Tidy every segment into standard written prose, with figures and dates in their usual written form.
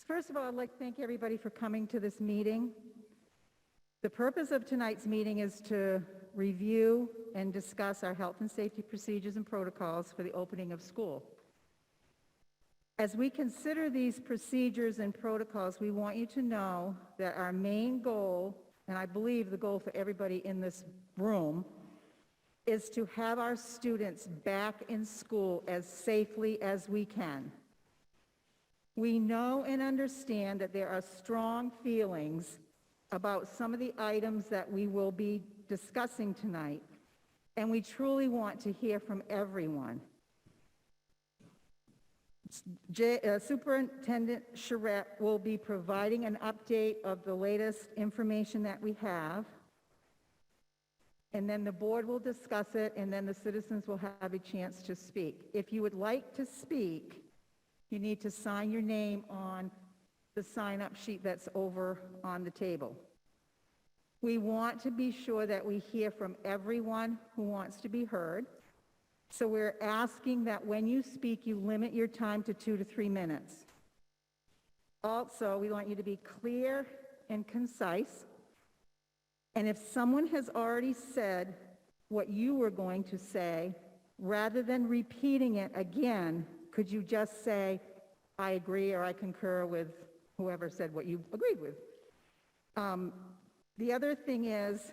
First of all, I'd like to thank everybody for coming to this meeting. The purpose of tonight's meeting is to review and discuss our health and safety procedures and protocols for the opening of school. As we consider these procedures and protocols, we want you to know that our main goal, and I believe the goal for everybody in this room, is to have our students back in school as safely as we can. We know and understand that there are strong feelings about some of the items that we will be discussing tonight, and we truly want to hear from everyone. Superintendent Charette will be providing an update of the latest information that we have, and then the board will discuss it, and then the citizens will have a chance to speak. If you would like to speak, you need to sign your name on the sign-up sheet that's over on the table. We want to be sure that we hear from everyone who wants to be heard. So we're asking that when you speak, you limit your time to 2 to 3 minutes. Also, we want you to be clear and concise. And if someone has already said what you were going to say, rather than repeating it again, could you just say, I agree or I concur with whoever said what you agreed with? The other thing is,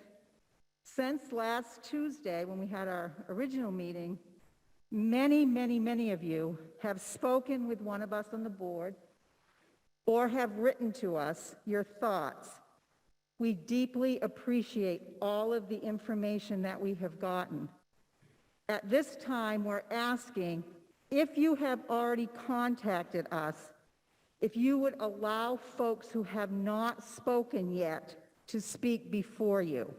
since last Tuesday when we had our original meeting, many of you have spoken with one of us on the board or have written to us your thoughts. We deeply appreciate all of the information that we have gotten. At this time, we're asking, if you have already contacted us, if you would allow folks who have not spoken yet to speak before you.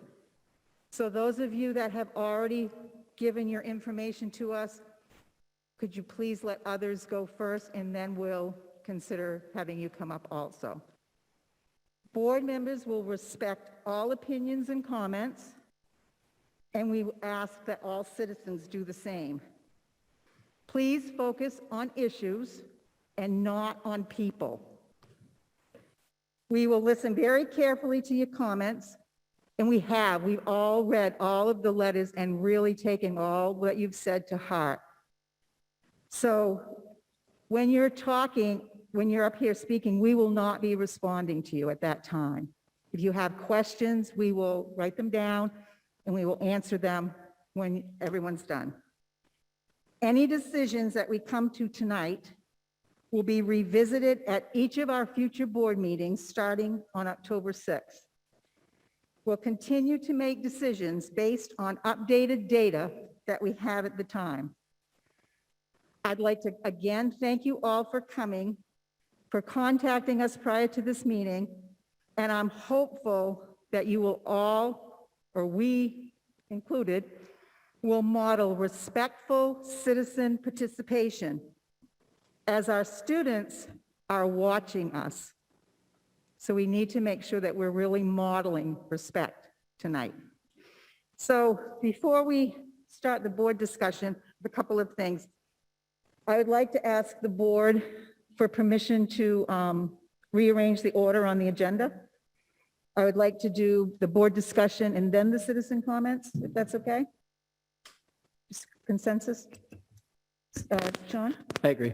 So those of you that have already given your information to us, could you please let others go first, and then we'll consider having you come up also. Board members will respect all opinions and comments, and we ask that all citizens do the same. Please focus on issues and not on people. We will listen very carefully to your comments, and we've all read all of the letters and really taken all what you've said to heart. So when you're talking, when you're up here speaking, we will not be responding to you at that time. If you have questions, we will write them down and we will answer them when everyone's done. Any decisions that we come to tonight will be revisited at each of our future board meetings starting on October 6th. We'll continue to make decisions based on updated data that we have at the time. I'd like to again thank you all for coming, for contacting us prior to this meeting, and I'm hopeful that you will all, or we included, will model respectful citizen participation as our students are watching us. So we need to make sure that we're really modeling respect tonight. So before we start the board discussion, a couple of things. I would like to ask the board for permission to rearrange the order on the agenda. I would like to do the board discussion and then the citizen comments, if that's okay. Consensus? Sean? I agree.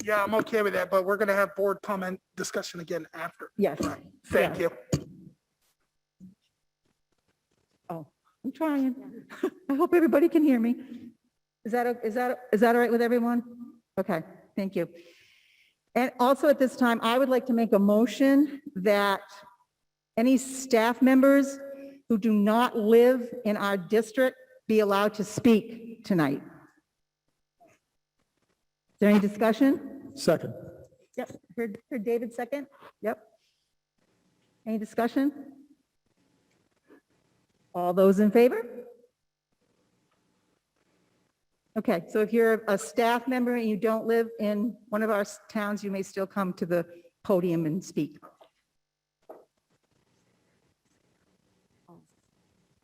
Yeah, I'm okay with that, but we're going to have board comment discussion again after. Yes. Right. Thank you. Oh, I'm trying. I hope everybody can hear me. Is that all right with everyone? Okay, thank you. And also at this time, I would like to make a motion that any staff members who do not live in our district be allowed to speak tonight. Is there any discussion? Second. Yep, heard David second? Yep. Any discussion? All those in favor? Okay, so if you're a staff member and you don't live in one of our towns, you may still come to the podium and speak.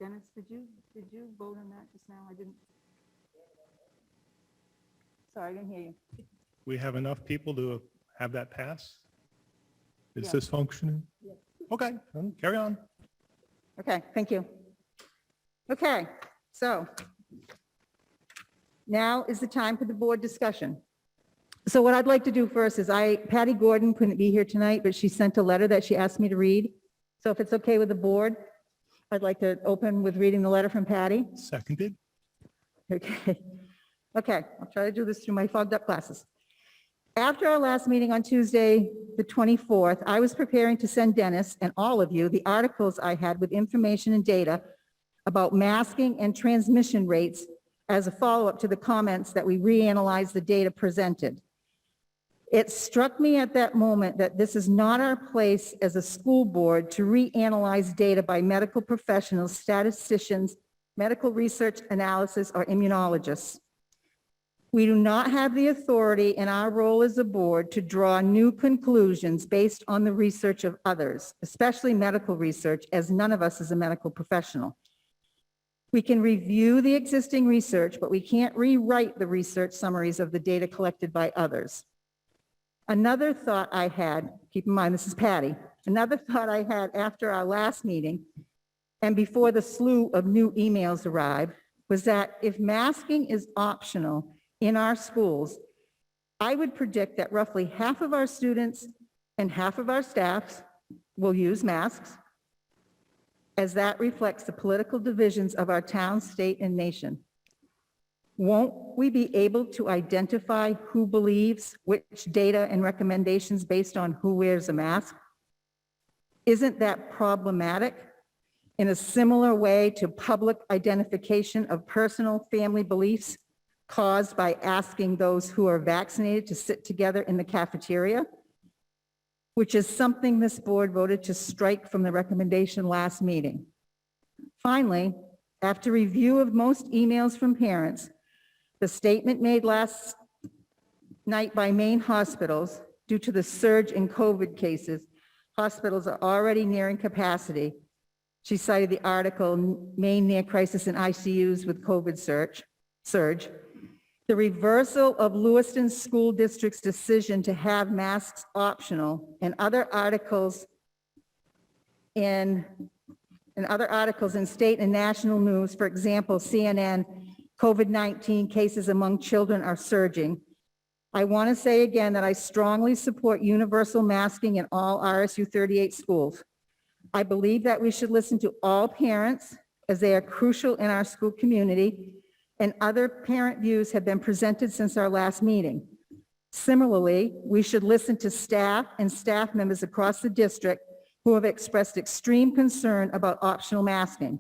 Dennis, did you vote on that just now? I didn't. Sorry, I didn't hear you. We have enough people to have that pass? Is Yeah. this functioning? Okay, then carry on. Okay, thank you. Okay, so now is the time for the board discussion. So what I'd like to do first is Patty Gordon couldn't be here tonight, but she sent a letter that she asked me to read. So if it's okay with the board, I'd like to open with reading the letter from Patty. Seconded. Okay. Okay, I'll try to do this through my fogged up glasses. After our last meeting on Tuesday, the 24th, I was preparing to send Dennis and all of you the articles I had with information and data about masking and transmission rates as a follow-up to the comments that we reanalyzed the data presented. It struck me at that moment that this is not our place as a school board to reanalyze data by medical professionals, statisticians, medical research analysis, or immunologists. We do not have the authority in our role as a board to draw new conclusions based on the research of others, especially medical research, as none of us is a medical professional. We can review the existing research, but we can't rewrite the research summaries of the data collected by others. Another thought I had, keep in mind this is Patty, another thought I had after our last meeting and before the slew of new emails arrived was that if masking is optional in our schools, I would predict that roughly half of our students and half of our staffs will use masks, as that reflects the political divisions of our town, state, and nation. Won't we be able to identify who believes which data and recommendations based on who wears a mask? Isn't that problematic in a similar way to public identification of personal family beliefs caused by asking those who are vaccinated to sit together in the cafeteria, which is something this board voted to strike from the recommendation last meeting? Finally, after review of most emails from parents, the statement made last night by Maine hospitals, due to the surge in COVID cases, hospitals are already nearing capacity. She cited the article, Maine Near Crisis in ICUs with COVID surge. The reversal of Lewiston School District's decision to have masks optional, and other articles in state and national news, for example, CNN, COVID-19 cases among children are surging. I want to say again that I strongly support universal masking in all RSU38 schools. I believe that we should listen to all parents as they are crucial in our school community, and other parent views have been presented since our last meeting. Similarly, we should listen to staff and staff members across the district who have expressed extreme concern about optional masking.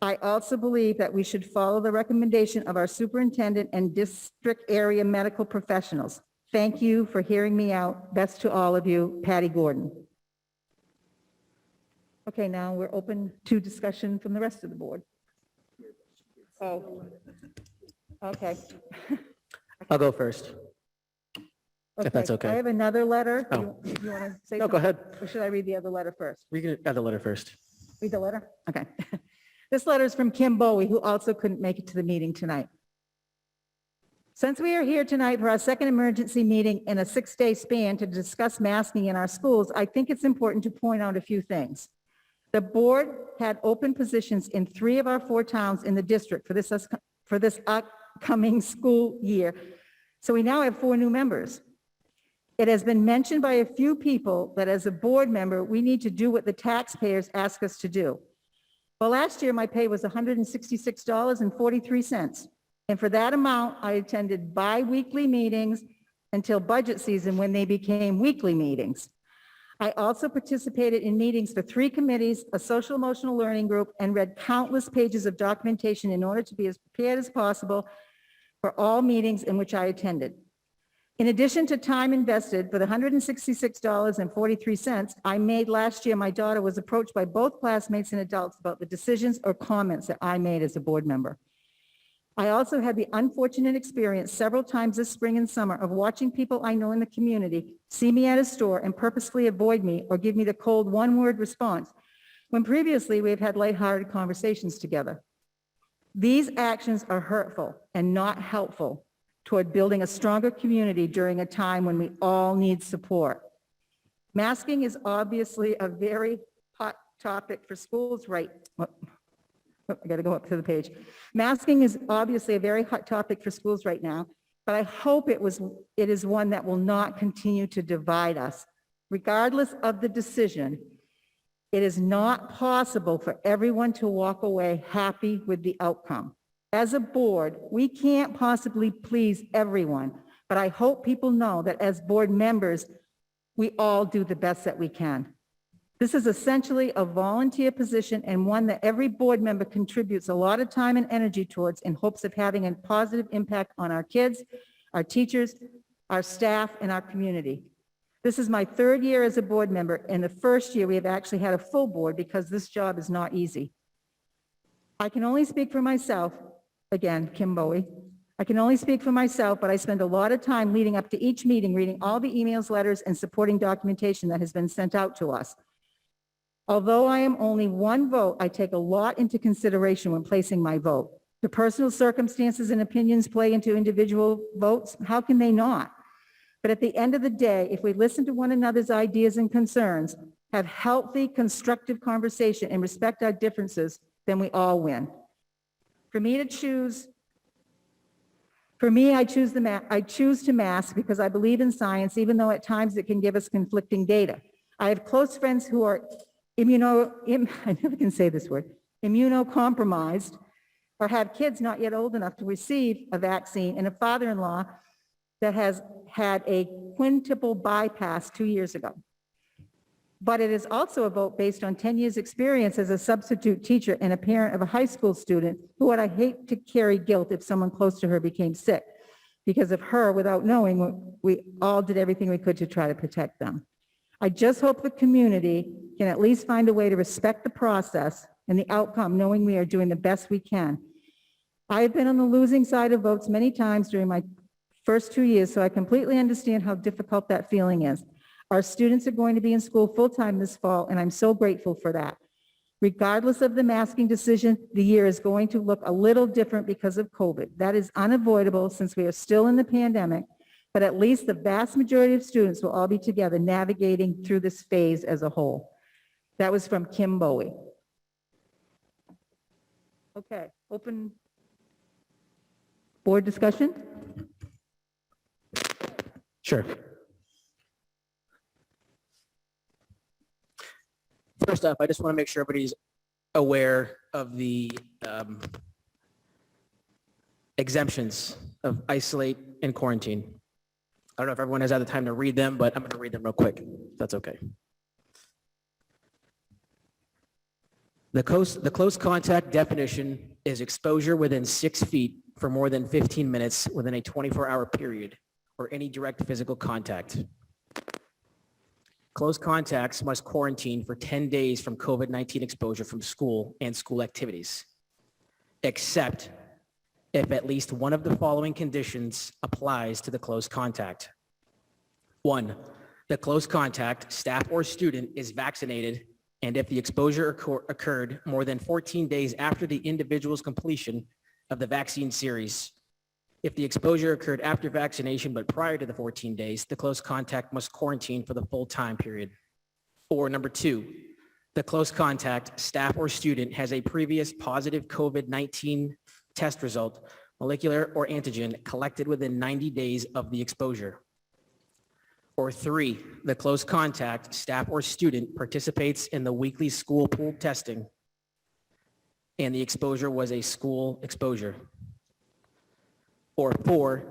I also believe that we should follow the recommendation of our superintendent and district area medical professionals. Thank you for hearing me out. Best to all of you, Patty Gordon. Okay, now we're open to discussion from the rest of the board. Oh, okay. I'll go first. If that's okay. I have another letter. Oh. You want to say No, go something? ahead. Or should I read the other letter first? We can add the letter first. Read the letter? Okay. This letter is from Kim Bowie, who also couldn't make it to the meeting tonight. Since we are here tonight for our second emergency meeting in a 6-day span to discuss masking in our schools, I think it's important to point out a few things. The board had open positions in 3 of our 4 towns in the district for this upcoming school year. So we now have 4 new members. It has been mentioned by a few people that as a board member, we need to do what the taxpayers ask us to do. Well, last year my pay was $166.43. And for that amount, I attended bi-weekly meetings until budget season when they became weekly meetings. I also participated in meetings for 3 committees, a social emotional learning group, and read countless pages of documentation in order to be as prepared as possible for all meetings in which I attended. In addition to time invested for the $166.43 I made last year, my daughter was approached by both classmates and adults about the decisions or comments that I made as a board member. I also had the unfortunate experience several times this spring and summer of watching people I know in the community see me at a store and purposefully avoid me or give me the cold one-word response, when previously we've had lighthearted conversations together. These actions are hurtful and not helpful, toward building a stronger community during a time when we all need support. Masking is obviously a very hot topic for schools right. I got to go up to the page. Masking is obviously a very hot topic for schools right now, but I hope it is one that will not continue to divide us. Regardless of the decision, it is not possible for everyone to walk away happy with the outcome. As a board, we can't possibly please everyone, but I hope people know that as board members, we all do the best that we can. This is essentially a volunteer position and one that every board member contributes a lot of time and energy towards in hopes of having a positive impact on our kids, our teachers, our staff, and our community. This is my third year as a board member, and the first year we have actually had a full board because this job is not easy. I can only speak for myself, again, Kim Bowie. I can only speak for myself, but I spend a lot of time leading up to each meeting, reading all the emails, letters, and supporting documentation that has been sent out to us. Although I am only one vote, I take a lot into consideration when placing my vote. Do personal circumstances and opinions play into individual votes? How can they not? But at the end of the day, if we listen to one another's ideas and concerns, have healthy, constructive conversation, and respect our differences, then we all win. I choose to mask because I believe in science, even though at times it can give us conflicting data. I have close friends who are immunocompromised or have kids not yet old enough to receive a vaccine, and a father-in-law that has had a quintuple bypass 2 years ago. But it is also a vote based on 10 years experience as a substitute teacher and a parent of a high school student who would I hate to carry guilt if someone close to her became sick. Because of her, without knowing, we all did everything we could to try to protect them. I just hope the community can at least find a way to respect the process and the outcome, knowing we are doing the best we can. I have been on the losing side of votes many times during my first 2 years, so I completely understand how difficult that feeling is. Our students are going to be in school full-time this fall, and I'm so grateful for that. Regardless of the masking decision, the year is going to look a little different because of COVID. That is unavoidable since we are still in the pandemic, but at least the vast majority of students will all be together navigating through this phase as a whole. That was from Kim Bowie. Okay, open board discussion? Sure. First up, I just want to make sure everybody's aware of the exemptions of isolate and quarantine. I don't know if everyone has had the time to read them, but I'm going to read them real quick, if that's okay. The close contact definition is exposure within 6 feet for more than 15 minutes within a 24-hour period or any direct physical contact. Close contacts must quarantine for 10 days from COVID-19 exposure from school and school activities, except if at least one of the following conditions applies to the close contact. 1, the close contact, staff or student, is vaccinated, and if the exposure occurred more than 14 days after the individual's completion of the vaccine series. If the exposure occurred after vaccination but prior to the 14 days, the close contact must quarantine for the full time period. Or number 2, the close contact, staff or student, has a previous positive COVID-19 test result, molecular or antigen, collected within 90 days of the exposure. Or 3, the close contact, staff or student, participates in the weekly school pool testing and the exposure was a school exposure. Or 4,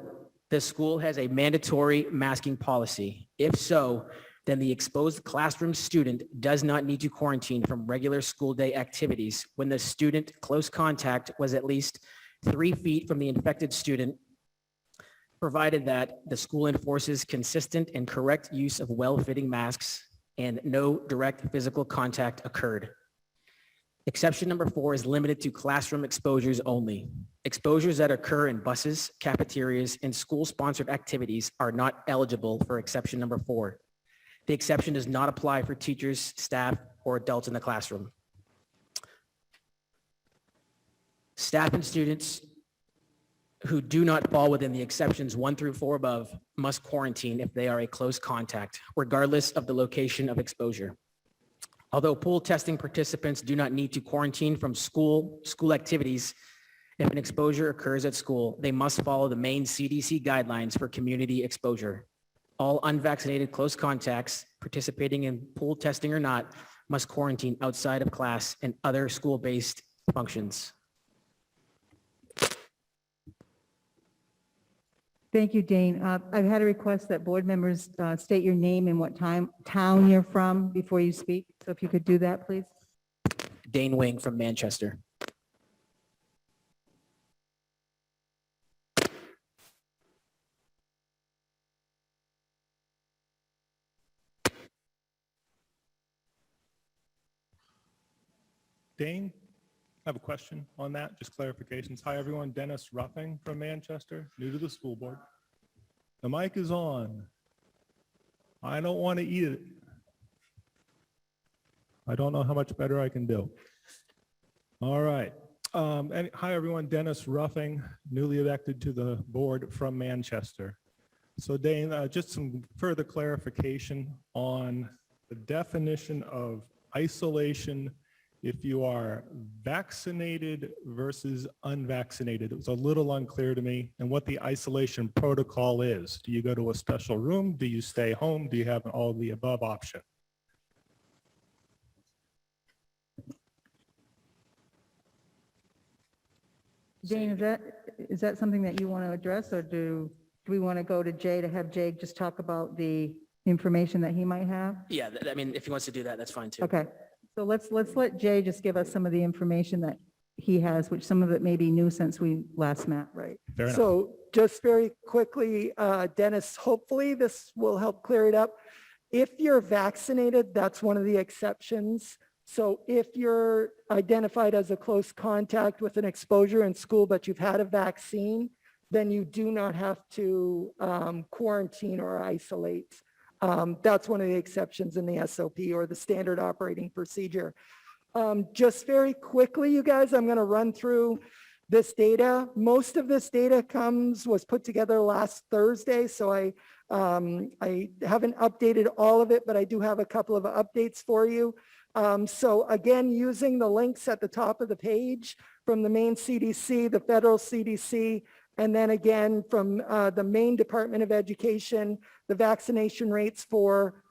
the school has a mandatory masking policy. If so, then the exposed classroom student does not need to quarantine from regular school day activities when the student close contact was at least 3 feet from the infected student, provided that the school enforces consistent and correct use of well-fitting masks and no direct physical contact occurred. Exception number 4 is limited to classroom exposures only. Exposures that occur in buses, cafeterias, and school-sponsored activities are not eligible for exception number 4. The exception does not apply for teachers, staff, or adults in the classroom. Staff and students who do not fall within the exceptions 1 through 4 above must quarantine if they are a close contact, regardless of the location of exposure. Although pool testing participants do not need to quarantine from school activities, if an exposure occurs at school, they must follow the main CDC guidelines for community exposure. All unvaccinated close contacts, participating in pool testing or not, must quarantine outside of class and other school-based functions. Thank you, Dane. I've had a request that board members state your name and what town you're from before you speak. So if you could do that, please. Dane Wing from Manchester. Dane, I have a question on that, just clarifications. Hi, everyone. Dennis Ruffing from Manchester, new to the school board. The mic is on. I don't want to eat it. I don't know how much better I can do. All right. Hi, everyone. Dennis Ruffing, newly elected to the board from Manchester. So Dane, just some further clarification on the definition of isolation if you are vaccinated versus unvaccinated. It was a little unclear to me, and what the isolation protocol is. Do you go to a special room? Do you stay home? Do you have an all of the above option? Dane, is that something that you want to address, or do we want to go to Jay to have Jay just talk about the information that he might have? Yeah, I mean, if he wants to do that, that's fine too. Okay, so let's let Jay just give us some of the information that he has, which some of it may be new since we last met. Right. Fair enough. So just very quickly, Dennis, hopefully this will help clear it up. If you're vaccinated, that's one of the exceptions. So if you're identified as a close contact with an exposure in school, but you've had a vaccine, then you do not have to quarantine or isolate. That's one of the exceptions in the SOP or the standard operating procedure. Just very quickly, you guys, I'm going to run through this data. Most of this data was put together last Thursday, so I haven't updated all of it, but I do have a couple of updates for you. So again, using the links at the top of the page from the main CDC, the federal CDC, and then again from the Maine Department of Education, the vaccination rates for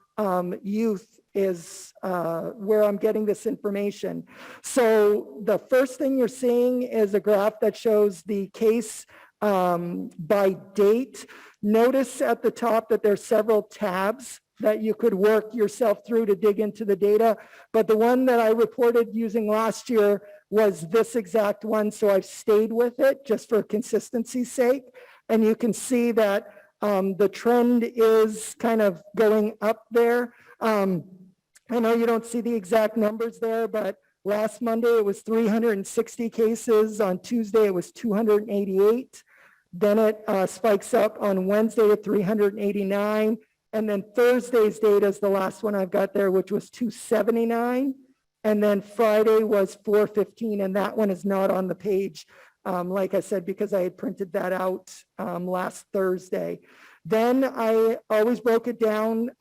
youth is where I'm getting this information. So the first thing you're seeing is a graph that shows the case by date. Notice at the top that there's several tabs that you could work yourself through to dig into the data. But the one that I reported using last year was this exact one. So I've stayed with it just for consistency's sake. And you can see that the trend is kind of going up there. I know you don't see the exact numbers there, but last Monday it was 360 cases. On Tuesday it was 288. Then it spikes up on Wednesday to 389. And then Thursday's data is the last one I've got there, which was 279. And then Friday was 415, and that one is not on the page, like I said, because I had printed that out last Thursday. Then I always broke it down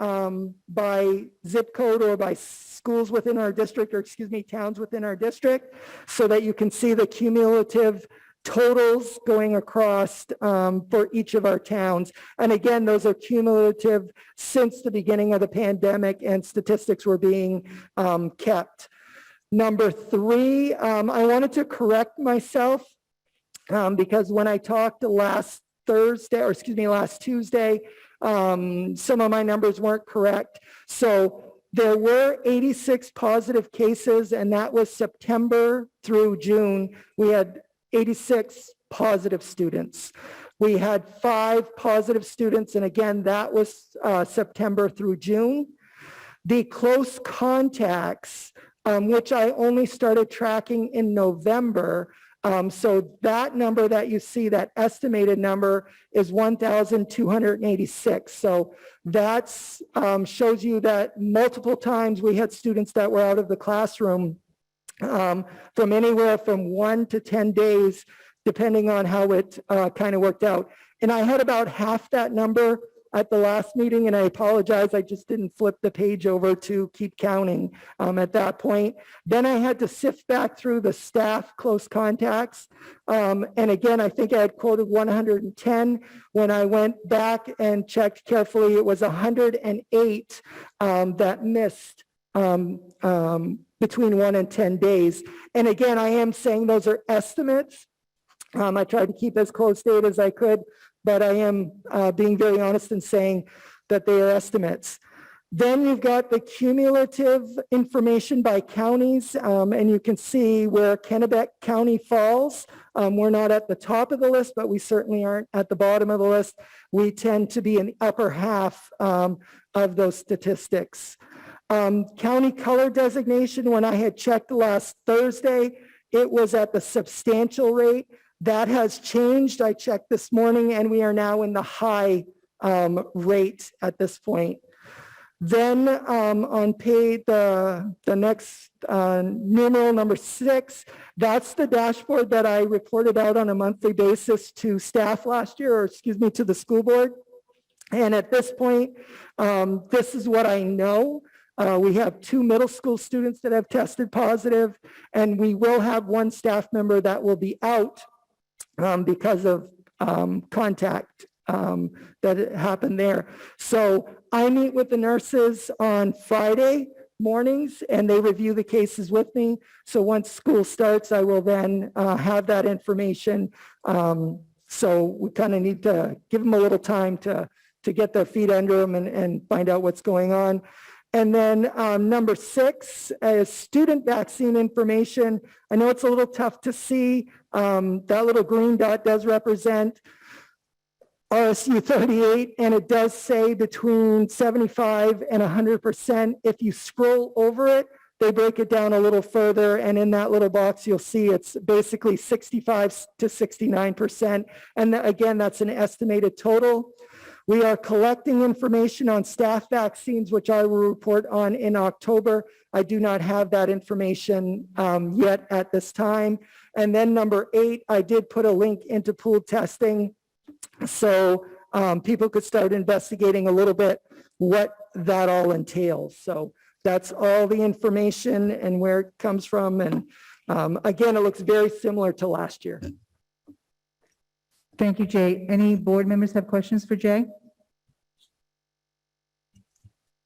by zip code or by schools within our district, or excuse me, towns within our district, so that you can see the cumulative totals going across for each of our towns. And again, those are cumulative since the beginning of the pandemic, and statistics were being kept. Number three, I wanted to correct myself because when I talked last Tuesday, some of my numbers weren't correct. So there were 86 positive cases, and that was September through June. We had 86 positive students. We had 5 positive students, and again, that was September through June. The close contacts, which I only started tracking in November, so that number that you see, that estimated number, is 1,286. So that shows you that multiple times we had students that were out of the classroom from anywhere from 1 to 10 days depending on how it kind of worked out. And I had about half that number at the last meeting, and I apologize, I just didn't flip the page over to keep counting at that point. Then I had to sift back through the staff close contacts. And again, I think I had quoted 110. When I went back and checked carefully, it was 108 that missed between 1 and 10 days. And again, I am saying those are estimates. I tried to keep as close data as I could, but I am being very honest in saying that they are estimates. Then you've got the cumulative information by counties, and you can see where Kennebec County falls. We're not at the top of the list, but we certainly aren't at the bottom of the list. We tend to be in the upper half of those statistics. County color designation, when I had checked last Thursday, it was at the substantial rate. That has changed. I checked this morning and we are now in the high rate at this point. Then on page, the next numeral number 6, that's the dashboard that I reported out on a monthly basis to staff last year, or excuse me, to the school board. And at this point, this is what I know. We have 2 middle school students that have tested positive, and we will have 1 staff member that will be out because of contact that happened there. So I meet with the nurses on Friday mornings and they review the cases with me. So once school starts, I will then have that information. So we kind of need to give them a little time to get their feet under them and find out what's going on. And then number 6 is student vaccine information. I know it's a little tough to see. That little green dot does represent RSU38, and it does say between 75 and 100%. If you scroll over it, they break it down a little further, and in that little box, you'll see it's basically 65 to 69%. And again, that's an estimated total. We are collecting information on staff vaccines, which I will report on in October. I do not have that information yet at this time. And then number 8, I did put a link into pooled testing so people could start investigating a little bit what that all entails. So that's all the information and where it comes from. And again, it looks very similar to last year. Thank you, Jay. Any board members have questions for Jay?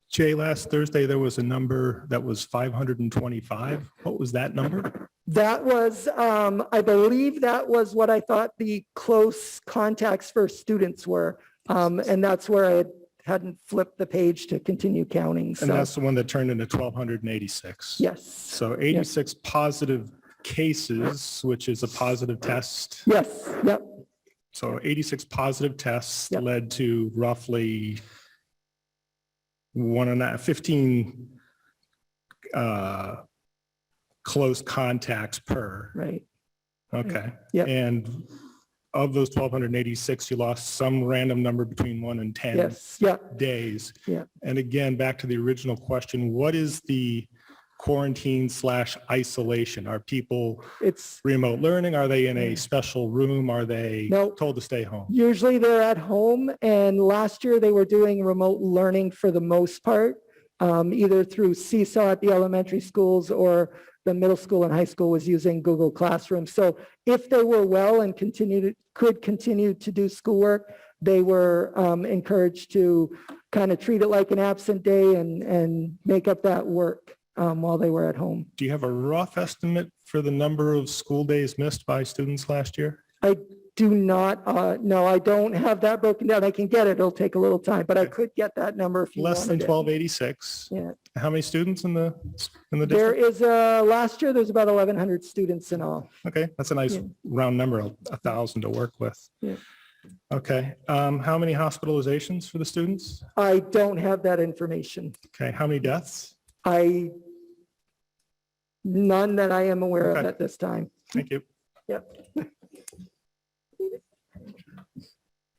Jay, last Thursday, there was a number that was 525. What was that number? That was, I believe that was what I thought the close contacts for students were. And that's where I hadn't flipped the page to continue counting. And So, that's the one that turned into 1,286. yes. So 86 positive cases, which is a positive test. Yes, yep, So 86 positive tests Yep. led to roughly 15 close contacts per. right. Okay. Yep. And of those 1,286, you lost some random number between 1 and 10 Yes, yeah, days. yeah. And again, back to the original question, what is the quarantine/isolation? Are people It's remote learning? Are they in a special room? Are they No. told to stay home? usually they're at home, and last year they were doing remote learning for the most part, either through Seesaw at the elementary schools or the middle school and high school was using Google Classroom. So if they were well and could continue to do schoolwork, they were encouraged to kind of treat it like an absent day and make up that work while they were at home. Do you have a rough estimate for the number of school days missed by students last year? I do not, no, I don't have that broken down. I can get it. It'll take a little time, but I could get that number if you Less than wanted it. 1,286. Yeah. How many students in the There district? is last year, there's about 1,100 students in all. Okay, that's a nice Yeah. round number, 1,000 to work with. Yeah. Okay, how many hospitalizations for the students? I don't have that information. Okay, how many deaths? None that I am aware of Okay. at this time. Thank you. Yep.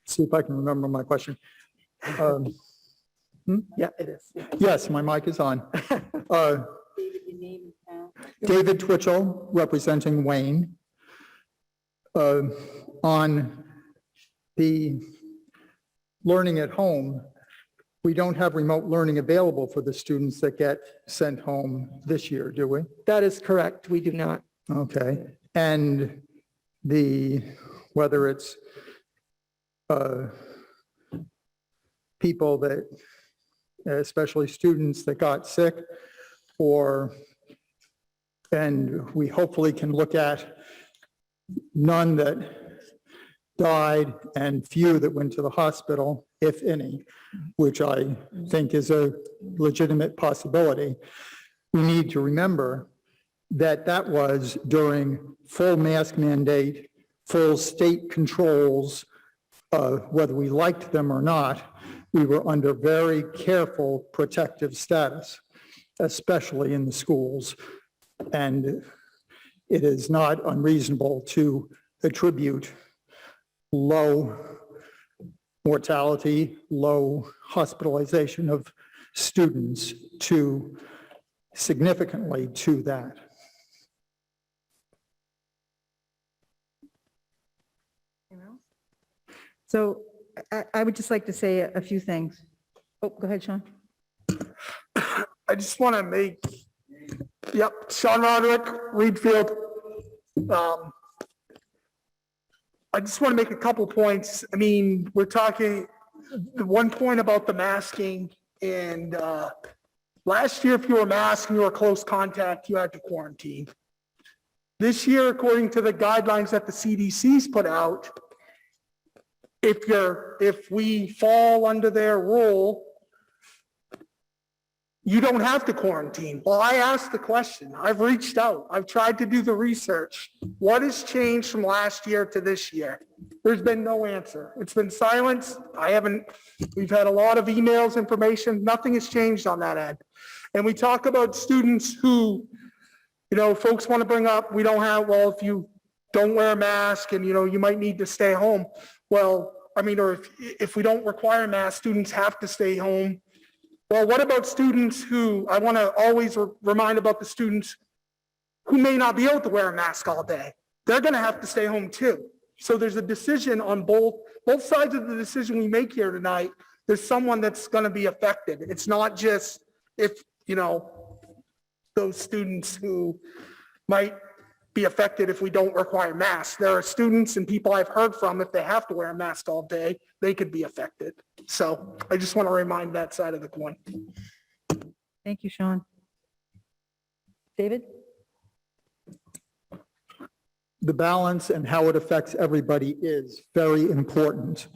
See if I can remember my question. Yeah, it is. Yes, my mic is on. David Twitchell, representing Wayne. On the learning at home, we don't have remote learning available for the students that get sent home this year, do we? That is correct. We do not. Okay. And whether it's people that, especially students that got sick, and we hopefully can look at none that died and few that went to the hospital, if any, which I think is a legitimate possibility. We need to remember that that was during full mask mandate, full state controls, whether we liked them or not. We were under very careful protective status, especially in the schools. And it is not unreasonable to attribute low mortality, low hospitalization of students significantly to that. So I would just like to say a few things. Oh, go ahead, Sean. I just want to make, yep, Sean Roderick, Reedfield. I just want to make a couple points. I mean, we're talking, the one point about the masking, and last year, if you were masked and you were close contact, you had to quarantine. This year, according to the guidelines that the CDC's put out, if we fall under their rule, you don't have to quarantine. Well, I asked the question. I've reached out. I've tried to do the research. What has changed from last year to this year? There's been no answer. It's been silence. We've had a lot of emails, information. Nothing has changed on that end. And we talk about students who, folks want to bring up, well, if you don't wear a mask and, you might need to stay home. Well, or if we don't require masks, students have to stay home. Well, what about students who, I want to always remind about the students who may not be able to wear a mask all day. They're going to have to stay home too. So there's a decision on both sides of the decision we make here tonight. There's someone that's going to be affected. It's not just those students who might be affected if we don't require masks. There are students and people I've heard from, if they have to wear a mask all day, they could be affected. So I just want to remind that side of the coin. Thank you, Sean. David? The balance and how it affects everybody is very important.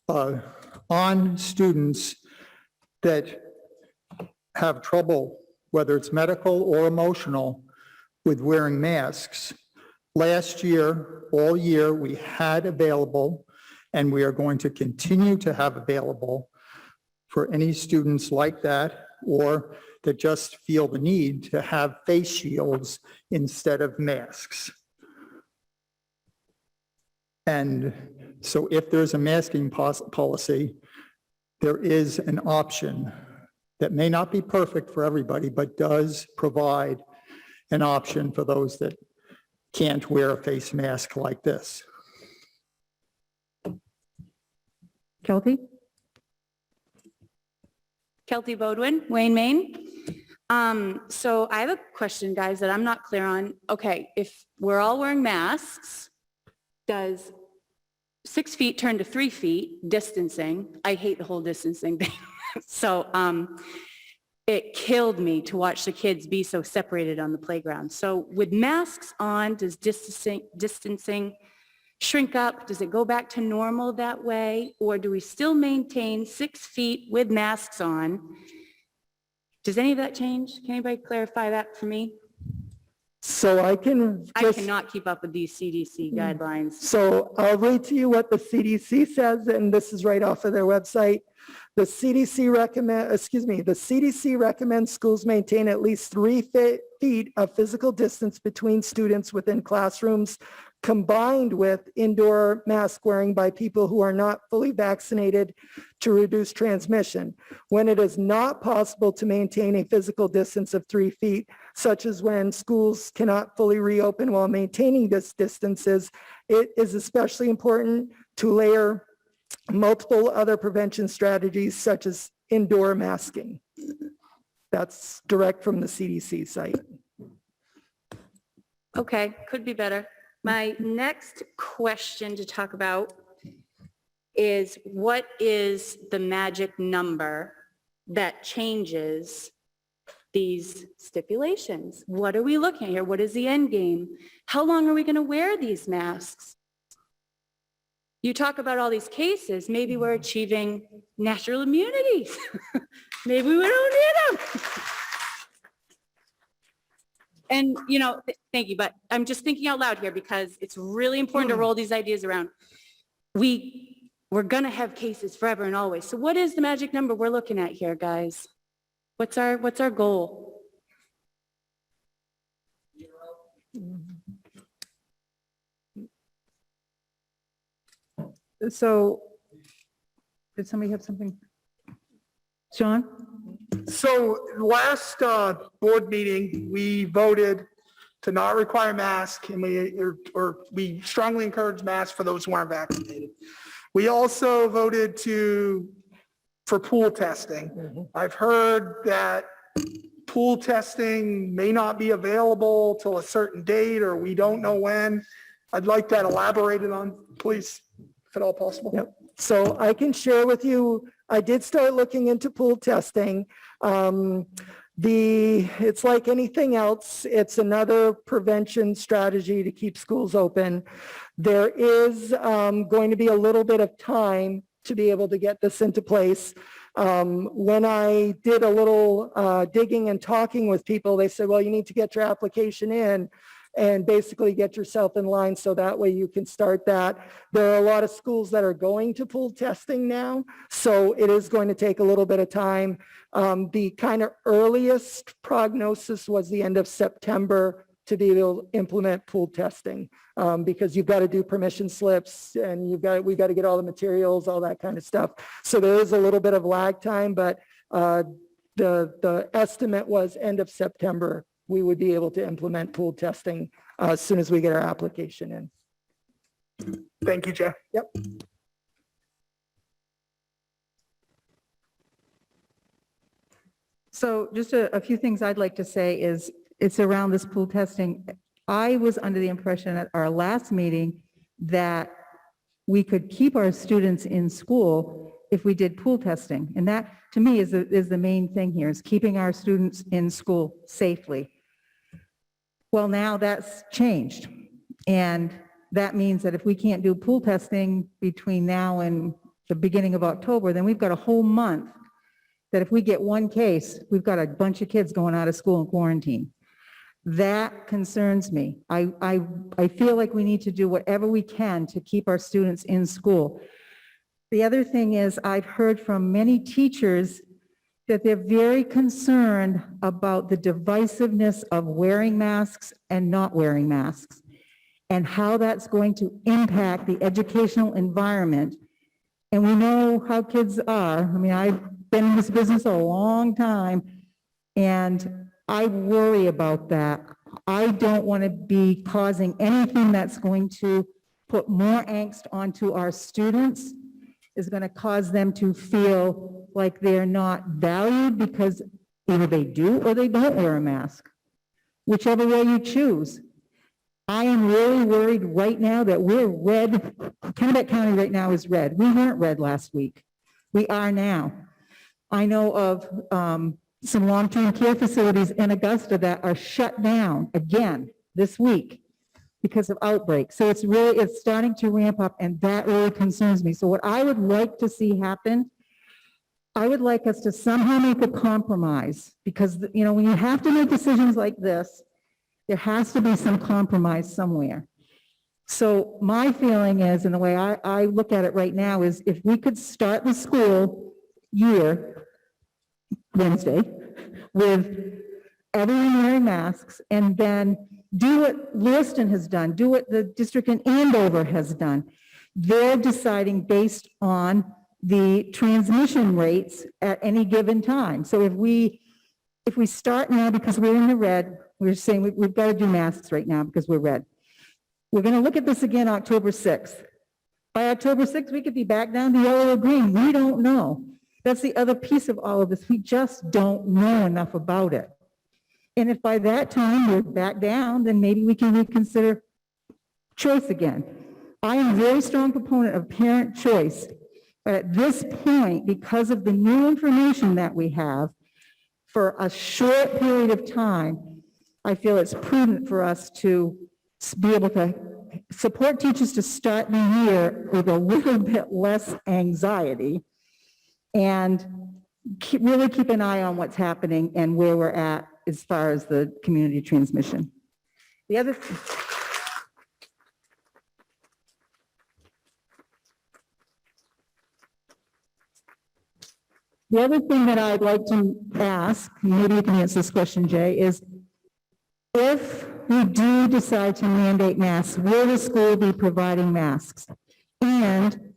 On students that have trouble, whether it's medical or emotional, with wearing masks, last year, all year, we had available, and we are going to continue to have available for any students like that or that just feel the need to have face shields instead of masks. And so if there's a masking policy, there is an option that may not be perfect for everybody, but does provide an option for those that can't wear a face mask like this. Kelty? Kelty Bodwin, Wayne, Maine. So I have a question, guys, that I'm not clear on. Okay, if we're all wearing masks, does 6 feet turn to 3 feet distancing? I hate the whole distancing thing. So it killed me to watch the kids be so separated on the playground. So with masks on, does distancing shrink up? Does it go back to normal that way? Or do we still maintain 6 feet with masks on? Does any of that change? Can anybody clarify that for me? So I cannot keep up with these CDC guidelines. So I'll read to you what the CDC says, and this is right off of their website. The CDC recommends schools maintain at least 3 feet of physical distance between students within classrooms, combined with indoor mask wearing by people who are not fully vaccinated to reduce transmission. When it is not possible to maintain a physical distance of 3 feet, such as when schools cannot fully reopen while maintaining this distances, it is especially important to layer multiple other prevention strategies such as indoor masking. That's direct from the CDC site. Okay, could be better. My next question to talk about is what is the magic number that changes these stipulations? What are we looking at here? What is the end game? How long are we going to wear these masks? You talk about all these cases, maybe we're achieving natural immunity. Maybe we don't need them. And, you know, thank you, but I'm just thinking out loud here because it's really important to roll these ideas around. We're going to have cases forever and always. So what is the magic number we're looking at here, guys? What's our goal? So, did somebody have something? Sean? So last board meeting, we voted to not require masks, and we strongly encourage masks for those who aren't vaccinated. We also voted for pool testing. I've heard that pool testing may not be available till a certain date, or we don't know when. I'd like that elaborated on, please, if at all possible. Yep. So I can share with you, I did start looking into pool testing. It's like anything else. It's another prevention strategy to keep schools open. There is going to be a little bit of time to be able to get this into place. When I did a little digging and talking with people, they said, well, you need to get your application in and basically get yourself in line so that way you can start that. There are a lot of schools that are going to pool testing now, so it is going to take a little bit of time. The kind of earliest prognosis was the end of September to be able to implement pool testing, because you've got to do permission slips and we've got to get all the materials, all that kind of stuff. So there is a little bit of lag time, but the estimate was end of September we would be able to implement pool testing as soon as we get our application in. Thank you, Jay. Yep. So just a few things I'd like to say is it's around this pool testing. I was under the impression at our last meeting that we could keep our students in school if we did pool testing. And that, to me, is the main thing here, is keeping our students in school safely. Well, now that's changed. And that means that if we can't do pool testing between now and the beginning of October, then we've got a whole month that if we get one case, we've got a bunch of kids going out of school in quarantine. That concerns me. I feel like we need to do whatever we can to keep our students in school. The other thing is I've heard from many teachers that they're very concerned about the divisiveness of wearing masks and not wearing masks and how that's going to impact the educational environment. And we know how kids are. I mean, I've been in this business a long time, and I worry about that. I don't want to be causing anything that's going to put more angst onto our students, is going to cause them to feel like they're not valued because either they do or they don't wear a mask, whichever way you choose. I am really worried right now that we're red. Kennebec County right now is red. We weren't red last week. We are now. I know of some long-term care facilities in Augusta that are shut down again this week because of outbreaks. So it's starting to ramp up, and that really concerns me. So what I would like to see happen, I would like us to somehow make a compromise, because, you know, when you have to make decisions like this, there has to be some compromise somewhere. So my feeling is, and the way I look at it right now, is if we could start the school year, Wednesday, with everyone wearing masks, and then do what Lewiston has done, do what the district in Andover has done. They're deciding based on the transmission rates at any given time. So if we start now because we're in the red, we're saying we've got to do masks right now because we're red. We're going to look at this again October 6th. By October 6th, we could be back down to yellow or green. We don't know. That's the other piece of all of this. We just don't know enough about it. And if by that time we're back down, then maybe we can reconsider choice again. I am a very strong proponent of parent choice. But at this point, because of the new information that we have, for a short period of time, I feel it's prudent for us to be able to support teachers to start the year with a little bit less anxiety and really keep an eye on what's happening and where we're at as far as the community transmission. The other thing that I'd like to ask, maybe you can answer this question, Jay, is if we do decide to mandate masks, will the school be providing masks? And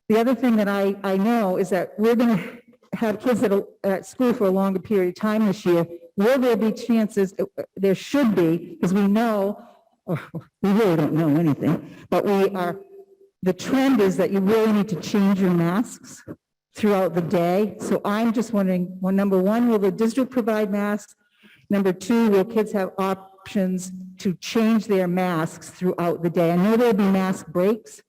the other thing that I know is that we're going to have kids that are at school for a longer period of time this year. Will there be chances? There should be, because we know, we really don't know anything, but the trend is that you really need to change your masks throughout the day. So I'm just wondering, well, number one, will the district provide masks? Number two, will kids have options to change their masks throughout the day? I know there'll be mask breaks,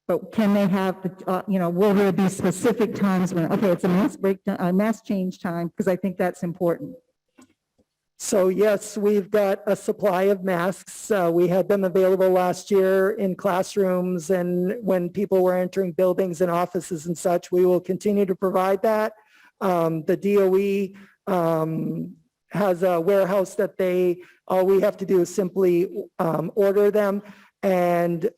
but can they have, will there be specific times when, okay, it's a mask break, a mask change time, because I think that's important. So yes, we've got a supply of masks. We had them available last year in classrooms and when people were entering buildings and offices and such. We will continue to provide that. The DOE has a warehouse that all we have to do is simply order them. And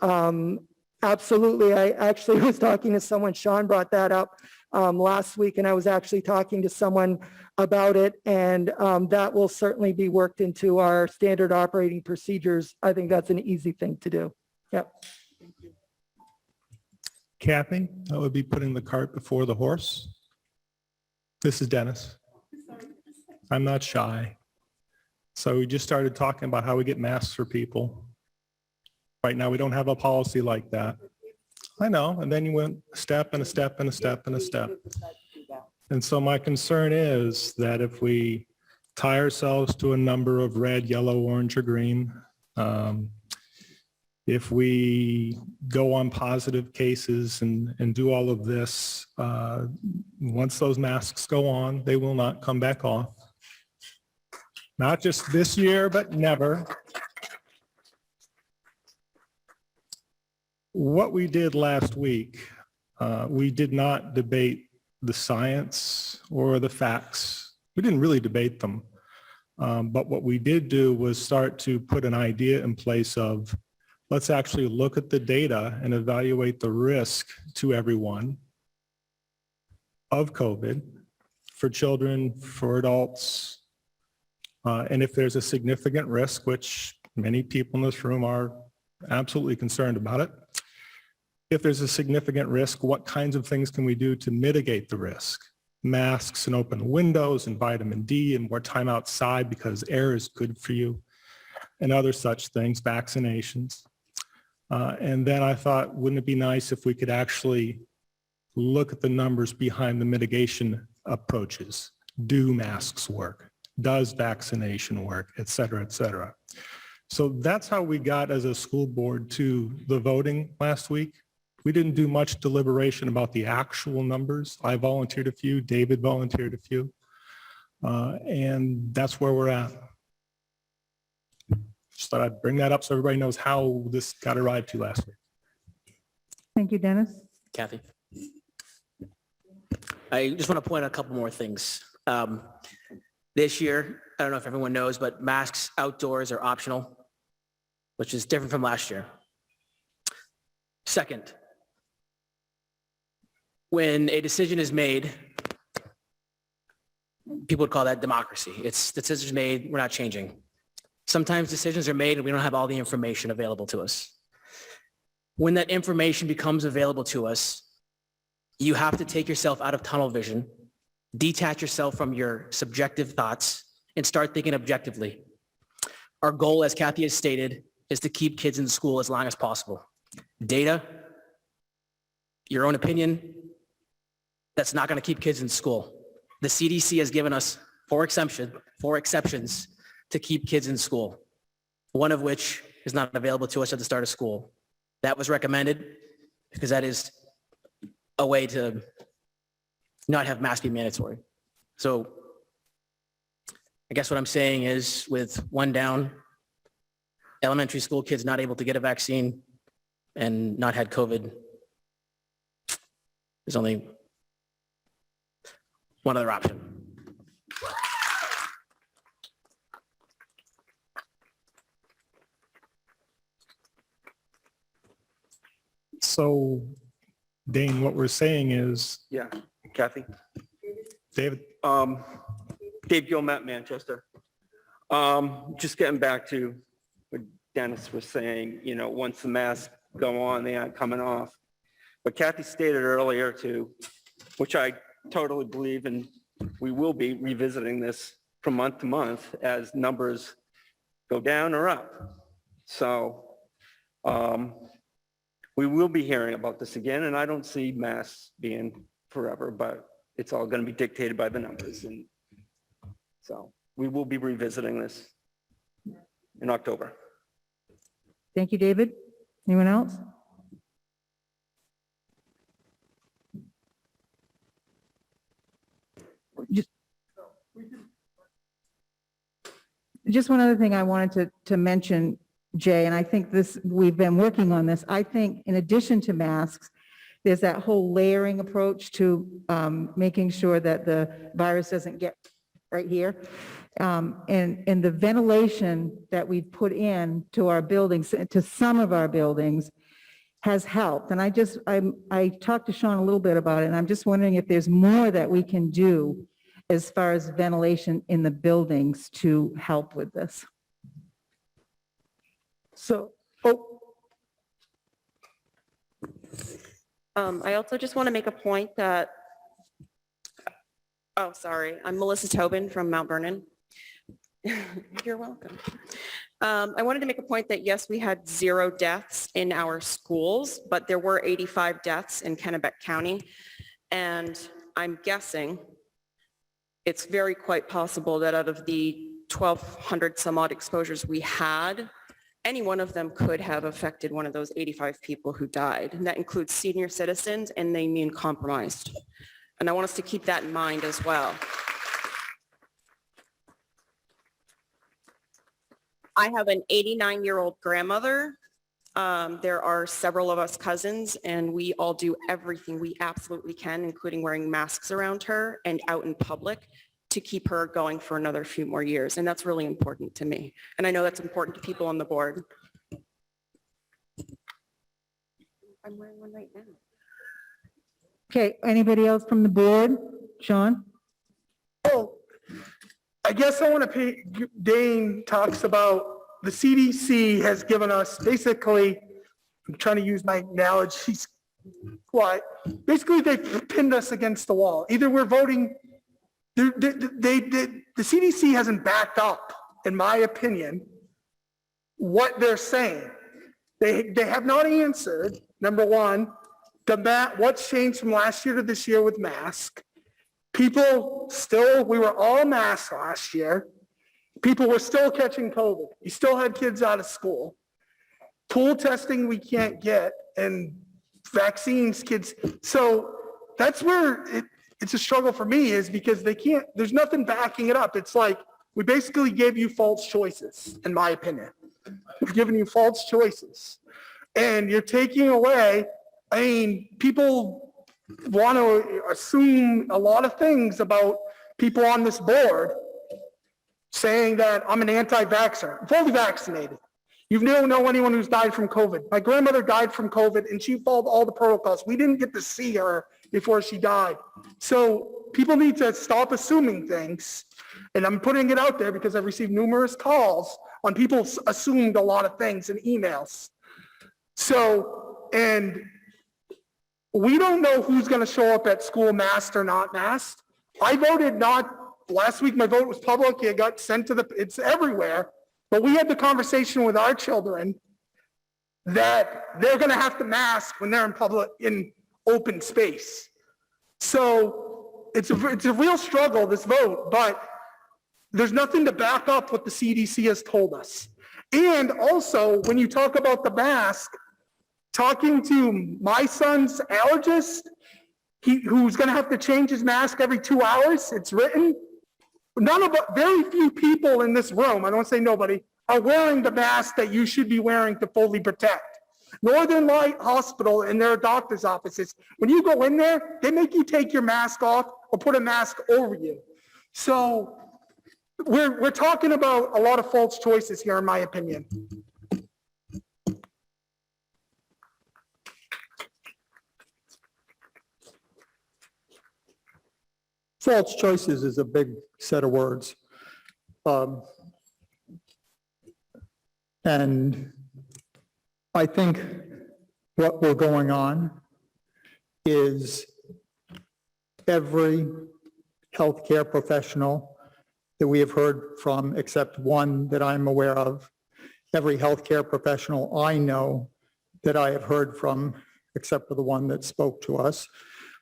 absolutely, I actually was talking to someone, Sean brought that up last week, and I was actually talking to someone about it, and that will certainly be worked into our standard operating procedures. I think that's an easy thing to do. Yep. Kathy, that would be putting the cart before the horse. This is Dennis. I'm not shy. So we just started talking about how we get masks for people. Right now, we don't have a policy like that. I know, and then you went a step and a step and a step and a step. And so my concern is that if we tie ourselves to a number of red, yellow, orange, or green, if we go on positive cases and do all of this, once those masks go on, they will not come back off. Not just this year, but never. What we did last week, we did not debate the science or the facts. We didn't really debate them. But what we did do was start to put an idea in place of, let's actually look at the data and evaluate the risk to everyone of COVID for children, for adults. And if there's a significant risk, which many people in this room are absolutely concerned about it, if there's a significant risk, what kinds of things can we do to mitigate the risk? Masks and open windows and vitamin D and more time outside because air is good for you and other such things, vaccinations. And then I thought, wouldn't it be nice if we could actually look at the numbers behind the mitigation approaches? Do masks work? Does vaccination work, et cetera, et cetera. So that's how we got as a school board to the voting last week. We didn't do much deliberation about the actual numbers. I volunteered a few, David volunteered a few, and that's where we're at. Just thought I'd bring that up so everybody knows how this got arrived to last week. Thank you, Dennis. Kathy. I just want to point out a couple more things. This year, I don't know if everyone knows, but masks outdoors are optional, which is different from last year. Second, when a decision is made, people would call that democracy. It's decisions made, we're not changing. Sometimes decisions are made and we don't have all the information available to us. When that information becomes available to us, you have to take yourself out of tunnel vision, detach yourself from your subjective thoughts, and start thinking objectively. Our goal, as Kathy has stated, is to keep kids in school as long as possible. Data, your own opinion, that's not going to keep kids in school. The CDC has given us four exceptions to keep kids in school, one of which is not available to us at the start of school. That was recommended because that is a way to not have masks be mandatory. So I guess what I'm saying is, with one down, elementary school kids not able to get a vaccine and not had COVID, there's only one other option. So Dane, what we're saying is, Yeah, Kathy. David, Dave Gilmet, Manchester. Just getting back to what Dennis was saying, you know, once the masks go on, they aren't coming off. But Kathy stated earlier too, which I totally believe, and we will be revisiting this from month to month as numbers go down or up. So we will be hearing about this again, and I don't see masks being forever, but it's all going to be dictated by the numbers. And so we will be revisiting this in October. Thank you, David. Anyone else? Just one other thing I wanted to mention, Jay, and I think this, we've been working on this. I think in addition to masks, there's that whole layering approach to making sure that the virus doesn't get right here. And the ventilation that we've put in to our buildings, to some of our buildings, has helped. And I talked to Sean a little bit about it, and I'm just wondering if there's more that we can do as far as ventilation in the buildings to help with this. So, I also just want to make a point that, oh, sorry, I'm Melissa Tobin from Mount Vernon. You're welcome. I wanted to make a point that, yes, we had 0 deaths in our schools, but there were 85 deaths in Kennebec County. And I'm guessing it's very quite possible that out of the 1,200 some odd exposures we had, any one of them could have affected one of those 85 people who died. And that includes senior citizens and the immune compromised. And I want us to keep that in mind as well. I have an 89-year-old grandmother. There are several of us cousins, and we all do everything we absolutely can, including wearing masks around her and out in public, to keep her going for another few more years. And that's really important to me. And I know that's important to people on the board. I'm wearing one right now. Okay, anybody else from the board? Sean? Oh, I guess I want to pay, Dane talks about the CDC has given us basically, I'm trying to use my analogy, what? Basically, they pinned us against the wall. Either we're voting, the CDC hasn't backed up, in my opinion, what they're saying. They have not answered, number one, what's changed from last year to this year with masks. People still, we were all masked last year. People were still catching COVID. You still had kids out of school. Pool testing we can't get, and vaccines, kids. So that's where it's a struggle for me, is because they can't, there's nothing backing it up. It's like, we basically gave you false choices, in my opinion. We've given you false choices. And you're taking away, I mean, people want to assume a lot of things about people on this board, saying that I'm an anti-vaxxer. I'm fully vaccinated. You don't know anyone who's died from COVID. My grandmother died from COVID, and she followed all the protocols. We didn't get to see her before she died. So people need to stop assuming things. And I'm putting it out there because I've received numerous calls on people assumed a lot of things in emails. So, and we don't know who's going to show up at school masked or not masked. I voted not, last week my vote was public, it got sent to it's everywhere. But we had the conversation with our children that they're going to have to mask when they're in public, in open space. So it's a real struggle, this vote, but there's nothing to back up what the CDC has told us. And also, when you talk about the mask, talking to my son's allergist, who's going to have to change his mask every 2 hours, it's written. Very few people in this room, I don't say nobody, are wearing the mask that you should be wearing to fully protect. Northern Light Hospital and their doctor's offices, when you go in there, they make you take your mask off or put a mask over you. So we're talking about a lot of false choices here, in my opinion. False choices is a big set of words. And I think what we're going on is every healthcare professional that we have heard from, except one that I'm aware of, every healthcare professional I know that I have heard from, except for the one that spoke to us,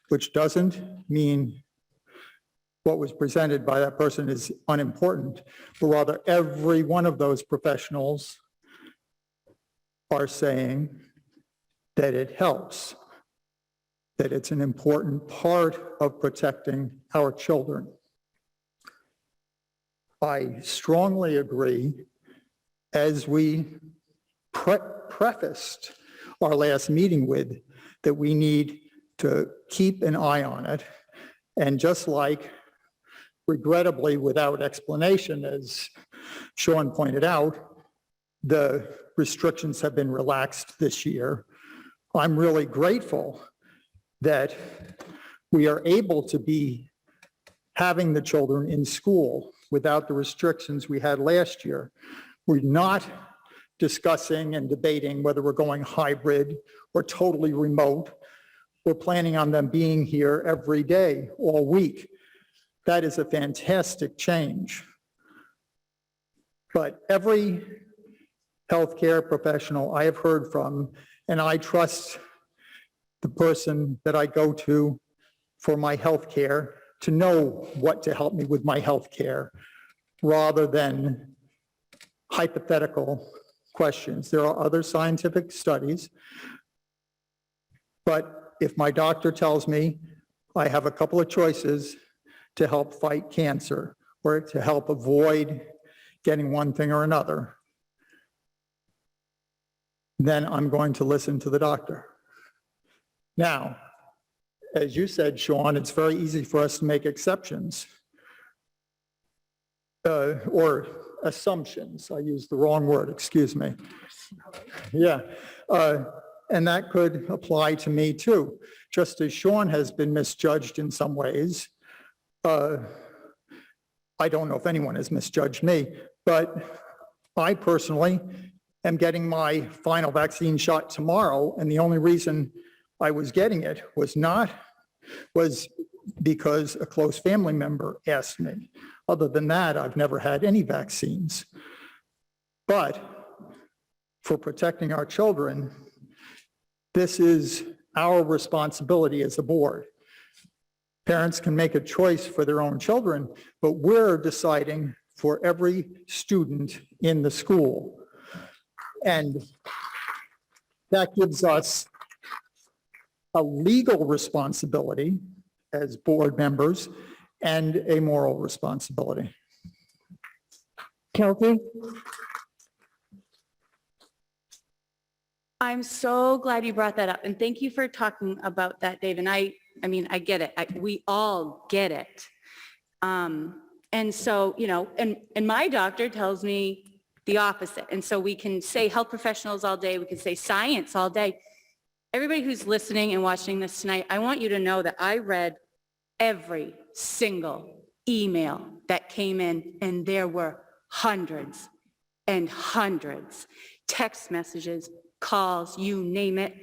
which doesn't mean what was presented by that person is unimportant, but rather every one of those professionals are saying that it helps, that it's an important part of protecting our children. I strongly agree, as we prefaced our last meeting with, that we need to keep an eye on it. And just like, regrettably, without explanation, as Sean pointed out, the restrictions have been relaxed this year. I'm really grateful that we are able to be having the children in school without the restrictions we had last year. We're not discussing and debating whether we're going hybrid or totally remote. We're planning on them being here every day, all week. That is a fantastic change. But every healthcare professional I have heard from, and I trust the person that I go to for my health care to know what to help me with my health care, rather than hypothetical questions. There are other scientific studies, but if my doctor tells me I have a couple of choices to help fight cancer or to help avoid getting one thing or another, then I'm going to listen to the doctor. Now, as you said, Sean, it's very easy for us to make exceptions or assumptions. I used the wrong word, excuse me. Yeah, and that could apply to me too. Just as Sean has been misjudged in some ways, I don't know if anyone has misjudged me, but I personally am getting my final vaccine shot tomorrow, and the only reason I was getting it was because a close family member asked me. Other than that, I've never had any vaccines. But for protecting our children, this is our responsibility as a board. Parents can make a choice for their own children, but we're deciding for every student in the school. And that gives us a legal responsibility as board members and a moral responsibility. Kelsey? I'm so glad you brought that up, and thank you for talking about that, Dave. And I mean, I get it. We all get it. And so, you know, and my doctor tells me the opposite. And so we can say health professionals all day, we can say science all day. everybody who's listening and watching this tonight, I want you to know that I read every single email that came in, and there were hundreds and hundreds, text messages, calls, you name it.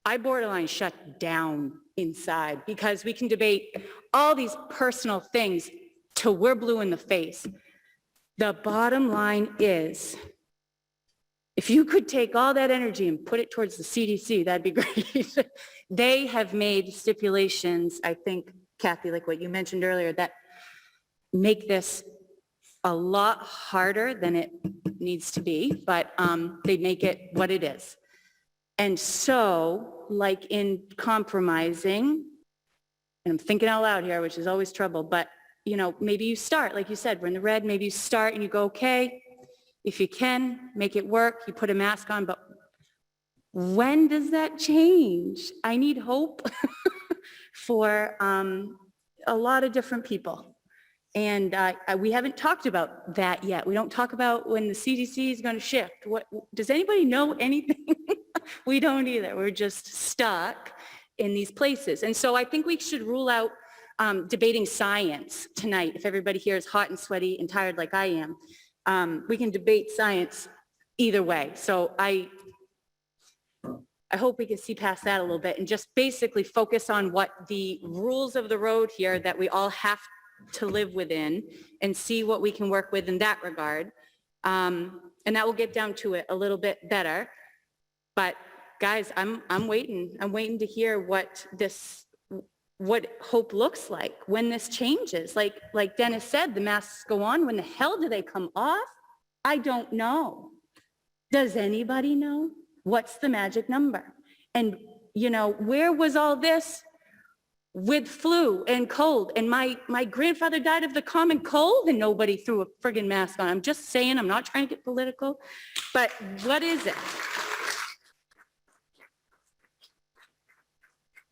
I borderline shut down inside because we can debate all these personal things till we're blue in the face. The bottom line is, if you could take all that energy and put it towards the CDC, that'd be great. They have made stipulations, I think, Kathy, like what you mentioned earlier, that make this a lot harder than it needs to be, but they make it what it is. And so, like in compromising, and I'm thinking out loud here, which is always trouble, but you know, maybe you start, like you said, we're in the red, maybe you start and you go, okay, if you can, make it work, you put a mask on, but when does that change? I need hope for a lot of different people. And we haven't talked about that yet. We don't talk about when the CDC is going to shift. What, does anybody know anything? We don't either. We're just stuck in these places. And so I think we should rule out debating science tonight. If everybody here is hot and sweaty and tired like I am, we can debate science either way. So I hope we can see past that a little bit and just basically focus on what the rules of the road here that we all have to live within and see what we can work with in that regard. And that will get down to it a little bit better. But guys, I'm waiting. I'm waiting to hear what hope looks like when this changes. Like Dennis said, the masks go on. When the hell do they come off? I don't know. Does anybody know? What's the magic number? And, you know, where was all this with flu and cold? And my grandfather died of the common cold and nobody threw a friggin' mask on. I'm just saying, I'm not trying to get political, but what is it?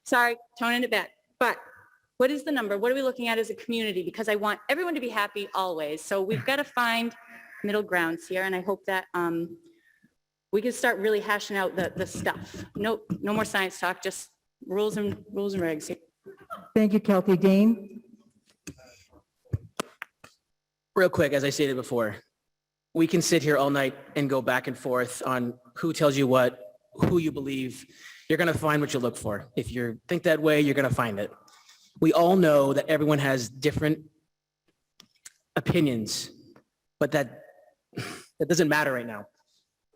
Sorry, toning it back. But what is the number? What are we looking at as a community? Because I want everyone to be happy always. So we've got to find middle grounds here. And I hope that we can start really hashing out the stuff. No more science talk, just rules and regs here. Thank you, Kelty. Dane? Real quick, as I stated before, we can sit here all night and go back and forth on who tells you what, who you believe. You're going to find what you look for. If you think that way, you're going to find it. We all know that everyone has different opinions, but that doesn't matter right now.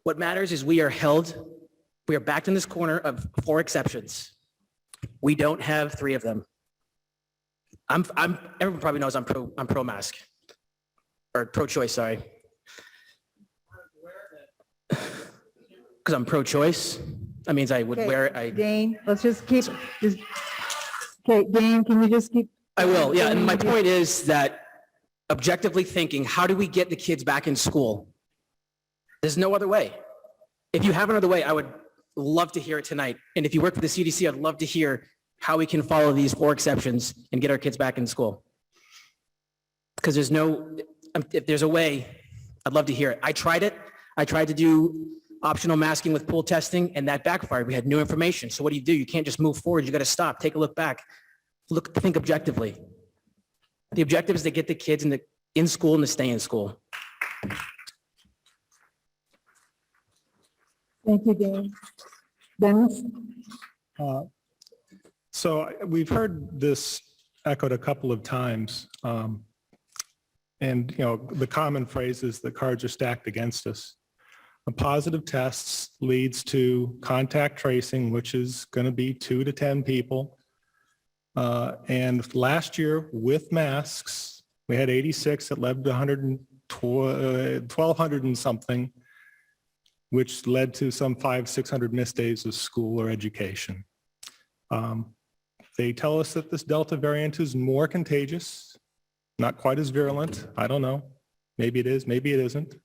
What matters is we are backed in this corner of 4 exceptions. We don't have 3 of them. Everyone probably knows I'm pro-mask, or pro-choice, sorry. Because I'm pro-choice, that means I would wear it. Dane, let's just keep, okay, Dane, can you just keep? I will, yeah, and my point is that objectively thinking, how do we get the kids back in school? There's no other way. If you have another way, I would love to hear it tonight. And if you work for the CDC, I'd love to hear how we can follow these 4 exceptions and get our kids back in school. Because if there's a way, I'd love to hear it. I tried it. I tried to do optional masking with pool testing, and that backfired. We had new information. So what do? You can't just move forward. You got to stop, take a look back, think objectively. The objective is to get the kids in school and to stay in school. Thank you, Dane. Dennis? So we've heard this echoed a couple of times. And, you know, the common phrase is the cards are stacked against us. A positive test leads to contact tracing, which is going to be 2 to 10 people. And last year with masks, we had 86 that led to 1,200 and something, which led to some 500-600 missed days of school or education. They tell us that this Delta variant is more contagious, not quite as virulent. I don't know. Maybe it is, maybe it isn't.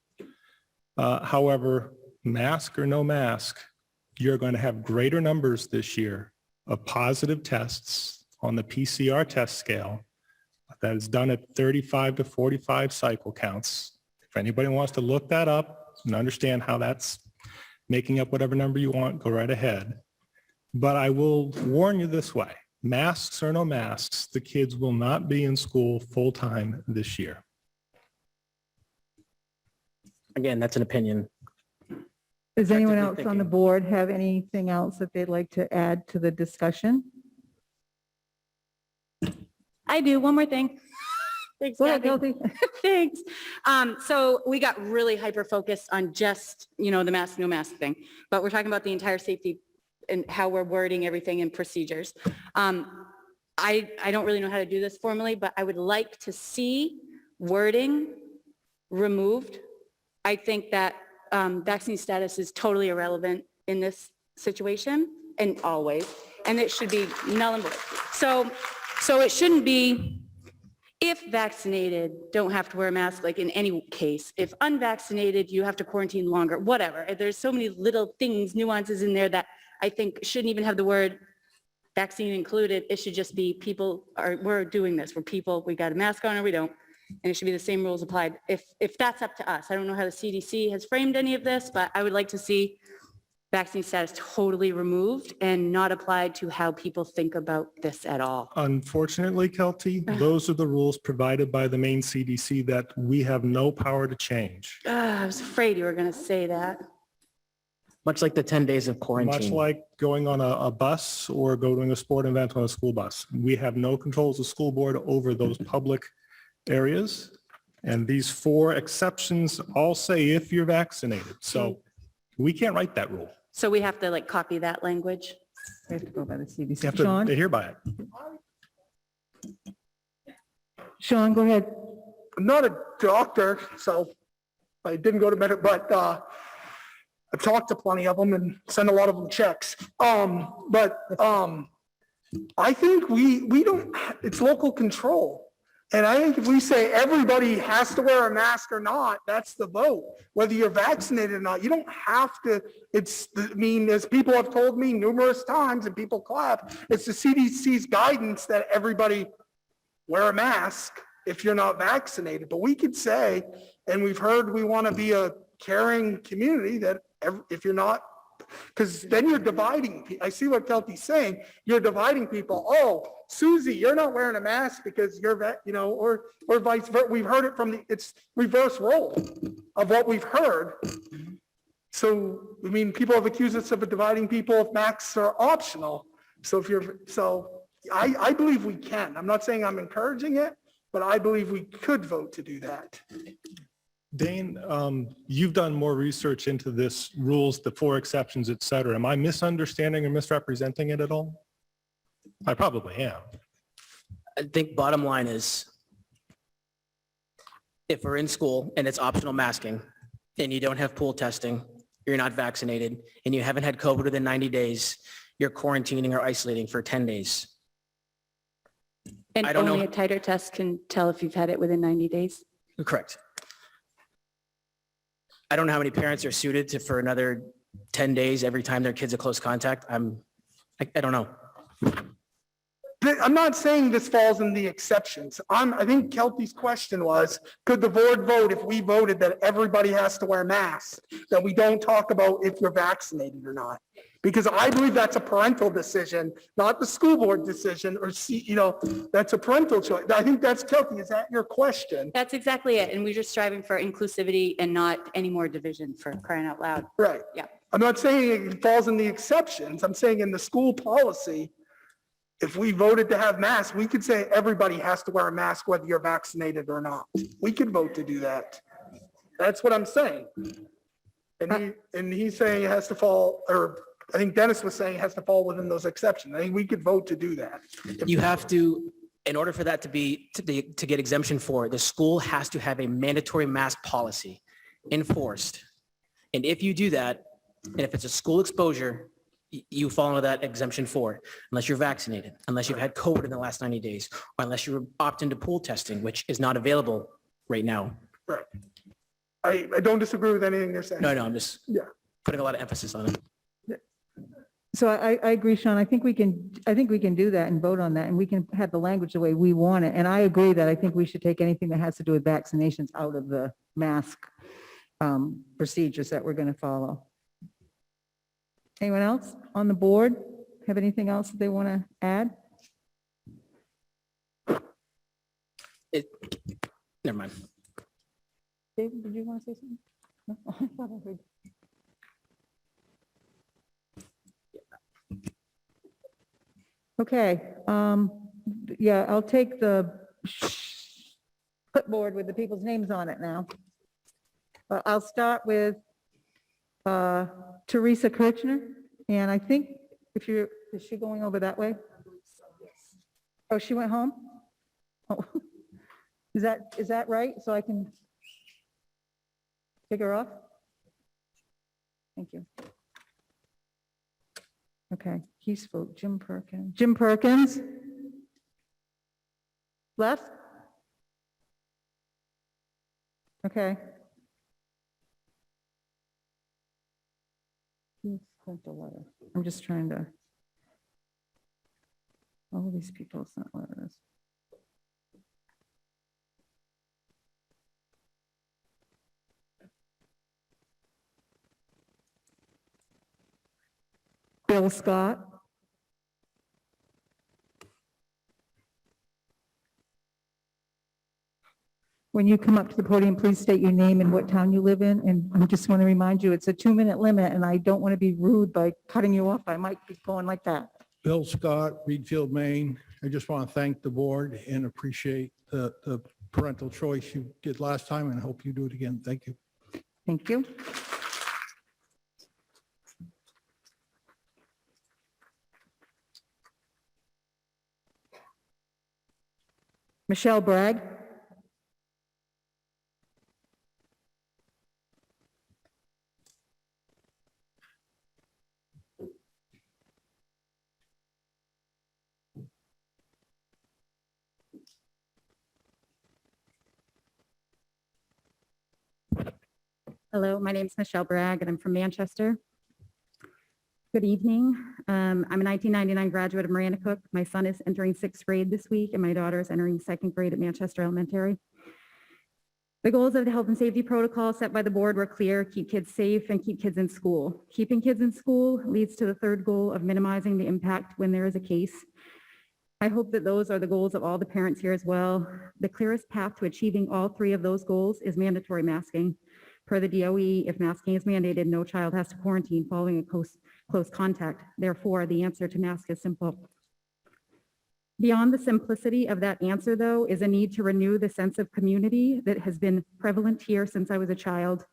However, mask or no mask, you're going to have greater numbers this year of positive tests on the PCR test scale that is done at 35 to 45 cycle counts. If anybody wants to look that up and understand how that's making up whatever number you want, go right ahead. But I will warn you this way, masks or no masks, the kids will not be in school full-time this year. Again, that's an opinion. Does anyone else Objectively on the thinking. board have anything else that they'd like to add to the discussion? I do, one more thing. Thanks, Go ahead, Kathy. Kelsey. Thanks. So we got really hyper-focused on just, the mask, no mask thing, but we're talking about the entire safety and how we're wording everything in procedures. I don't really know how to do this formally, but I would like to see wording removed. I think that vaccine status is totally irrelevant in this situation and always, and it should be null and void. So it shouldn't be if vaccinated, don't have to wear a mask, like in any case. If unvaccinated, you have to quarantine longer, whatever. There's so many little things, nuances in there that I think shouldn't even have the word vaccine included. It should just be we're doing this. We're people, we got a mask on or we don't. And it should be the same rules applied if that's up to us. I don't know how the CDC has framed any of this, but I would like to see vaccine status totally removed and not applied to how people think about this at all. Unfortunately, Kelty, those are the rules provided by the Maine CDC that we have no power to change. I was afraid you were going to say that. Much like the 10 days of Much quarantine. like going on a bus or going to a sport event on a school bus. We have no control as a school board over those public areas. And these 4 exceptions all say if you're vaccinated. So we can't write that rule. So we have to copy that language. We have to go by the You CDC. have to Sean? adhere by it. Sean, go ahead. I'm not a doctor, so I didn't go to but I've talked to plenty of them and sent a lot of them checks. But I think we don't, it's local control. And I think if we say everybody has to wear a mask or not, that's the vote. Whether you're vaccinated or not, you don't have to, as people have told me numerous times and people clap, it's the CDC's guidance that everybody wear a mask if you're not vaccinated. But we could say, and we've heard we want to be a caring community, that if you're not, because then you're dividing. I see what Kelty's saying. You're dividing people. Oh, Susie, you're not wearing a mask because you're, or vice versa. We've heard it from it's reverse role of what we've heard. So, people have accused us of dividing people if masks are optional. I believe we can. I'm not saying I'm encouraging it, but I believe we could vote to do that. Dane, you've done more research into this rules, the 4 exceptions, et cetera. Am I misunderstanding or misrepresenting it at all? I probably am. I think bottom line is, if we're in school and it's optional masking and you don't have pool testing, you're not vaccinated, and you haven't had COVID within 90 days, you're quarantining or isolating for 10 days. And I don't only know. a tighter test can tell if you've had it within 90 days. Correct. I don't know how many parents are suited for another 10 days every time their kid's a close contact. I don't know. I'm not saying this falls in the exceptions. I think Kelty's question was, could the board vote if we voted that everybody has to wear masks, that we don't talk about if you're vaccinated or not? Because I believe that's a parental decision, not the school board decision, or that's a parental choice. I think that's Kelty. Is that your question? That's exactly it. And we're just striving for inclusivity and not any more division, for crying out loud. Right. Yeah. I'm not saying it falls in the exceptions. I'm saying in the school policy, if we voted to have masks, we could say everybody has to wear a mask whether you're vaccinated or not. We could vote to do that. That's what I'm saying. And he's saying it has to fall, or I think Dennis was saying it has to fall within those exceptions. I think we could vote to do that. You have to, in order for that to get exemption for it, the school has to have a mandatory mask policy enforced. And if you do that, and if it's a school exposure, you fall into that exemption for it, unless you're vaccinated, unless you've had COVID in the last 90 days, or unless you opt into pool testing, which is not available right now. Right. I don't disagree with anything you're saying. No, I'm just Yeah. putting a lot of emphasis on it. So I agree, Sean. I think we can do that and vote on that, and we can have the language the way we want it. And I agree that I think we should take anything that has to do with vaccinations out of the mask procedures that we're going to follow. Anyone else on the board? have anything else that they want to add? Never mind. David, did you want to say something? No? I thought I heard. Okay, yeah, I'll take the clipboard with the people's names on it now. I'll start with Teresa Kirchner, and I think if you're, is she going over that way? Oh, she went home? Oh, is that right? So I can take her off? Thank you. Okay, he's for Jim Perkins. Jim Perkins? Left? Okay. Who sent the letter? I'm just trying to. All of these people sent letters. Bill Scott. When you come up to the podium, please state your name and what town you live in. And I just want to remind you, it's a 2-minute limit, and I don't want to be rude by cutting you off. I might be going like that. Bill Scott, Reedfield, Maine. I just want to thank the board and appreciate the parental choice you did last time and hope you do it again. Thank you. Thank you. Michelle Bragg. Hello, my name is Michelle Bragg, and I'm from Manchester. Good evening. I'm a 1999 graduate of Miranda Cook. My son is entering 6th grade this week, and my daughter is entering 2nd grade at Manchester Elementary. The goals of the health and safety protocol set by the board were clear: keep kids safe and keep kids in school. Keeping kids in school leads to the third goal of minimizing the impact when there is a case. I hope that those are the goals of all the parents here as well. The clearest path to achieving all 3 of those goals is mandatory masking. Per the DOE, if masking is mandated, no child has to quarantine following a close contact. Therefore, the answer to mask is simple. Beyond the simplicity of that answer, though, is a need to renew the sense of community that has been prevalent here since I was a child,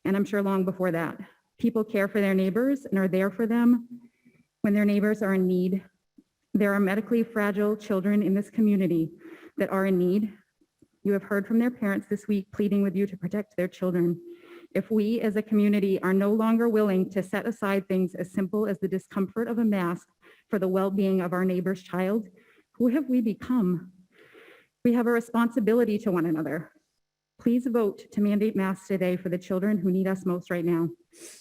and I'm sure long before that. People care for their neighbors and are there for them when their neighbors are in need. There are medically fragile children in this community that are in need. You have heard from their parents this week pleading with you to protect their children. If we as a community are no longer willing to set aside things as simple as the discomfort of a mask for the well-being of our neighbor's child, who have we become? We have a responsibility to one another. Please vote to mandate masks today for the children who need us most right now.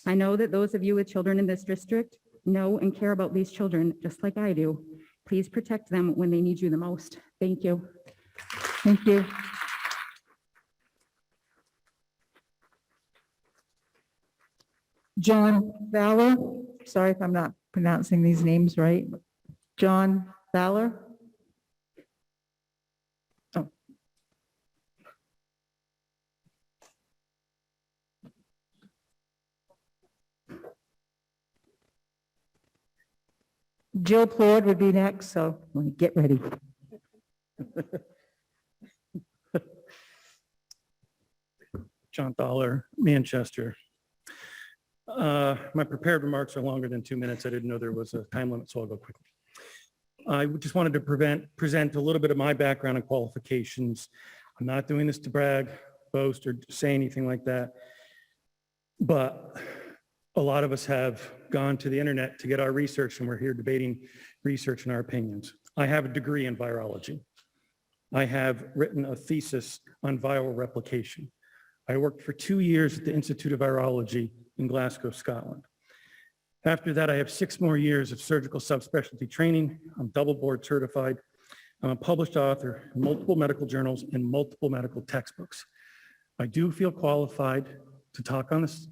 I know that those of you with children in this district know and care about these children just like I do. Please protect them when they need you the most. Thank you. Thank you. John Valor, sorry if I'm not pronouncing these names right. John Valor. Oh. Jill Plord would be next, so let me get ready. John Thaler, Manchester. My prepared remarks are longer than 2 minutes. I didn't know there was a time limit, so I'll go quickly. I just wanted to present a little bit of my background and qualifications. I'm not doing this to brag, boast, or say anything like that. But a lot of us have gone to the internet to get our research, and we're here debating research and our opinions. I have a degree in virology. I have written a thesis on viral replication. I worked for 2 years at the Institute of Virology in Glasgow, Scotland. After that, I have 6 more years of surgical subspecialty training. I'm double board certified. I'm a published author in multiple medical journals and multiple medical textbooks. I do feel qualified to talk on this,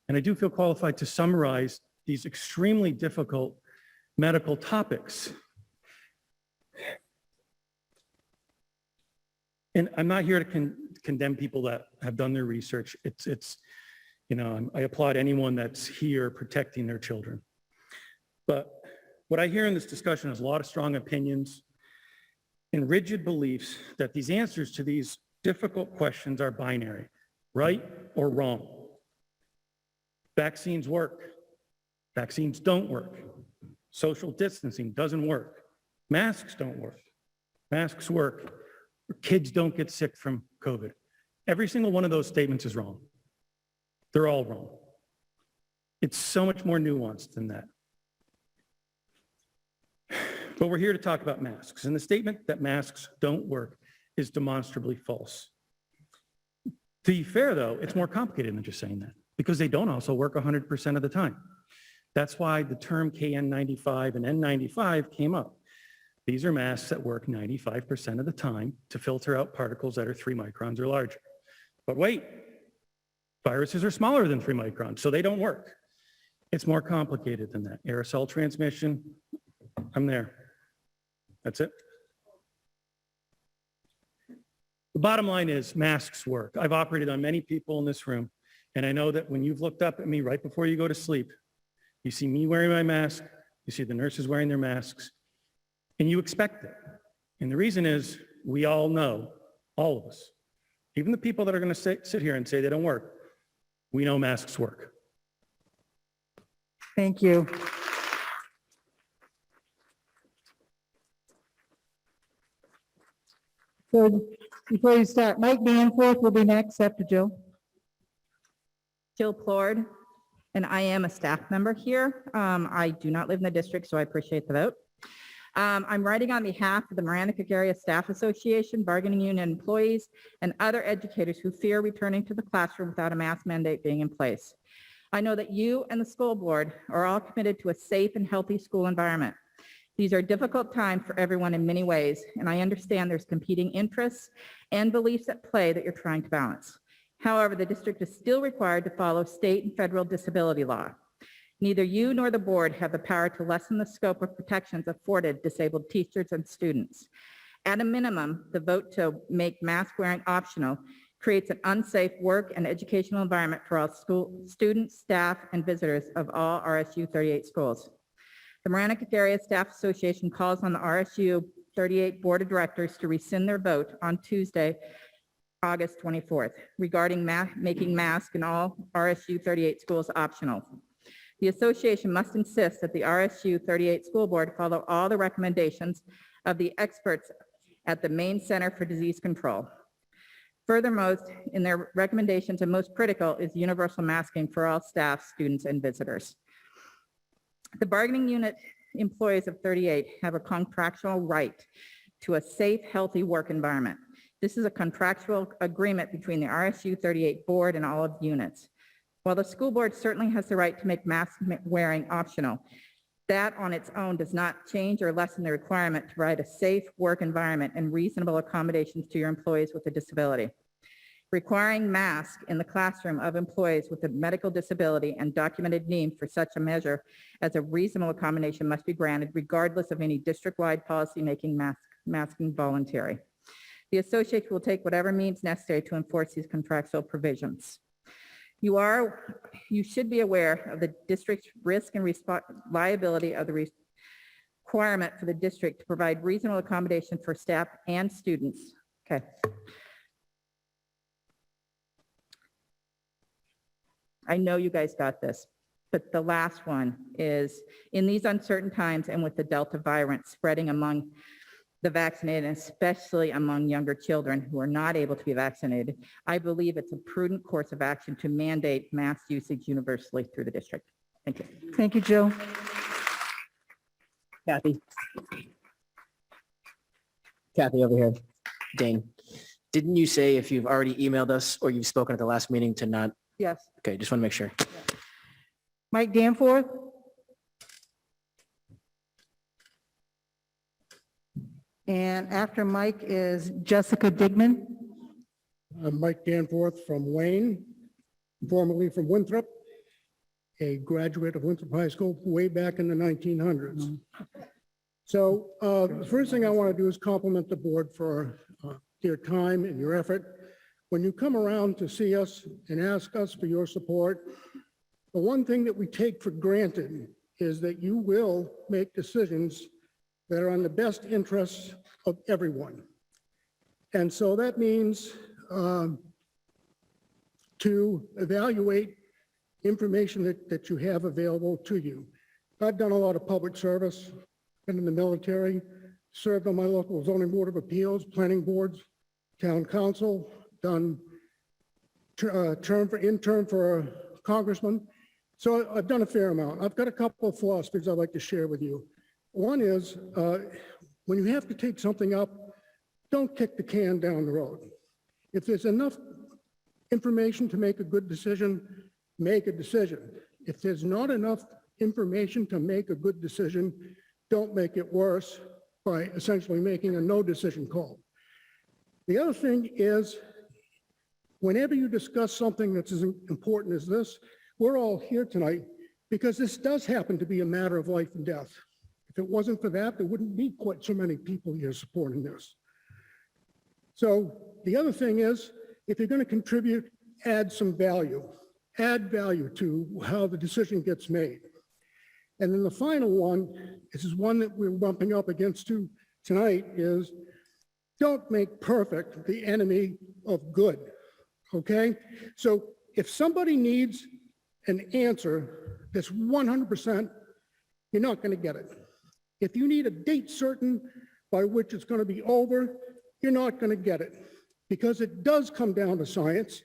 and I do feel qualified to summarize these extremely difficult medical topics. And I'm not here to condemn people that have done their research. I applaud anyone that's here protecting their children. But what I hear in this discussion is a lot of strong opinions and rigid beliefs that these answers to these difficult questions are binary, right or wrong. Vaccines work. Vaccines don't work. Social distancing doesn't work. Masks don't work. Masks work. Kids don't get sick from COVID. Every single one of those statements is wrong. They're all wrong. It's so much more nuanced than that. But we're here to talk about masks, and the statement that masks don't work is demonstrably false. To be fair, though, it's more complicated than just saying that, because they don't also work 100% of the time. That's why the term KN95 and N95 came up. These are masks that work 95% of the time to filter out particles that are 3 microns or larger. But wait, viruses are smaller than 3 microns, so they don't work. It's more complicated than that. Aerosol transmission, I'm there. That's it. The bottom line is masks work. I've operated on many people in this room, and I know that when you've looked up at me right before you go to sleep, you see me wearing my mask, you see the nurses wearing their masks, and you expect it. And the reason is we all know, all of us, even the people that are going to sit here and say they don't work, we know masks work. Thank you. So before you start, Mike Danforth will be next after Jill. Jill Plord, and I am a staff member here. I do not live in the district, so I appreciate the vote. I'm writing on behalf of the Marana-Cook Area Staff Association, bargaining union employees, and other educators who fear returning to the classroom without a mask mandate being in place. I know that you and the school board are all committed to a safe and healthy school environment. These are difficult times for everyone in many ways, and I understand there's competing interests and beliefs at play that you're trying to balance. However, the district is still required to follow state and federal disability law. Neither you nor the board have the power to lessen the scope of protections afforded disabled teachers and students. At a minimum, the vote to make mask wearing optional creates an unsafe work and educational environment for all school students, staff, and visitors of all RSU38 schools. The Marana-Cook Area Staff Association calls on the RSU38 Board of Directors to rescind their vote on Tuesday, August 24th, regarding making masks in all RSU38 schools optional. The association must insist that the RSU38 School Board follow all the recommendations of the experts at the Maine Center for Disease Control. Furthermost, in their recommendations, and most critical, is universal masking for all staff, students, and visitors. The bargaining unit employees of 38 have a contractual right to a safe, healthy work environment. This is a contractual agreement between the RSU38 board and all of the units. While the school board certainly has the right to make mask wearing optional, that on its own does not change or lessen the requirement to provide a safe work environment and reasonable accommodations to your employees with a disability. Requiring masks in the classroom of employees with a medical disability and documented need for such a measure as a reasonable accommodation must be granted regardless of any district-wide policy making masking voluntary. The association will take whatever means necessary to enforce these contractual provisions. You should be aware of the district's risk and liability of the requirement for the district to provide reasonable accommodation for staff and students. Okay. I know you guys got this, but the last one is, in these uncertain times and with the Delta variant spreading among the vaccinated, and especially among younger children who are not able to be vaccinated, I believe it's a prudent course of action to mandate mask usage universally through the district. Thank you. Thank you, Jill. Kathy over here. Dane, didn't you say if you've already emailed us or you've spoken at the last meeting to not? Yes. Okay, just want to make sure. Mike Danforth? And after Mike is Jessica Digman. I'm Mike Danforth from Wayne, formerly from Winthrop. a graduate of Winthrop High School way back in the 1900s. So the first thing I want to do is compliment the board for your time and your effort. When you come around to see us and ask us for your support, the one thing that we take for granted is that you will make decisions that are in the best interests of everyone. And so that means to evaluate information that you have available to you. I've done a lot of public service, been in the military, served on my local zoning board of appeals, planning boards, town council, done intern for a congressman. So I've done a fair amount. I've got a couple of philosophies I'd like to share with you. One is when you have to take something up, don't kick the can down the road. If there's enough information to make a good decision, make a decision. If there's not enough information to make a good decision, don't make it worse by essentially making a no decision call. The other thing is, whenever you discuss something that's as important as this, we're all here tonight because this does happen to be a matter of life and death. If it wasn't for that, there wouldn't be quite so many people here supporting this. So the other thing is, if you're going to contribute, add some value. Add value to how the decision gets made. And then the final one, this is one that we're bumping up against tonight, is don't make perfect the enemy of good, okay? So if somebody needs an answer that's 100%, you're not going to get it. If you need a date certain by which it's going to be over, you're not going to get it, because it does come down to science,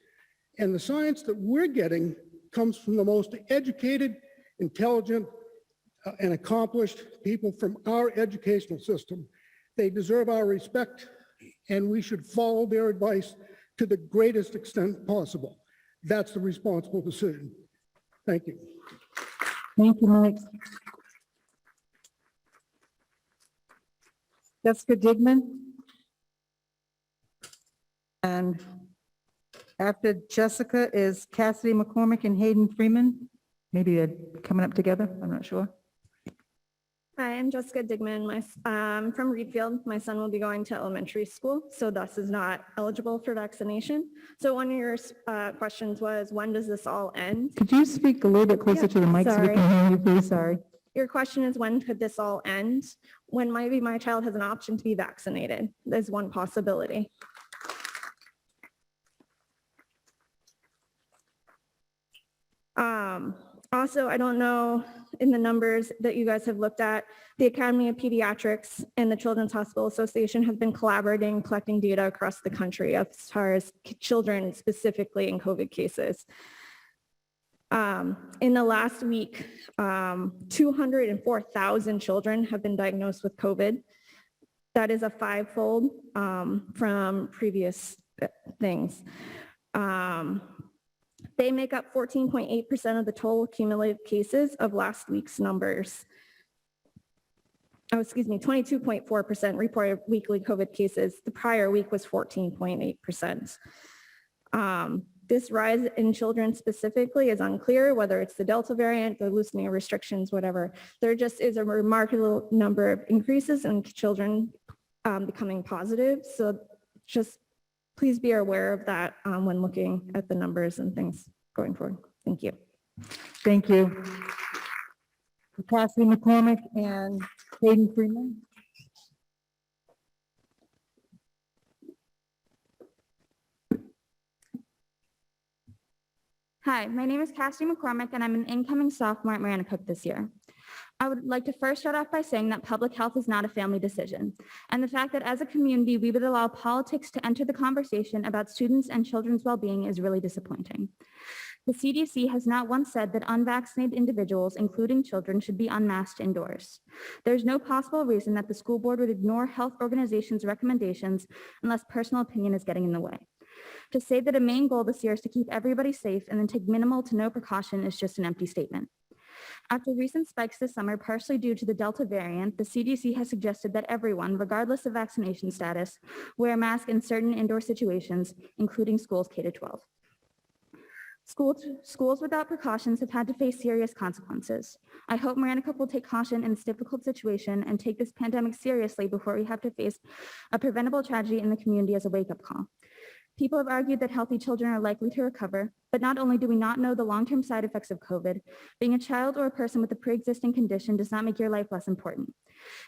and the science that we're getting comes from the most educated, intelligent, and accomplished people from our educational system. They deserve our respect, and we should follow their advice to the greatest extent possible. That's the responsible decision. Thank you. Thank you, Mike. Jessica Digman. And after Jessica is Cassidy McCormick and Hayden Freeman. Maybe they're coming up together, I'm not sure. Hi, I'm Jessica Digman. I'm from Reedfield. My son will be going to elementary school, so thus is not eligible for vaccination. So one of your questions was, when does this all end? Could you speak a little bit closer to the mic so we can hear you, please? Sorry. Your question is, when could this all end? When maybe my child has an option to be vaccinated. There's one possibility. Also, I don't know in the numbers that you guys have looked at, the Academy of Pediatrics and the Children's Hospital Association have been collaborating, collecting data across the country as far as children specifically in COVID cases. In the last week, 204,000 children have been diagnosed with COVID. That is a fivefold from previous things. They make up 14.8% of the total cumulative cases of last week's numbers. Oh, excuse me, 22.4% reported weekly COVID cases. The prior week was 14.8%. This rise in children specifically is unclear, whether it's the Delta variant, the loosening of restrictions, whatever. There just is a remarkable number of increases in children becoming positive. So just please be aware of that when looking at the numbers and things going forward. Thank you. Thank you. Cassidy McCormick and Hayden Freeman. Hi, my name is Cassidy McCormick, and I'm an incoming sophomore at Marana Cook this year. I would like to first start off by saying that public health is not a family decision, and the fact that as a community we would allow politics to enter the conversation about students and children's well-being is really disappointing. The CDC has not once said that unvaccinated individuals, including children, should be unmasked indoors. There's no possible reason that the school board would ignore health organizations' recommendations unless personal opinion is getting in the way. To say that a main goal this year is to keep everybody safe and then take minimal to no precaution is just an empty statement. After recent spikes this summer, partially due to the Delta variant, the CDC has suggested that everyone, regardless of vaccination status, wear a mask in certain indoor situations, including schools K-12. Schools without precautions have had to face serious consequences. I hope Maranacook will take caution in this difficult situation and take this pandemic seriously before we have to face a preventable tragedy in the community as a wake-up call. People have argued that healthy children are likely to recover, but not only do we not know the long-term side effects of COVID, being a child or a person with a pre-existing condition does not make your life less important.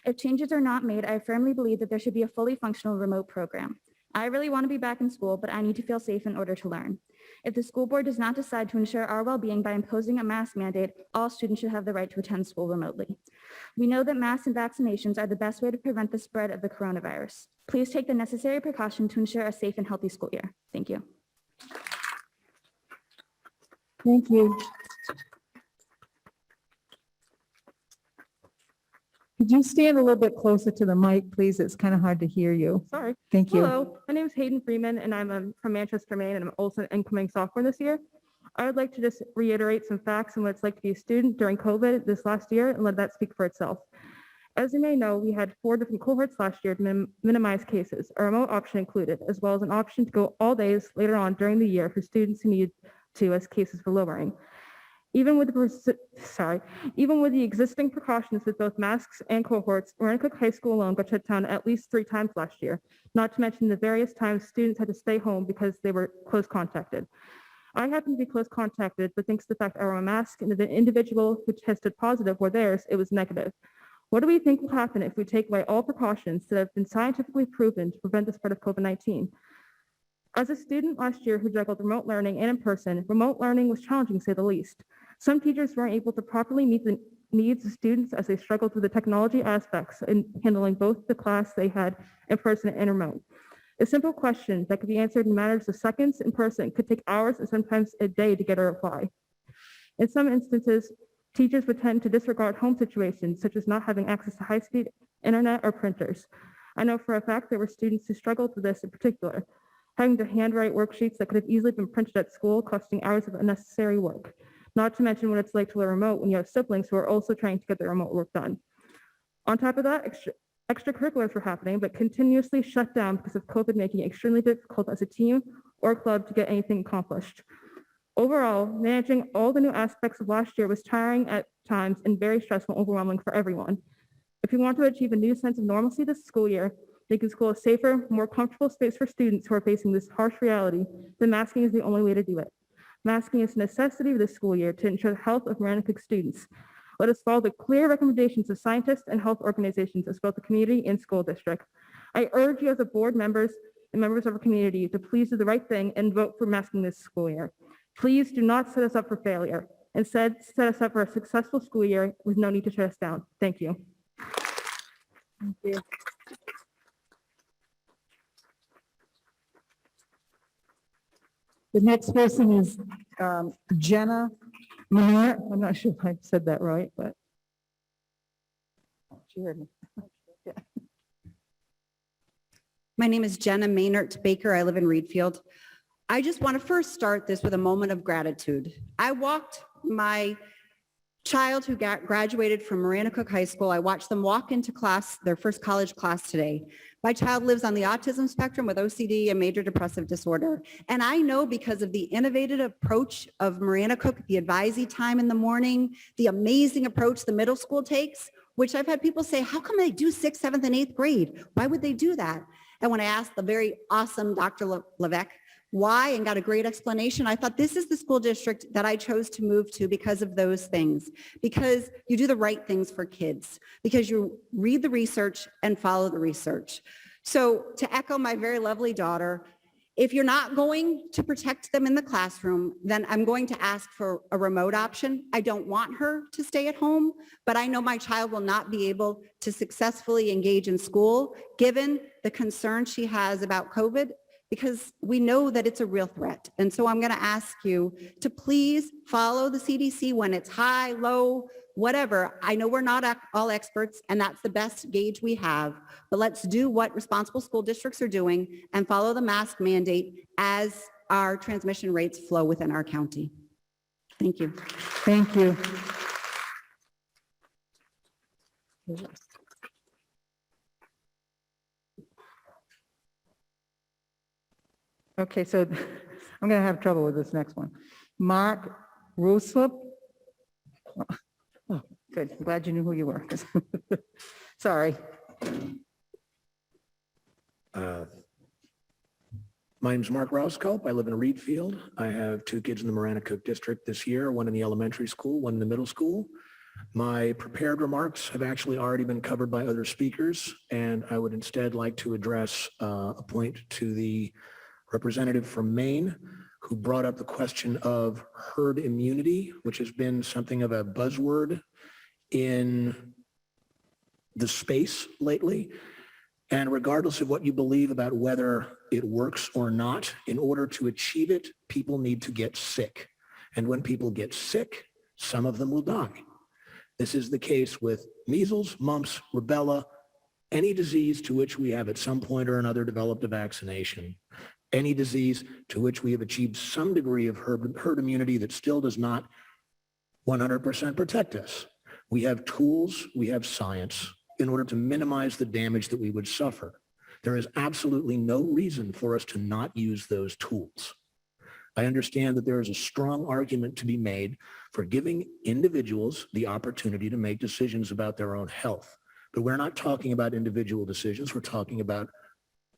If changes are not made, I firmly believe that there should be a fully functional remote program. I really want to be back in school, but I need to feel safe in order to learn. If the school board does not decide to ensure our well-being by imposing a mask mandate, all students should have the right to attend school remotely. We know that masks and vaccinations are the best way to prevent the spread of the coronavirus. Please take the necessary precaution to ensure a safe and healthy school year. Thank you. Thank you. Could you stand a little bit closer to the mic, please? It's kind of hard to hear you. Sorry. Thank you. Hello, my name is Hayden Freeman, and I'm from Manchester, Maine, and I'm also an incoming sophomore this year. I would like to just reiterate some facts on what it's like to be a student during COVID this last year and let that speak for itself. As you may know, we had 4 different cohorts last year to minimize cases, a remote option included, as well as an option to go all days later on during the year for students who needed to as cases were lowering. Even with the existing precautions with both masks and cohorts, Maranacook High School alone got shut down at least 3 times last year, not to mention the various times students had to stay home because they were close contacted. I happen to be close contacted, but thanks to the fact I wore a mask and the individual who tested positive were theirs, it was negative. What do we think will happen if we take away all precautions that have been scientifically proven to prevent the spread of COVID-19? As a student last year who juggled remote learning and in person, remote learning was challenging to say the least. Some teachers weren't able to properly meet the needs of students as they struggled with the technology aspects in handling both the class they had in person and remote. A simple question that could be answered in matters of seconds in person could take hours and sometimes a day to get a reply. In some instances, teachers would tend to disregard home situations, such as not having access to high-speed internet or printers. I know for a fact there were students who struggled with this in particular, having to handwrite worksheets that could have easily been printed at school, costing hours of unnecessary work. Not to mention what it's like to learn remote when you have siblings who are also trying to get their remote work done. On top of that, extracurriculars were happening, but continuously shut down because of COVID, making it extremely difficult as a team or club to get anything accomplished. Overall, managing all the new aspects of last year was tiring at times and very stressful and overwhelming for everyone. If we want to achieve a new sense of normalcy this school year, making school a safer, more comfortable space for students who are facing this harsh reality, then masking is the only way to do it. Masking is a necessity of this school year to ensure the health of Maranacook students. Let us follow the clear recommendations of scientists and health organizations as both the community and school district. I urge you as a board members and members of our community to please do the right thing and vote for masking this school year. Please do not set us up for failure. Instead, set us up for a successful school year with no need to shut us down. Thank you. Thank you. The next person is Jenna Maynard. I'm not sure if I said that right, but she heard me. Yeah. My name is Jenna Maynard Baker. I live in Reedfield. I just want to first start this with a moment of gratitude. I walked my child who graduated from Maranacook High School. I watched them walk into class, their first college class today. My child lives on the autism spectrum with OCD and major depressive disorder. And I know because of the innovative approach of Maranacook, the advisee time in the morning, the amazing approach the middle school takes, which I've had people say, how come they do 6th, 7th, and 8th grade? Why would they do that? And when I asked the very awesome Dr. Levesque why and got a great explanation, I thought this is the school district that I chose to move to because of those things, because you do the right things for kids, because you read the research and follow the research. So to echo my very lovely daughter, if you're not going to protect them in the classroom, then I'm going to ask for a remote option. I don't want her to stay at home, but I know my child will not be able to successfully engage in school given the concern she has about COVID, because we know that it's a real threat. And so I'm going to ask you to please follow the CDC when it's high, low, whatever. I know we're not all experts, and that's the best gauge we have, but let's do what responsible school districts are doing and follow the mask mandate as our transmission rates flow within our county. Thank you. Thank you. Okay, so I'm going to have trouble with this next one. Mark Ruslip. Oh, good. I'm glad you knew who you were. Sorry. My name's Mark Roscoe. I live in Reedfield. I have two kids in the Maranacook district this year, one in the elementary school, one in the middle school. My prepared remarks have actually already been covered by other speakers, and I would instead like to address a point to the representative from Maine who brought up the question of herd immunity, which has been something of a buzzword in the space lately. And regardless of what you believe about whether it works or not, in order to achieve it, people need to get sick. And when people get sick, some of them will die. This is the case with measles, mumps, rubella, any disease to which we have at some point or another developed a vaccination, any disease to which we have achieved some degree of herd immunity that still does not 100% protect us. We have tools, we have science in order to minimize the damage that we would suffer. There is absolutely no reason for us to not use those tools. I understand that there is a strong argument to be made for giving individuals the opportunity to make decisions about their own health. But we're not talking about individual decisions. We're talking about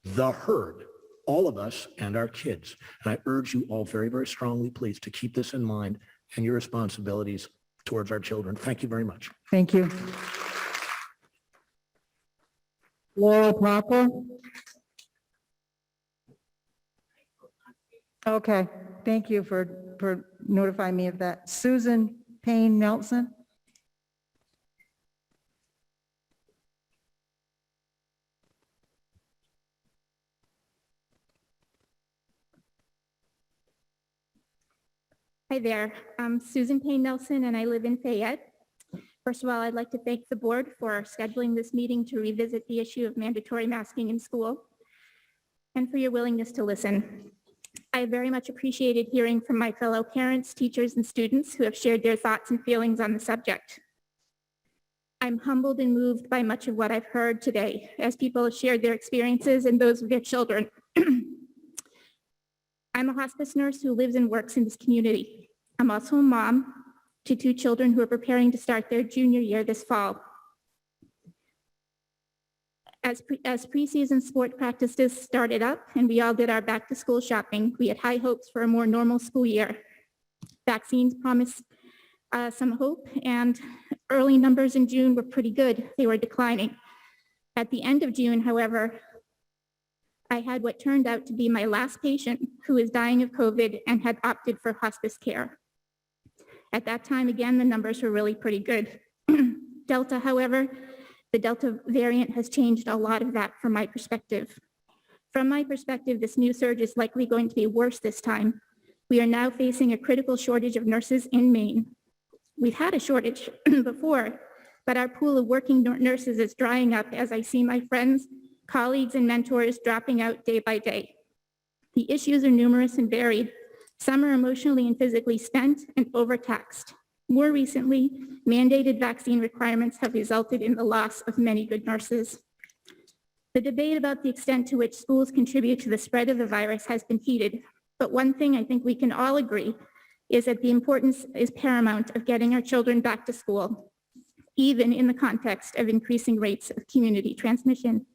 the herd, all of us and our kids. And I urge you all very, very strongly, please, to keep this in mind and your responsibilities towards our children. Thank you very much. Thank you. Laura Popper. Okay, thank you for notifying me of that. Susan Payne Nelson. Hi there, I'm Susan Payne Nelson and I live in Fayette. First of all, I'd like to thank the board for scheduling this meeting to revisit the issue of mandatory masking in school and for your willingness to listen. I very much appreciated hearing from my fellow parents, teachers, and students who have shared their thoughts and feelings on the subject. I'm humbled and moved by much of what I've heard today as people have shared their experiences and those of their children. I'm a hospice nurse who lives and works in this community. I'm also a mom to two children who are preparing to start their junior year this fall. As preseason sport practices started up and we all did our back to school shopping, we had high hopes for a more normal school year. Vaccines promised some hope, and early numbers in June were pretty good. They were declining. At the end of June, however, I had what turned out to be my last patient who was dying of COVID and had opted for hospice care. At that time, again, the numbers were really pretty good. Delta, however, the Delta variant has changed a lot of that from my perspective. From my perspective, this new surge is likely going to be worse this time. We are now facing a critical shortage of nurses in Maine. We've had a shortage before, but our pool of working nurses is drying up as I see my friends, colleagues, and mentors dropping out day by day. The issues are numerous and varied. Some are emotionally and physically spent and overtaxed. More recently, mandated vaccine requirements have resulted in the loss of many good nurses. The debate about the extent to which schools contribute to the spread of the virus has been heated, but one thing I think we can all agree is that the importance is paramount of getting our children back to school, even in the context of increasing rates of community transmission.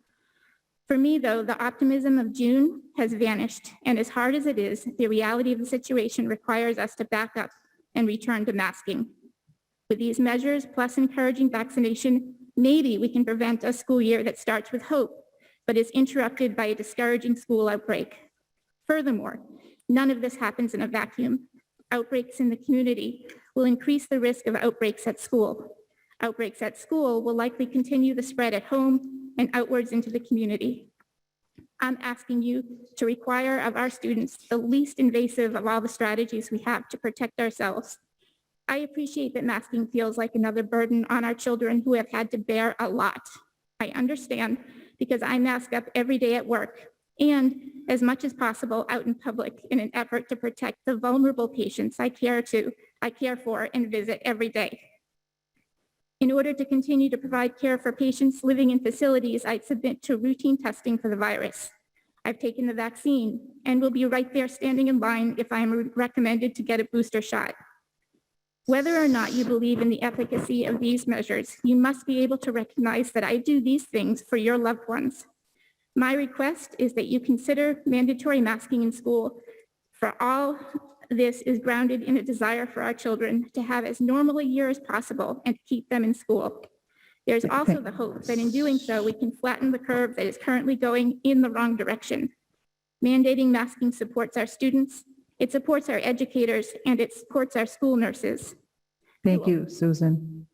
For me, though, the optimism of June has vanished, and as hard as it is, the reality of the situation requires us to back up and return to masking. With these measures, plus encouraging vaccination, maybe we can prevent a school year that starts with hope, but is interrupted by a discouraging school outbreak. Furthermore, none of this happens in a vacuum. Outbreaks in the community will increase the risk of outbreaks at school. Outbreaks at school will likely continue the spread at home and outwards into the community. I'm asking you to require of our students the least invasive of all the strategies we have to protect ourselves. I appreciate that masking feels like another burden on our children who have had to bear a lot. I understand because I mask up every day at work and as much as possible out in public in an effort to protect the vulnerable patients I care for and visit every day. In order to continue to provide care for patients living in facilities, I'd submit to routine testing for the virus. I've taken the vaccine and will be right there standing in line if I am recommended to get a booster shot. Whether or not you believe in the efficacy of these measures, you must be able to recognize that I do these things for your loved ones. My request is that you consider mandatory masking in school. For all this is grounded in a desire for our children to have as normal a year as possible and to keep them in school. There's also the hope that in doing so, we can flatten the curve that is currently going in the wrong direction. Mandating masking supports our students, it supports our educators, and it supports our school nurses. Thank you, Susan.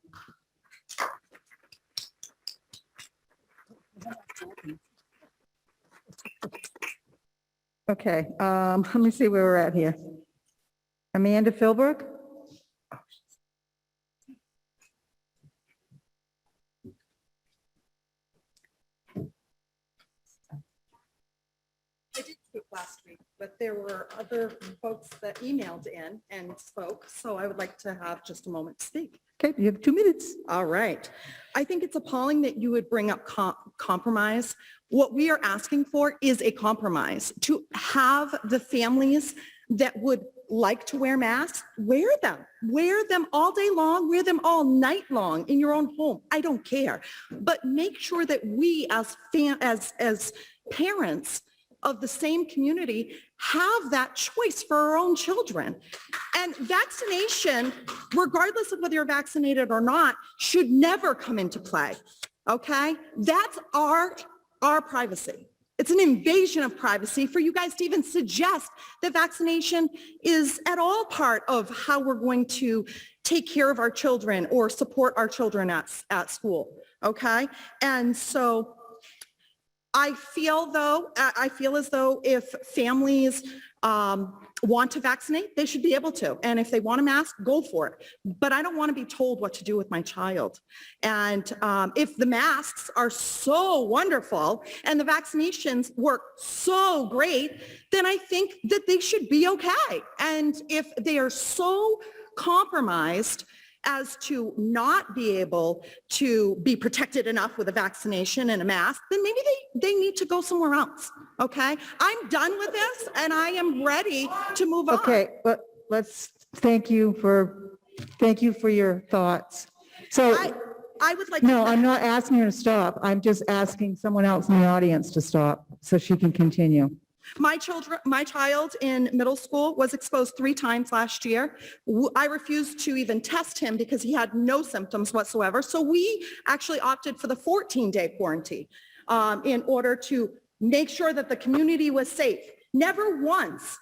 Okay, let me see where we're at here. Amanda Philbrook? I did speak last week, but there were other folks that emailed in and spoke, so I would like to have just a moment to speak. Okay, you have 2 minutes. All right. I think it's appalling that you would bring up compromise. What we are asking for is a compromise to have the families that would like to wear masks, wear them all day long, wear them all night long in your own home. I don't care. But make sure that we as parents of the same community have that choice for our own children. And vaccination, regardless of whether you're vaccinated or not, should never come into play, okay? That's our privacy. It's an invasion of privacy for you guys to even suggest that vaccination is at all part of how we're going to take care of our children or support our children at school, okay? And so I feel as though if families want to vaccinate, they should be able to. And if they want a mask, go for it. But I don't want to be told what to do with my child. And if the masks are so wonderful and the vaccinations work so great, then I think that they should be okay. And if they are so compromised as to not be able to be protected enough with a vaccination and a mask, then maybe they need to go somewhere else, okay? I'm done with this and I am ready to move on. Okay, but let's, thank you for your thoughts. So, I would like. No, I'm not asking her to stop. I'm just asking someone else in the audience to stop so she can continue. My child in middle school was exposed 3 times last year. I refused to even test him because he had no symptoms whatsoever. So we actually opted for the 14-day quarantine in order to make sure that the community was safe. Never once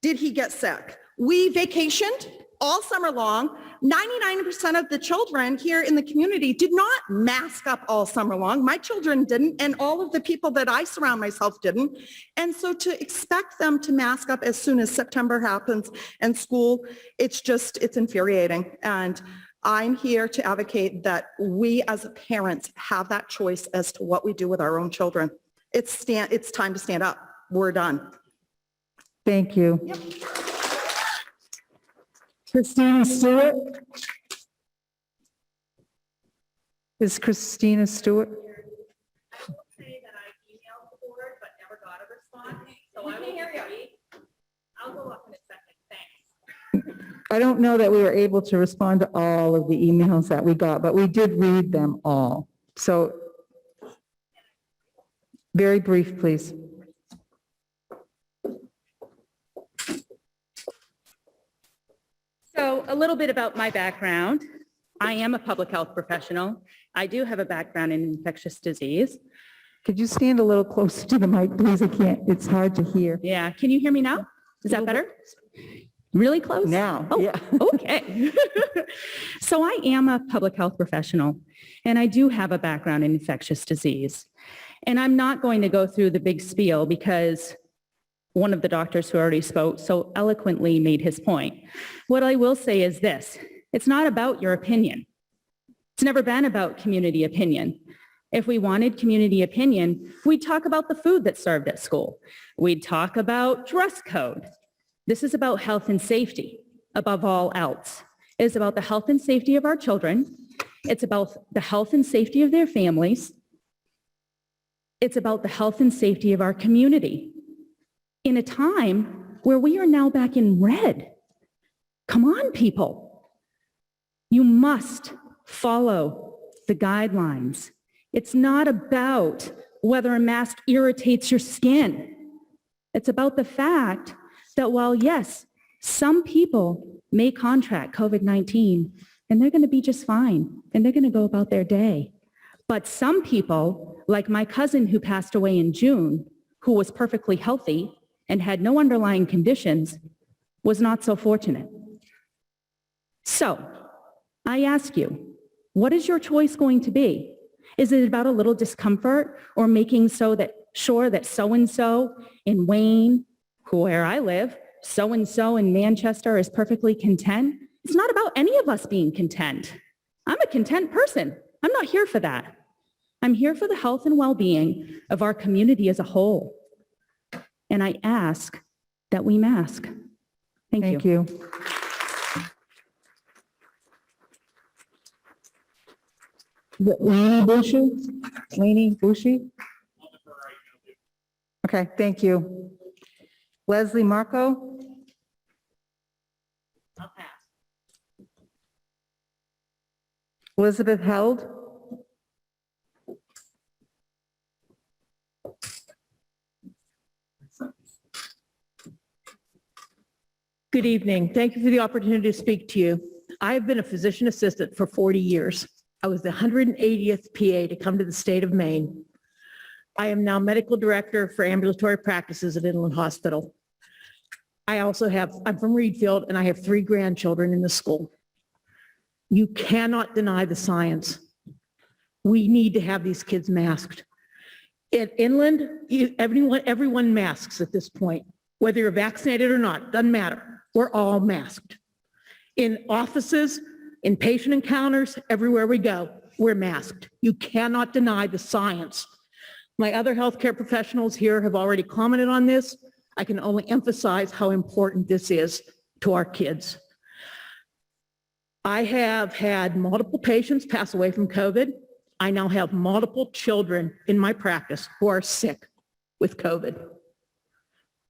did he get sick. We vacationed all summer long. 99% of the children here in the community did not mask up all summer long. My children didn't, and all of the people that I surround myself didn't. And so to expect them to mask up as soon as September happens and school, it's infuriating. And I'm here to advocate that we as parents have that choice as to what we do with our own children. It's time to stand up. We're done. Thank you. Yep. Christina Stewart? Is Christina Stewart? I will say that I emailed the board but never got a response, so I will wait. I'll go up in a second, thanks. I don't know that we were able to respond to all of the emails that we got, but we did read them all. So very brief, please. So a little bit about my background. I am a public health professional. I do have a background in infectious disease. Could you stand a little closer to the mic, please? It's hard to hear. Yeah, can you hear me now? Is that better? Really close? Now, oh, yeah. Okay. So I am a public health professional, and I do have a background in infectious disease. And I'm not going to go through the big spiel because one of the doctors who already spoke so eloquently made his point. What I will say is this: it's not about your opinion. It's never been about community opinion. If we wanted community opinion, we'd talk about the food that's served at school. We'd talk about dress code. This is about health and safety above all else. It's about the health and safety of our children. It's about the health and safety of their families. It's about the health and safety of our community. in a time where we are now back in red. Come on, people. You must follow the guidelines. It's not about whether a mask irritates your skin. It's about the fact that while, yes, some people may contract COVID-19 and they're going to be just fine and they're going to go about their day. But some people, like my cousin who passed away in June, who was perfectly healthy and had no underlying conditions, was not so fortunate. So I ask you, what is your choice going to be? Is it about a little discomfort or making sure that so-and-so in Wayne, where I live, so-and-so in Manchester is perfectly content? It's not about any of us being content. I'm a content person. I'm not here for that. I'm here for the health and well-being of our community as a whole. And I ask that we mask. Thank you. Laney Bushy? Okay, thank you. Leslie Marco? Elizabeth Held? Good evening. Thank you for the opportunity to speak to you. I have been a physician assistant for 40 years. I was the 180th PA to come to the state of Maine. I am now medical director for ambulatory practices at Inland Hospital. I'm from Reedfield and I have 3 grandchildren in the school. You cannot deny the science. We need to have these kids masked. At Inland, everyone masks at this point, whether you're vaccinated or not, doesn't matter. We're all masked. In offices, in patient encounters, everywhere we go, we're masked. You cannot deny the science. My other healthcare professionals here have already commented on this. I can only emphasize how important this is to our kids. I have had multiple patients pass away from COVID. I now have multiple children in my practice who are sick with COVID.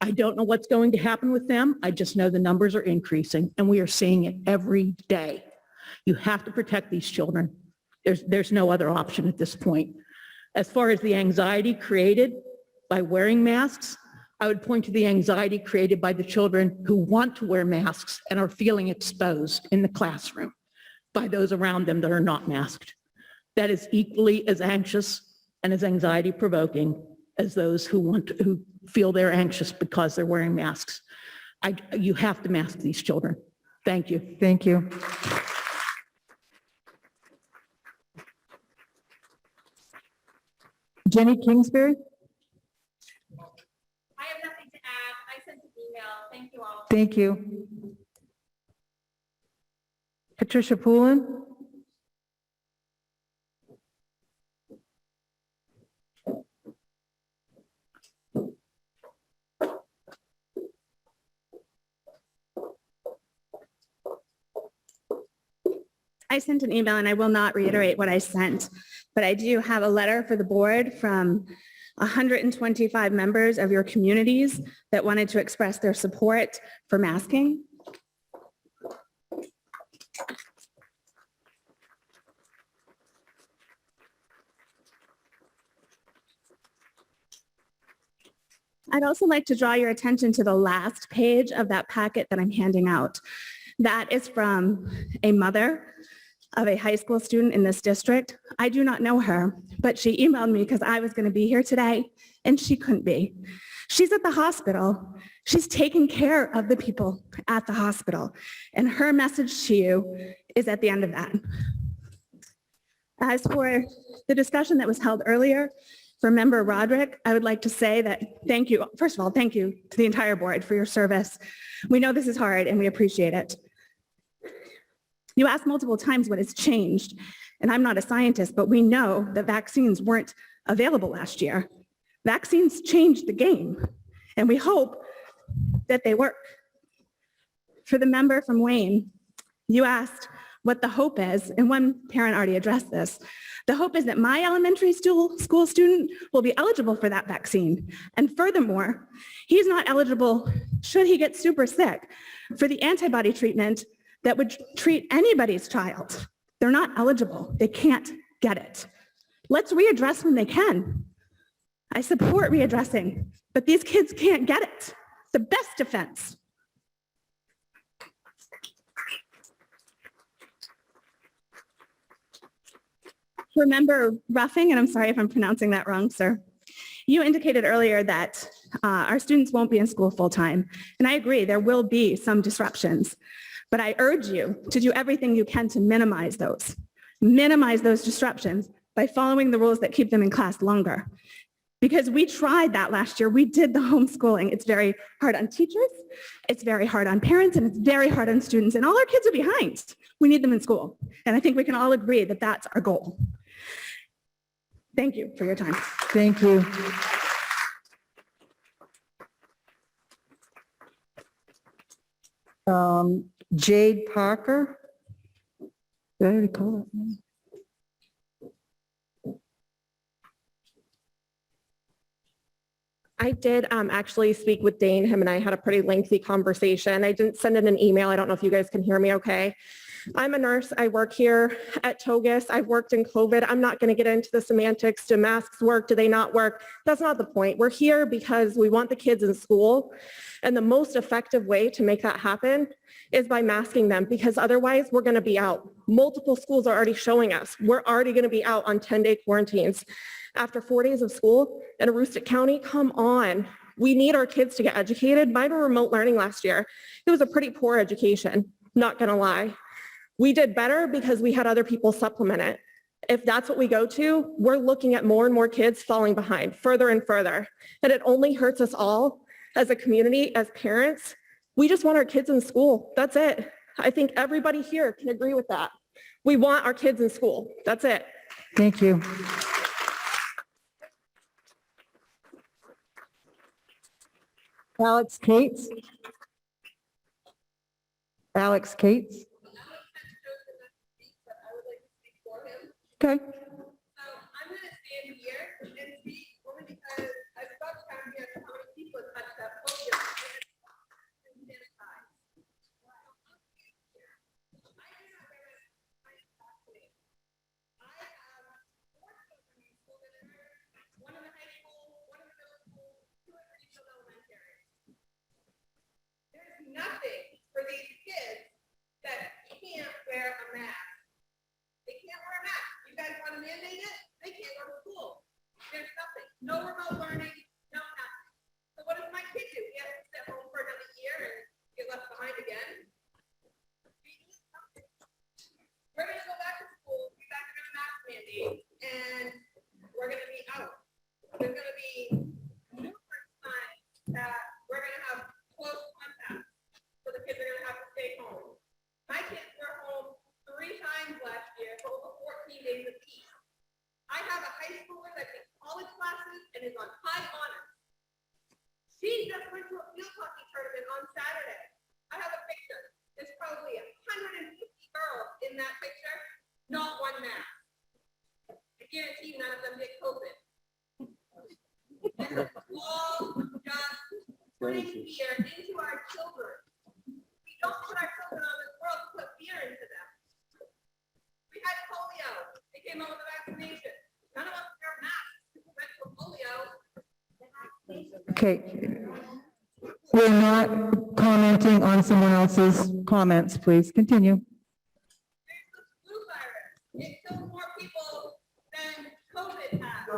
I don't know what's going to happen with them. I just know the numbers are increasing and we are seeing it every day. You have to protect these children. There's no other option at this point. As far as the anxiety created by wearing masks, I would point to the anxiety created by the children who want to wear masks and are feeling exposed in the classroom by those around them that are not masked. That is equally as anxious and as anxiety provoking as those who feel they're anxious because they're wearing masks. You have to mask these children. Thank you. Thank you. Jenny Kingsbury? I have nothing to add. I sent an email. Thank you all. Thank you. Patricia Poulin? I sent an email and I will not reiterate what I sent, but I do have a letter for the board from 125 members of your communities that wanted to express their support for masking. I'd also like to draw your attention to the last page of that packet that I'm handing out. That is from a mother of a high school student in this district. I do not know her, but she emailed me because I was going to be here today and she couldn't be. She's at the hospital. She's taking care of the people at the hospital. And her message to you is at the end of that. As for the discussion that was held earlier for Member Roderick, I would like to say that thank you. First of all, thank you to the entire board for your service. We know this is hard and we appreciate it. You asked multiple times what has changed, and I'm not a scientist, but we know that vaccines weren't available last year. Vaccines changed the game, and we hope that they work. For the member from Wayne, you asked what the hope is, and one parent already addressed this, the hope is that my elementary school student will be eligible for that vaccine. And furthermore, he's not eligible, should he get super sick, for the antibody treatment that would treat anybody's child. They're not eligible. They can't get it. Let's readdress when they can. I support readdressing, but these kids can't get it. The best defense. Remember Roughing, and I'm sorry if I'm pronouncing that wrong, sir. You indicated earlier that our students won't be in school full time. And I agree, there will be some disruptions. But I urge you to do everything you can to minimize those. Minimize those disruptions by following the rules that keep them in class longer. Because we tried that last year. We did the homeschooling. It's very hard on teachers, it's very hard on parents, and it's very hard on students. And all our kids are behind. We need them in school. And I think we can all agree that that's our goal. Thank you for your time. Thank you. Jade Parker. Did I already call it? I did actually speak with Dane. Him and I had a pretty lengthy conversation. I didn't send in an email. I don't know if you guys can hear me okay. I'm a nurse. I work here at Togus. I've worked in COVID. I'm not going to get into the semantics. Do masks work? Do they not work? That's not the point. We're here because we want the kids in school. And the most effective way to make that happen is by masking them, because otherwise we're going to be out. Multiple schools are already showing us. We're already going to be out on 10-day quarantines. After 4 days of school in Aroostook County, come on. We need our kids to get educated. Mine were remote learning last year. It was a pretty poor education, not gonna lie. We did better because we had other people supplement it. If that's what we go to, we're looking at more and more kids falling behind further and further. And it only hurts us all as a community, as parents. We just want our kids in school. That's it. I think everybody here can agree with that. We want our kids in school. That's it. Thank you. Alex Cates. Alex Cates. Okay. I'm going to stand here and speak only because I've got to count here how many people have touched that podium and sanitized. One in the high school, one in the middle school, two at Greenfield Elementary. There's nothing for these kids that can't wear a mask. They can't wear a mask. You guys want to mandate it? They can't go to school. There's nothing. No remote learning, no nothing. So what does my kid do? He has to sit home for another year and get left behind again. We're going to go back to school. You guys are going to mask mandate, and we're going to be out. There's going to be numerous times that we're going to have close contact, so the kids are going to have to stay home. My kids were home 3 times last year for over 14 days of peace. I have a high schooler that takes college classes and is on high honors. She just went to a field hockey tournament on Saturday. I have a picture. There's probably 150 girls in that picture, not one mask. I guarantee you none of them get COVID. And it's all just putting fear into our children. We don't put our children on this world to put fear into them. We had polio. They came out with a vaccination. None of us wear masks who went for polio. Okay. We're not commenting on someone else's comments, please. Continue. There's the flu virus. It kills more people than COVID has.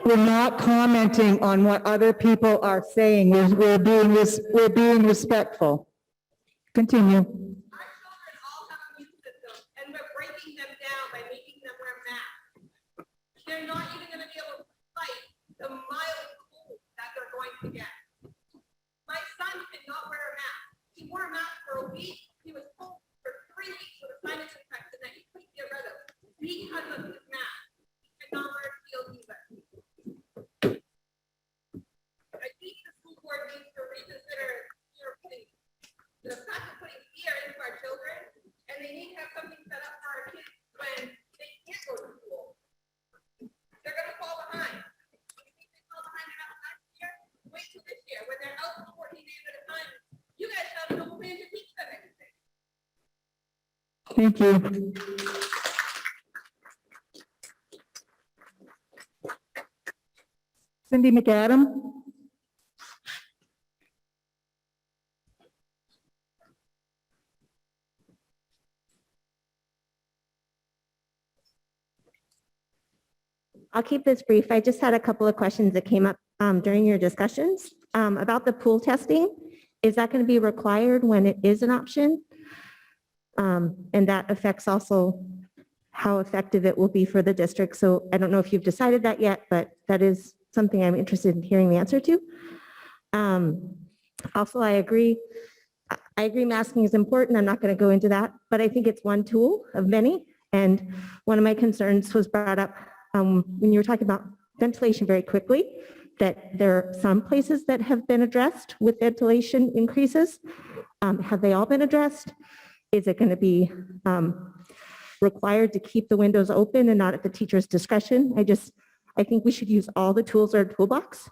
We're not commenting on what other people are saying. We're being respectful. Continue. Our children all have immune systems, and we're breaking them down by making them wear masks. They're not even going to be able to fight the mild cold that they're going to get. My son cannot wear a mask. He wore a mask for a week. He was home for 3 weeks with a sinus infection that he couldn't get rid of because of his mask. He cannot wear a shield either. I think the school board needs to reconsider the fact of putting fear into our children and and they need to have something set up for our kids when they can't go to school. They're gonna fall behind. You think they fall behind enough last year? Wait till this year, when they're out for 14 days at a time. You guys have no plan to teach them anything. Thank you. Cindy McAdam? I'll keep this brief. I just had a couple of questions that came up during your discussions about the pool testing. Is that going to be required when it is an option? And that affects also how effective it will be for the district. So I don't know if you've decided that yet, but that is something I'm interested in hearing the answer to. Also, I agree masking is important. I'm not going to go into that, but I think it's one tool of many. And one of my concerns was brought up when you were talking about ventilation very quickly, that there are some places that have been addressed with ventilation increases. Have they all been addressed? Is it going to be required to keep the windows open and not at the teacher's discretion? I think we should use all the tools in our toolbox.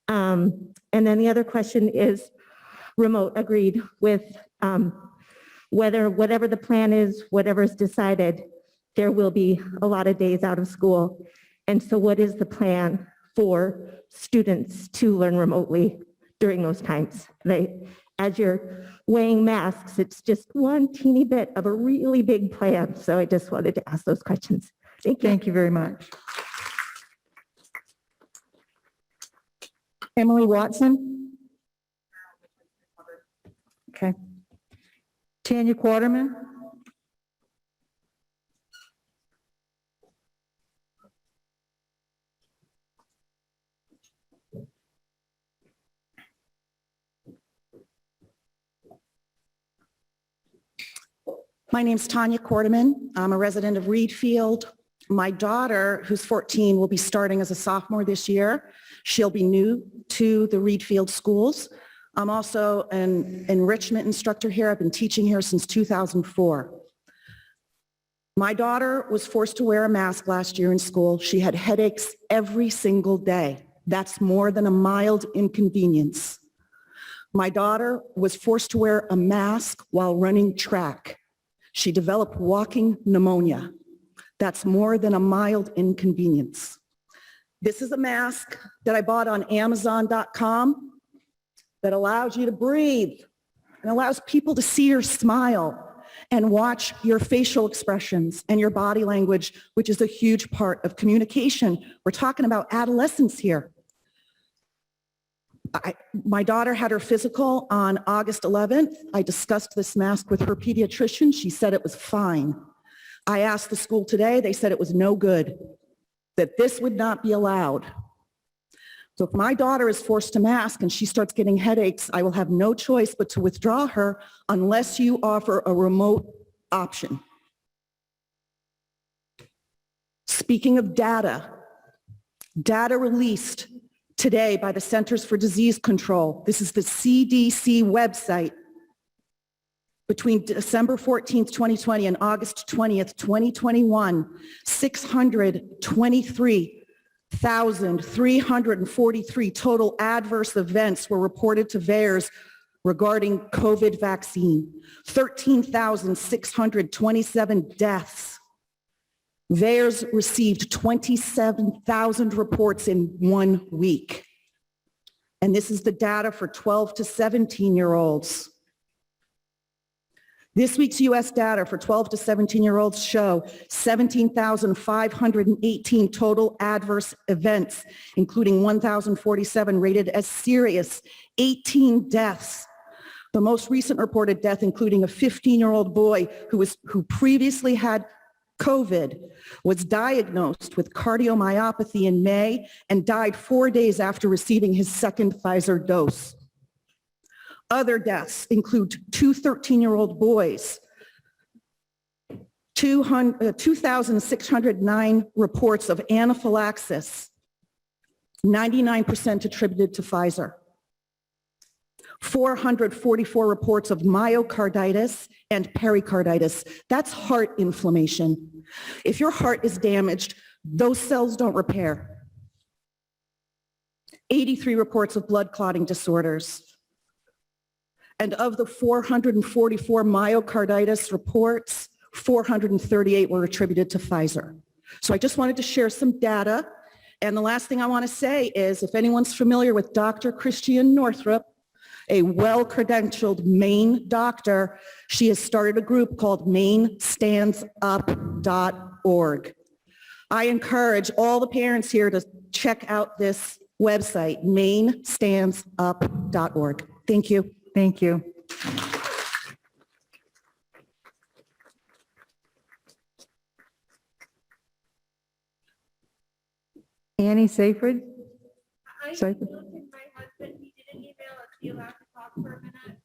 And then the other question is remote, agreed with whatever the plan is, whatever is decided, there will be a lot of days out of school. And so what is the plan for students to learn remotely during those times? As you're weighing masks, it's just one teeny bit of a really big plan. So I just wanted to ask those questions. Thank you. Thank you very much. Emily Watson? Okay. Tanya Quarterman? My name's Tanya Quarterman. I'm a resident of Reedfield. My daughter, who's 14, will be starting as a sophomore this year. She'll be new to the Reedfield schools. I'm also an enrichment instructor here. I've been teaching here since 2004. My daughter was forced to wear a mask last year in school. She had headaches every single day. That's more than a mild inconvenience. My daughter was forced to wear a mask while running track. She developed walking pneumonia. That's more than a mild inconvenience. This is a mask that I bought on Amazon.com that allows you to breathe and allows people to see your smile and watch your facial expressions and your body language, which is a huge part of communication. We're talking about adolescence here. My daughter had her physical on August 11th. I discussed this mask with her pediatrician. She said it was fine. I asked the school today. They said it was no good, that this would not be allowed. So if my daughter is forced to mask and she starts getting headaches, I will have no choice but to withdraw her unless you offer a remote option. Speaking of data released today by the Centers for Disease Control. This is the CDC website. Between December 14th, 2020 and August 20th, 2021, 623,343 total adverse events were reported to VAERS regarding COVID vaccine, 13,627 deaths. VAERS received 27,000 reports in 1 week. And this is the data for 12 to 17-year-olds. This week's U.S. data for 12 to 17-year-olds show 17,518 total adverse events, including 1,047 rated as serious, 18 deaths. The most recent reported death, including a 15-year-old boy who previously had COVID, was diagnosed with cardiomyopathy in May and died 4 days after receiving his second Pfizer dose. Other deaths include two 13-year-old boys, 2,609 reports of anaphylaxis, 99% attributed to Pfizer. 444 reports of myocarditis and pericarditis. That's heart inflammation. If your heart is damaged, those cells don't repair. 83 reports of blood clotting disorders. And of the 444 myocarditis reports, 438 were attributed to Pfizer. So I just wanted to share some data. And the last thing I want to say is, if anyone's familiar with Dr. Christiane Northrup, a well-credentialed Maine doctor, she has started a group called MaineStandsUp.org. I encourage all the parents here to check out this website, MaineStandsUp.org. Thank you. Thank you. Annie Seyfried? Seyfried? My husband, he did an email, is he allowed to talk for a minute?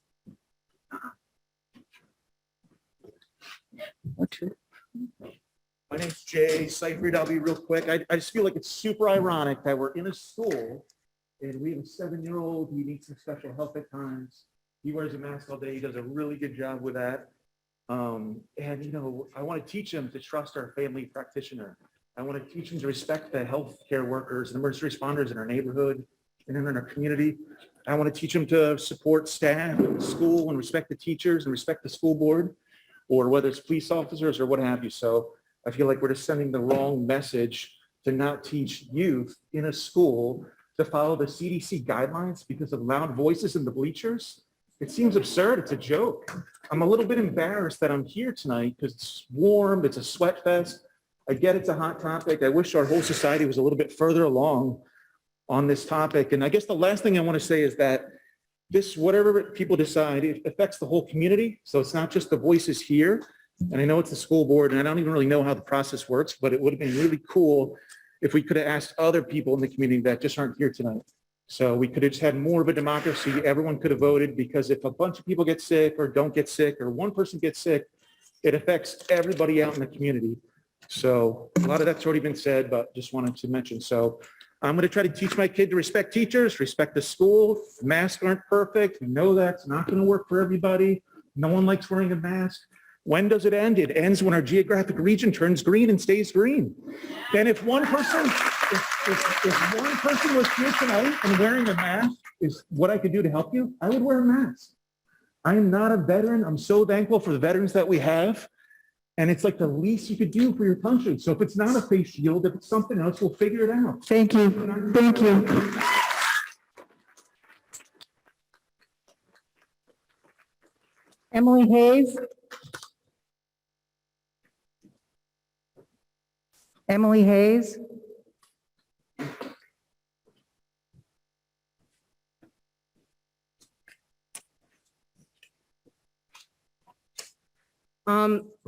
My name's Jay Seyfried. I'll be real quick. I just feel like it's super ironic that we're in a school and we have a 7-year-old who needs some special help at times. He wears a mask all day. He does a really good job with that. And, you know, I want to teach him to trust our family practitioner. I want to teach him to respect the healthcare workers and emergency responders in our neighborhood and in our community. I want to teach him to support staff in school and respect the teachers and respect the school board, or whether it's police officers or what have you. So I feel like we're just sending the wrong message to not teach youth in a school to follow the CDC guidelines because of loud voices in the bleachers. It seems absurd. It's a joke. I'm a little bit embarrassed that I'm here tonight because it's warm. It's a sweat fest. I get it's a hot topic. I wish our whole society was a little bit further along on this topic. And I guess the last thing I want to say is that this, whatever people decide, it affects the whole community. So it's not just the voices here. And I know it's the school board, and I don't even really know how the process works, but it would have been really cool if we could have asked other people in the community that just aren't here tonight. So we could have just had more of a democracy. Everyone could have voted, because if a bunch of people get sick or don't get sick, or one person gets sick, it affects everybody out in the community. So a lot of that's already been said, but just wanted to mention. So I'm going to try to teach my kid to respect teachers, respect the school. Masks aren't perfect. We know that's not going to work for everybody. No one likes wearing a mask. When does it end? It ends when our geographic region turns green and stays green. And if one person, if one person was here tonight and wearing a mask is what I could do to help you, I would wear a mask. I am not a veteran. I'm so thankful for the veterans that we have. And it's like the least you could do for your country. So if it's not a face shield, if it's something else, we'll figure it out. Thank you. Thank you. Emily Hayes? Emily Hayes?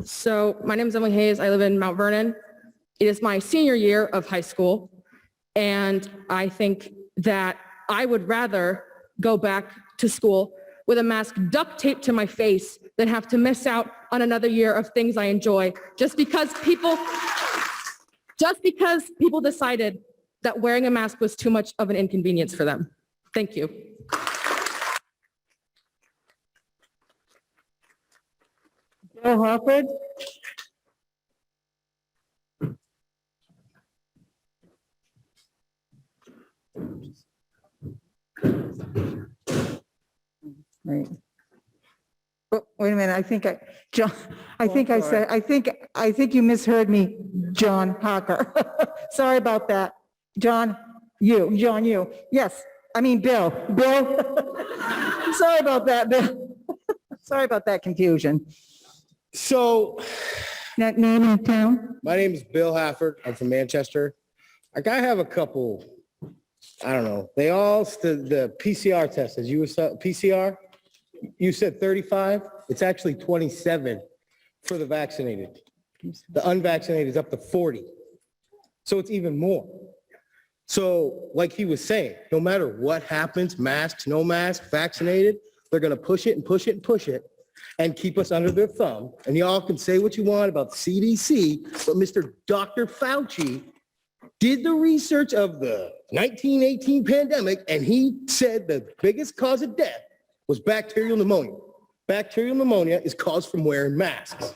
So my name is Emily Hayes. I live in Mount Vernon. It is my senior year of high school. And I think that I would rather go back to school with a mask duct taped to my face than have to miss out on another year of things I enjoy just because people decided that wearing a mask was too much of an inconvenience for them. Thank you. Joe Harford? Right. Oh, wait a minute, I think you misheard me, John Harker. Sorry about that. John, you. Yes, I mean, Bill. Sorry about that, Bill. Sorry about that confusion. So, that name and town? My name is Bill Hafford. I'm from Manchester. I have a couple, I don't know. They all, the PCR test, as you were, PCR, you said 35. It's actually 27 for the vaccinated. The unvaccinated is up to 40. So it's even more. So like he was saying, no matter what happens, masks, no mask, vaccinated, they're going to push it and push it and push it and keep us under their thumb. And y'all can say what you want about the CDC, but Mr. Dr. Fauci did the research of the 1918 pandemic, and he said the biggest cause of death was bacterial pneumonia. Bacterial pneumonia is caused from wearing masks.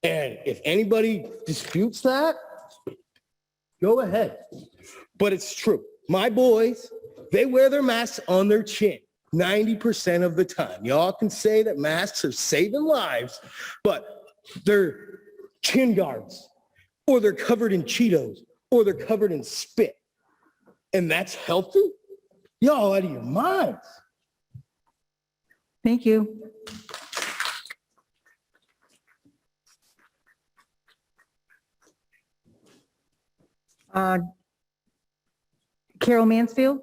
And if anybody disputes that, go ahead. But it's true. My boys, they wear their masks on their chin 90% of the time. Y'all can say that masks are saving lives, but they're chin guards, or they're covered in Cheetos, or they're covered in spit. And that's healthy? Y'all out of your minds. Thank you. Carol Mansfield?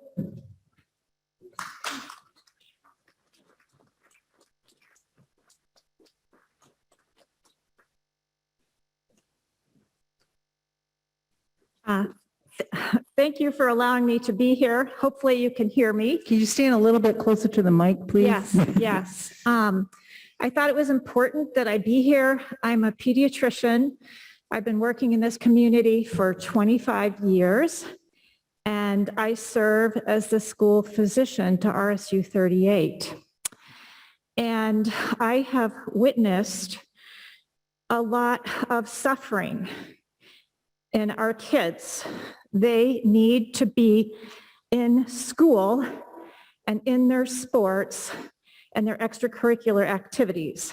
Thank you for allowing me to be here. Hopefully you can hear me. Can you stand a little bit closer to the mic, please? Yes, yes. I thought it was important that I be here. I'm a pediatrician. I've been working in this community for 25 years, and I serve as the school physician to RSU38. And I have witnessed a lot of suffering in our kids. They need to be in school and in their sports and their extracurricular activities.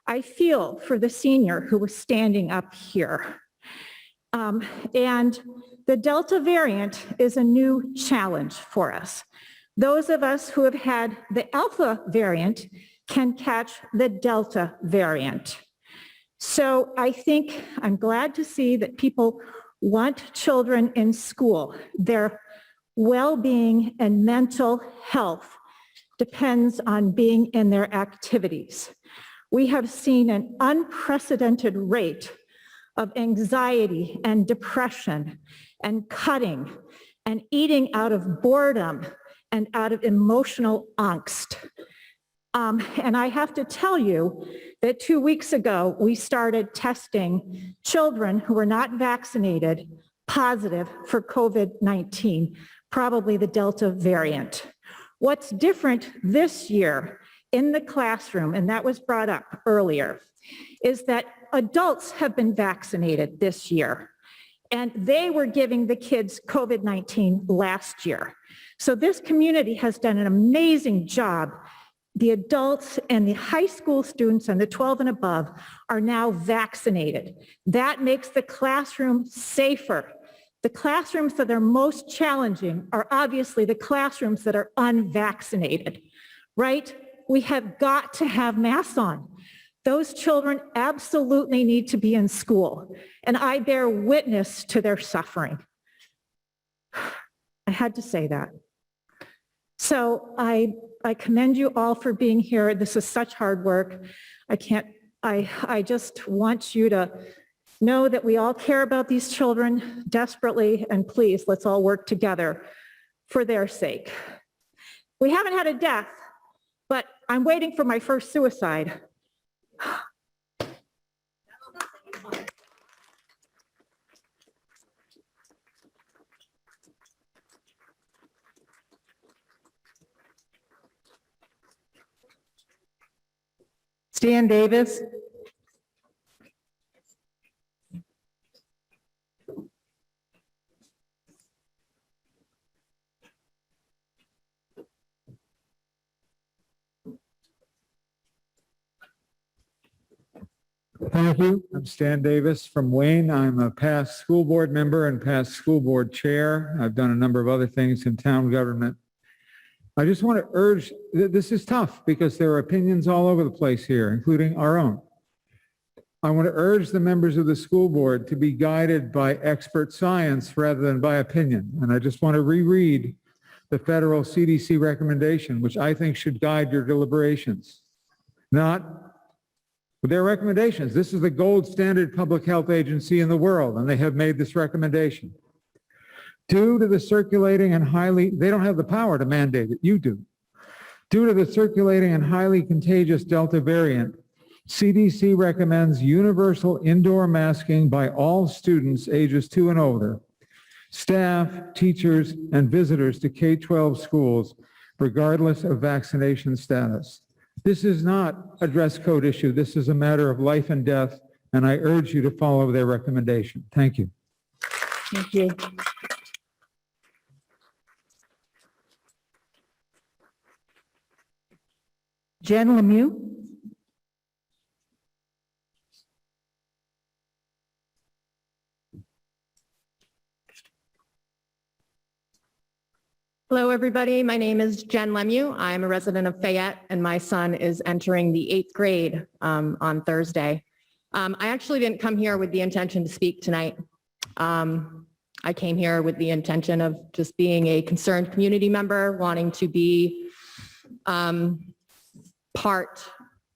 I feel for the senior who was standing up here. And the Delta variant is a new challenge for us. Those of us who have had the Alpha variant can catch the Delta variant. So I think I'm glad to see that people want children in school. Their well-being and mental health depends on being in their activities. We have seen an unprecedented rate of anxiety and depression and cutting and eating out of boredom and out of emotional angst. And I have to tell you that 2 weeks ago, we started testing children who were not vaccinated positive for COVID-19, probably the Delta variant. What's different this year in the classroom, and that was brought up earlier, is that adults have been vaccinated this year, and they were giving the kids COVID-19 last year. So this community has done an amazing job. The adults and the high school students and the 12 and above are now vaccinated. That makes the classroom safer. The classrooms that are most challenging are obviously the classrooms that are unvaccinated, right? We have got to have masks on. Those children absolutely need to be in school, and I bear witness to their suffering. I had to say that. So I commend you all for being here. This is such hard work. I just want you to know that we all care about these children desperately, and please, let's all work together for their sake. We haven't had a death, but I'm waiting for my first suicide. Stan Davis. Thank you. I'm Stan Davis from Wayne. I'm a past school board member and past school board chair. I've done a number of other things in town government. I just want to urge that this is tough because there are opinions all over the place here, including our own. I want to urge the members of the school board to be guided by expert science rather than by opinion. And I just want to reread the federal CDC recommendation, which I think should guide your deliberations. Not with their recommendations. This is the gold standard public health agency in the world, and they have made this recommendation. Due to the circulating and they don't have the power to mandate it, you do. Due to the circulating and highly contagious Delta variant, CDC recommends universal indoor masking by all students ages 2 and older, staff, teachers, and visitors to K-12 schools regardless of vaccination status. This is not a dress code issue. This is a matter of life and death, and I urge you to follow their recommendation. Thank you. Thank you. Jen Lemieux? Hello, everybody. My name is Jen Lemieux. I'm a resident of Fayette, and my son is entering the 8th grade on Thursday. I actually didn't come here with the intention to speak tonight. I came here with the intention of just being a concerned community member, wanting to be part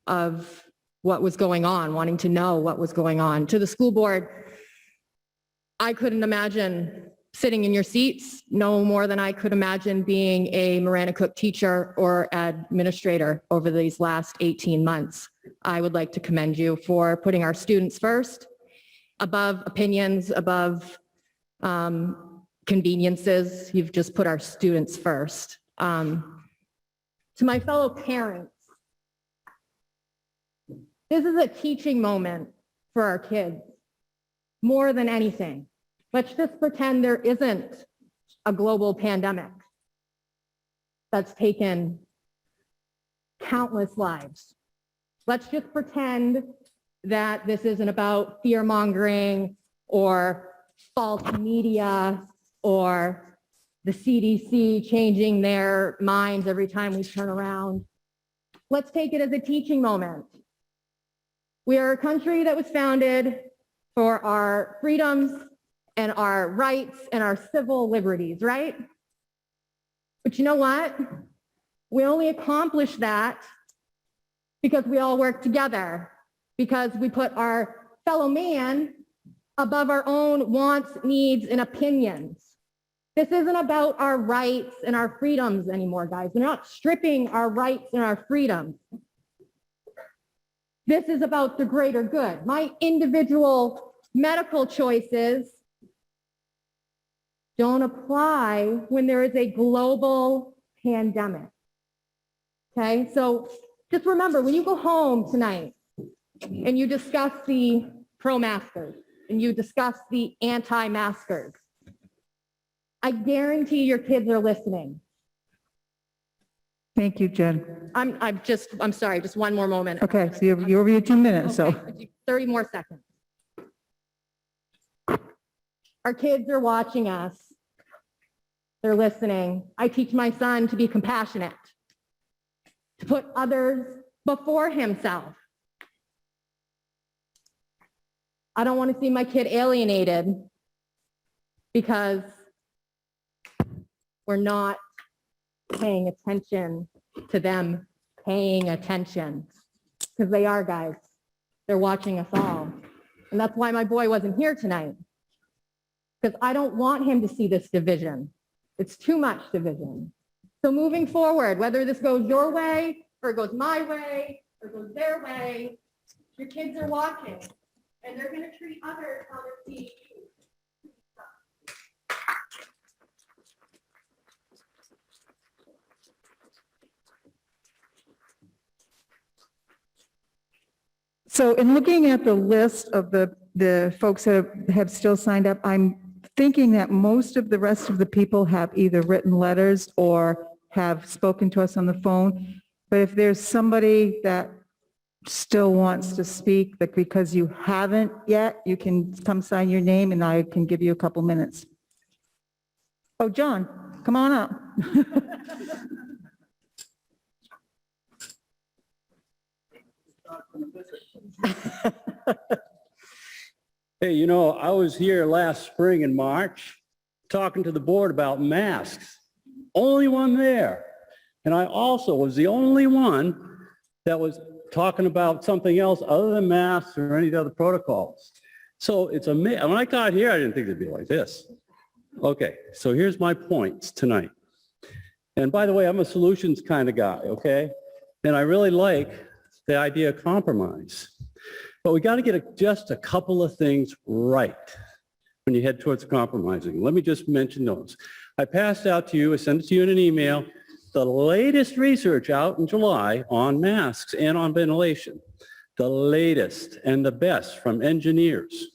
of what was going on, wanting to know what was going on. To the school board, I couldn't imagine sitting in your seats no more than I could imagine being a Marana Cook teacher or administrator over these last 18 months. I would like to commend you for putting our students first, above opinions, above conveniences. You've just put our students first. To my fellow parents, this is a teaching moment for our kids, more than anything. Let's just pretend there isn't a global pandemic that's taken countless lives. Let's just pretend that this isn't about fear-mongering or false media or the CDC changing their minds every time we turn around. Let's take it as a teaching moment. We are a country that was founded for our freedoms and our rights and our civil liberties, right? But you know what? We only accomplish that because we all work together, because we put our fellow man above our own wants, needs, and opinions. This isn't about our rights and our freedoms anymore, guys. We're not stripping our rights and our freedoms. This is about the greater good. My individual medical choices don't apply when there is a global pandemic. Okay, so just remember, when you go home tonight and you discuss the pro-maskers and you discuss the anti-maskers, I guarantee your kids are listening. Thank you, Jen. I'm sorry, just one more moment. Okay, so you're over your 2 minutes, so. Okay, 30 more seconds. Our kids are watching us. They're listening. I teach my son to be compassionate, to put others before himself. I don't want to see my kid alienated because we're not paying attention to them paying attention, because they are, guys. They're watching us all. And that's why my boy wasn't here tonight, because I don't want him to see this division. It's too much division. So moving forward, whether this goes your way or it goes my way or goes their way, your kids are watching and they're going to treat others how they're seeing you. So in looking at the list of the folks that have still signed up, I'm thinking that most of the rest of the people have either written letters or have spoken to us on the phone. But if there's somebody that still wants to speak, but because you haven't yet, you can come sign your name and I can give you a couple minutes. Oh, John, come on up. Hey, you know, I was here last spring in March talking to the board about masks. Only one there. And I also was the only one that was talking about something else other than masks or any other protocols. So it's amazing. When I got here, I didn't think it'd be like this. Okay, so here's my points tonight. And by the way, I'm a solutions kind of guy, okay? And I really like the idea of compromise. But we got to get just a couple of things right when you head towards compromising. Let me just mention those. I passed out to you, I sent it to you in an email, the latest research out in July on masks and on ventilation, the latest and the best from engineers.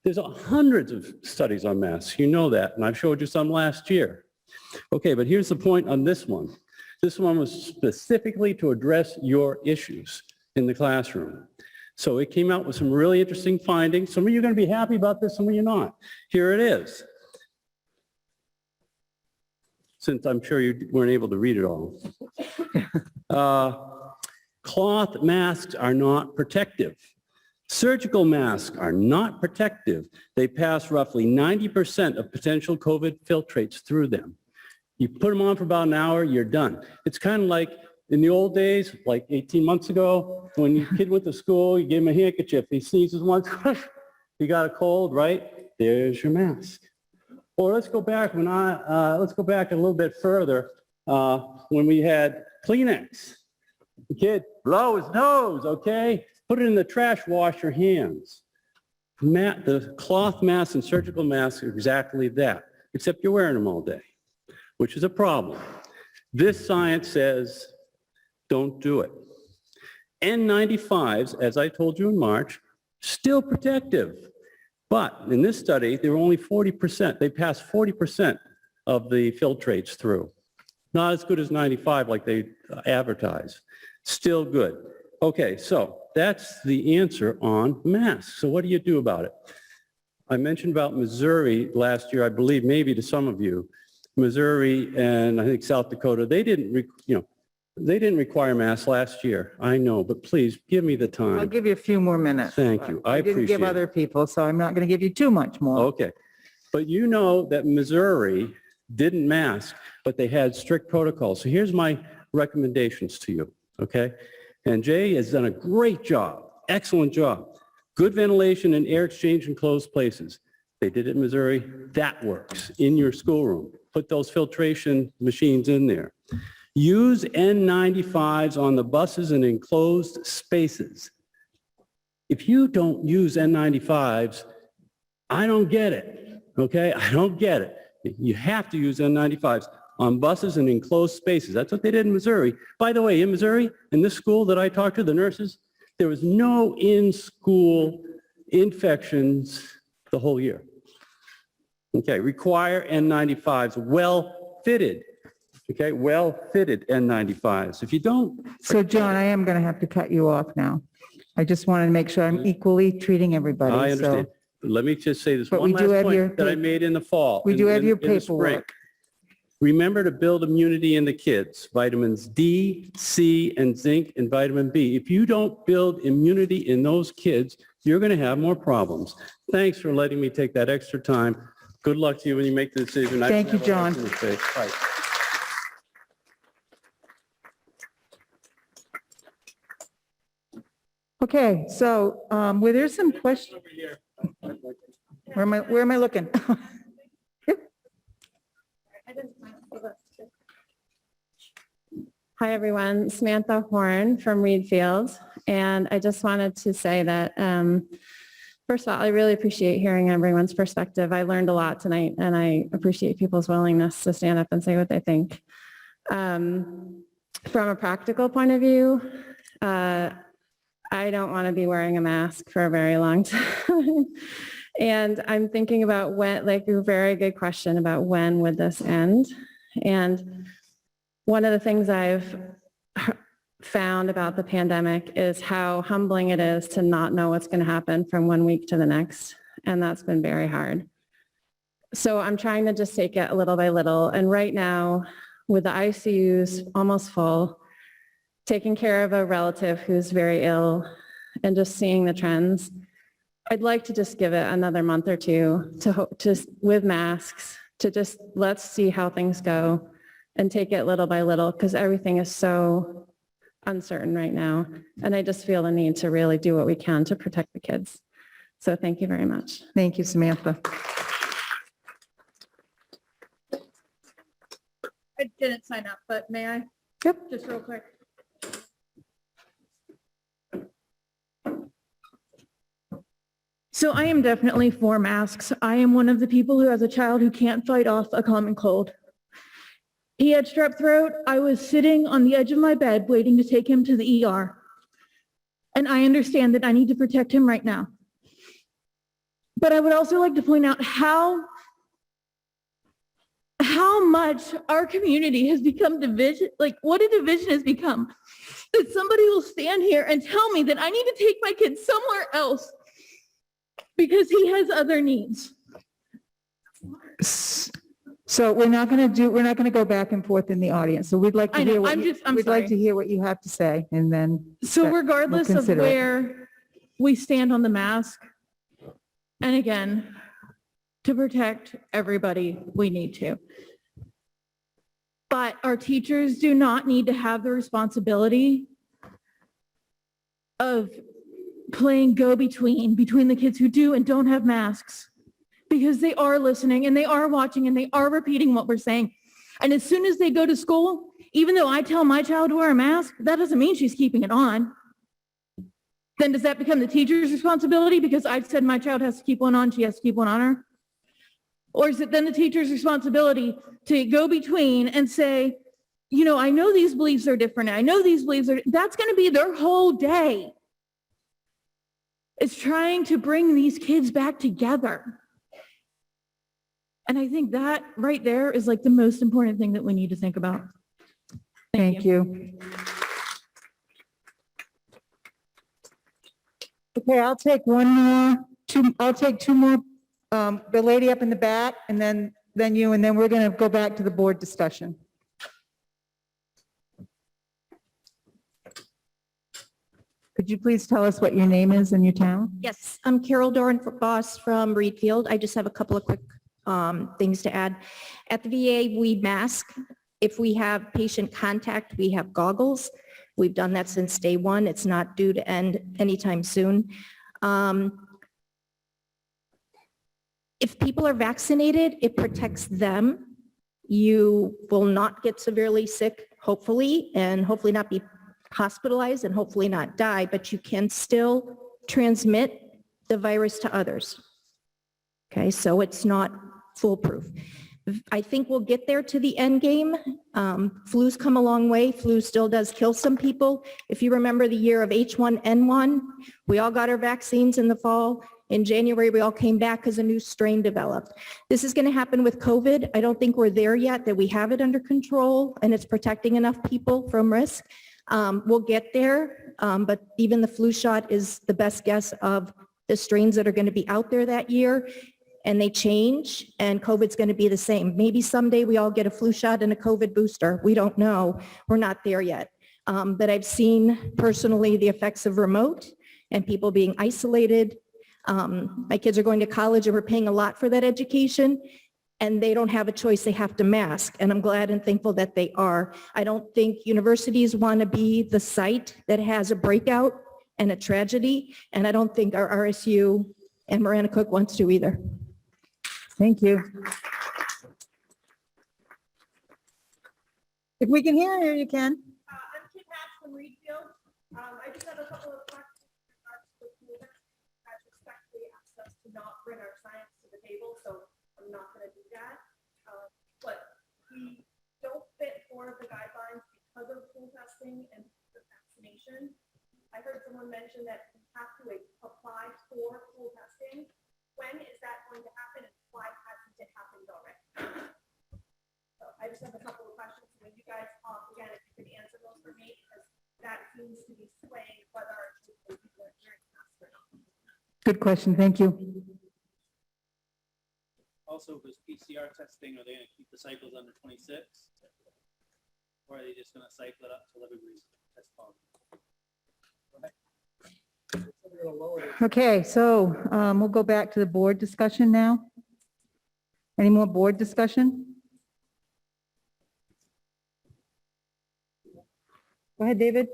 There's hundreds of studies on masks. You know that, and I've showed you some last year. Okay, but here's the point on this one. This one was specifically to address your issues in the classroom. So it came out with some really interesting findings. Some of you are going to be happy about this, some of you not. Here it is. Since I'm sure you weren't able to read it all. Cloth masks are not protective. Surgical masks are not protective. They pass roughly 90% of potential COVID filtrates through them. You put them on for about an hour, you're done. It's kind of like in the old days, like 18 months ago, when your kid went to school, you gave him a handkerchief, he sneezes once, he got a cold, right? There's your mask. Or let's go back let's go back a little bit further when we had Kleenex. The kid blow his nose, okay? Put it in the trash, wash your hands. The cloth masks and surgical masks are exactly that, except you're wearing them all day, which is a problem. This science says, don't do it. N95s, as I told you in March, still protective. But in this study, they were only 40%. They passed 40% of the filtrates through. Not as good as 95 like they advertise. Still good. Okay, so that's the answer on masks. So what do you do about it? I mentioned about Missouri last year, I believe, maybe to some of you. Missouri and I think South Dakota, they didn't require masks last year. I know, but please give me the time. I'll give you a few more minutes. Thank you. I didn't appreciate give it. other people, so I'm not going to give you too much more. Okay. But you know that Missouri didn't mask, but they had strict protocols. So here's my recommendations to you, okay? And Jay has done a great job, excellent job. Good ventilation and air exchange in closed places. They did it in Missouri. That works in your schoolroom. Put those filtration machines in there. Use N95s on the buses and enclosed spaces. If you don't use N95s, I don't get it, okay? I don't get it. You have to use N95s on buses and enclosed spaces. That's what they did in Missouri. By the way, in Missouri, in this school that I talked to, the nurses, there was no in-school infections the whole year. Okay, require N95s, well-fitted. Okay, well-fitted N95s. If you don't... So John, I am going to have to cut you off now. I just wanted to make sure I'm equally treating everybody. I understand. So. Let me just say this But one we do last have your point that I made in the fall. We do have your in the spring. paperwork. Remember to build immunity in the kids, vitamins D, C, and zinc, and vitamin B. If you don't build immunity in those kids, you're going to have more problems. Thanks for letting me take that extra time. Good luck to you when you make the decision. Thank you, John. Right. Okay, so where there's some questions. Where am I looking? Hi, everyone. Samantha Horn from Reed Field. And I just wanted to say that, first of all, I really appreciate hearing everyone's perspective. I learned a lot tonight, and I appreciate people's willingness to stand up and say what they think. From a practical point of view, I don't want to be wearing a mask for a very long time. And I'm thinking about when, like a very good question about when would this end? And one of the things I've found about the pandemic is how humbling it is to not know what's going to happen from one week to the next. And that's been very hard. So I'm trying to just take it little by little. And right now, with the ICUs almost full, taking care of a relative who's very ill and just seeing the trends, I'd like to just give it another month or two to with masks, to just let's see how things go and take it little by little, because everything is so uncertain right now. And I just feel the need to really do what we can to protect the kids. So thank you very much. Thank you, Samantha. I didn't sign up, but may I? Yep. Just real quick. So I am definitely for masks. I am one of the people who has a child who can't fight off a common cold. He had strep throat. I was sitting on the edge of my bed waiting to take him to the ER. And I understand that I need to protect him right now. But I would also like to point out how much our community has become division, like what a division has become. That somebody will stand here and tell me that I need to take my kid somewhere else because he has other needs. So we're not going to go back and forth in the audience. So we'd like to I know, hear I'm sorry. to hear what you have to say, and then. So regardless we'll of consider it. where we stand on the mask, and again, to protect everybody, we need to. But our teachers do not need to have the responsibility of playing go-between between the kids who do and don't have masks, because they are listening and they are watching and they are repeating what we're saying. And as soon as they go to school, even though I tell my child to wear a mask, that doesn't mean she's keeping it on. Then does that become the teacher's responsibility because I've said my child has to keep one on, she has to keep one on her? Or is it then the teacher's responsibility to go between and say, you know, I know these beliefs are different. I know these beliefs are, that's going to be their whole day. It's trying to bring these kids back together. And I think that right there is like the most important thing that we need to think about. Thank you. Okay, I'll take I'll take two more. The lady up in the back, and then you, and then we're going to go back to the board discussion. Could you please tell us what your name is and your town? Yes, I'm Carol Doran-Boss from Reedfield. I just have a couple of quick things to add. At the VA, we mask. If we have patient contact, we have goggles. We've done that since day one. It's not due to end anytime soon. If people are vaccinated, it protects them. You will not get severely sick, hopefully, and hopefully not be hospitalized and hopefully not die, but you can still transmit the virus to others. Okay, so it's not foolproof. I think we'll get there to the end game. Flu's come a long way. Flu still does kill some people. If you remember the year of H1N1, we all got our vaccines in the fall. In January, we all came back because a new strain developed. This is going to happen with COVID. I don't think we're there yet, that we have it under control and it's protecting enough people from risk. We'll get there, but even the flu shot is the best guess of the strains that are going to be out there that year, and they change, and COVID's going to be the same. Maybe someday we all get a flu shot and a COVID booster. We don't know. We're not there yet. But I've seen personally the effects of remote and people being isolated. My kids are going to college and we're paying a lot for that education, and they don't have a choice. They have to mask, and I'm glad and thankful that they are. I don't think universities want to be the site that has a breakout and a tragedy, and I don't think our RSU and Marana Cook wants to either. Thank you. If we can hear you, you can. I'm Kim Hatch from Reedfield. I just have a couple of questions in regards to the I respectfully ask us to not bring our science to the table, so I'm not going to do that. But we don't fit four of the guidelines because of pool testing and the vaccination. I heard someone mention that we have to apply for pool testing. When is that going to happen, and why hasn't it happened already? So I just have a couple of questions. When you guys, again, if you could answer those for me, because that seems to be swaying whether our people are wearing masks or not. Good question. Thank you. Also, with PCR testing, are they going to keep the cycles under 26? Or are they just going to cycle it up till everybody's test positive? Okay, so we'll go back to the board discussion now. Any more board discussion? Go ahead, David.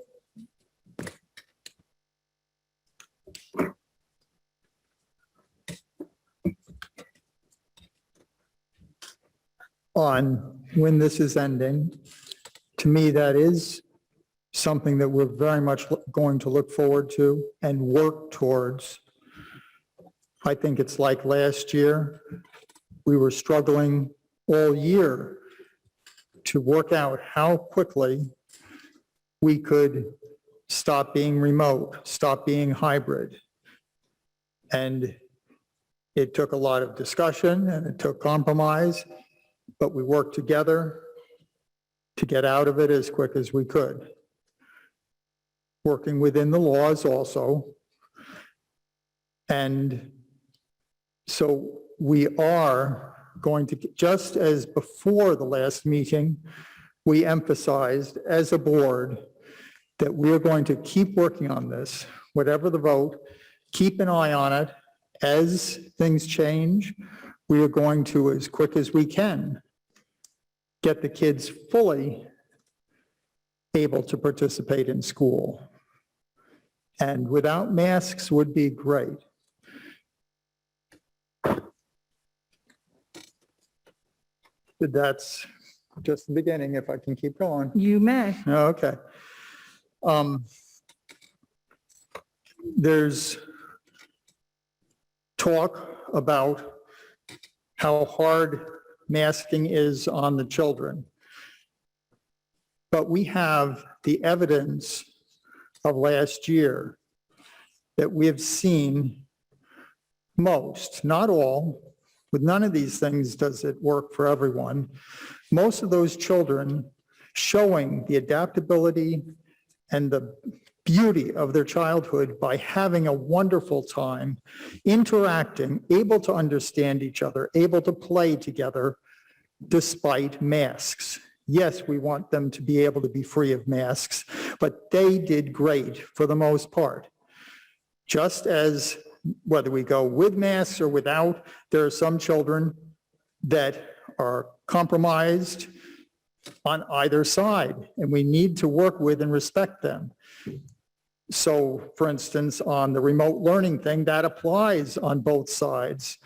On when this is ending, to me, that is something that we're very much going to look forward to and work towards. I think it's like last year, we were struggling all year to work out how quickly we could stop being remote, stop being hybrid. And it took a lot of discussion and it took compromise, but we worked together to get out of it as quick as we could. Working within the laws also. And so we are going to, just as before the last meeting, we emphasized as a board that we are going to keep working on this, whatever the vote, keep an eye on it. As things change, we are going to, as quick as we can, get the kids fully able to participate in school. And without masks would be great. That's just the beginning, if I can keep going. You may. Okay. There's talk about how hard masking is on the children. But we have the evidence of last year that we have seen most, not all, with none of these things does it work for everyone. Most of those children showing the adaptability and the beauty of their childhood by having a wonderful time, interacting, able to understand each other, able to play together despite masks. Yes, we want them to be able to be free of masks, but they did great for the most part. Just as whether we go with masks or without, there are some children that are compromised on either side, and we need to work with and respect them. So, for instance, on the remote learning thing, that applies on both sides.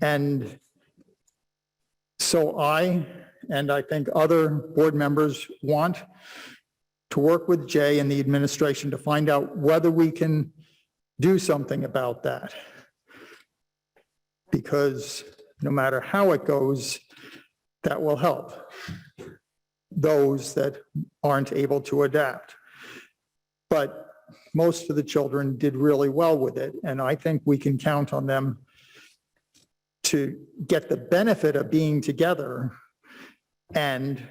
And so I think other board members want to work with Jay and the administration to find out whether we can do something about that. Because no matter how it goes, that will help those that aren't able to adapt. But most of the children did really well with it, and I think we can count on them to get the benefit of being together and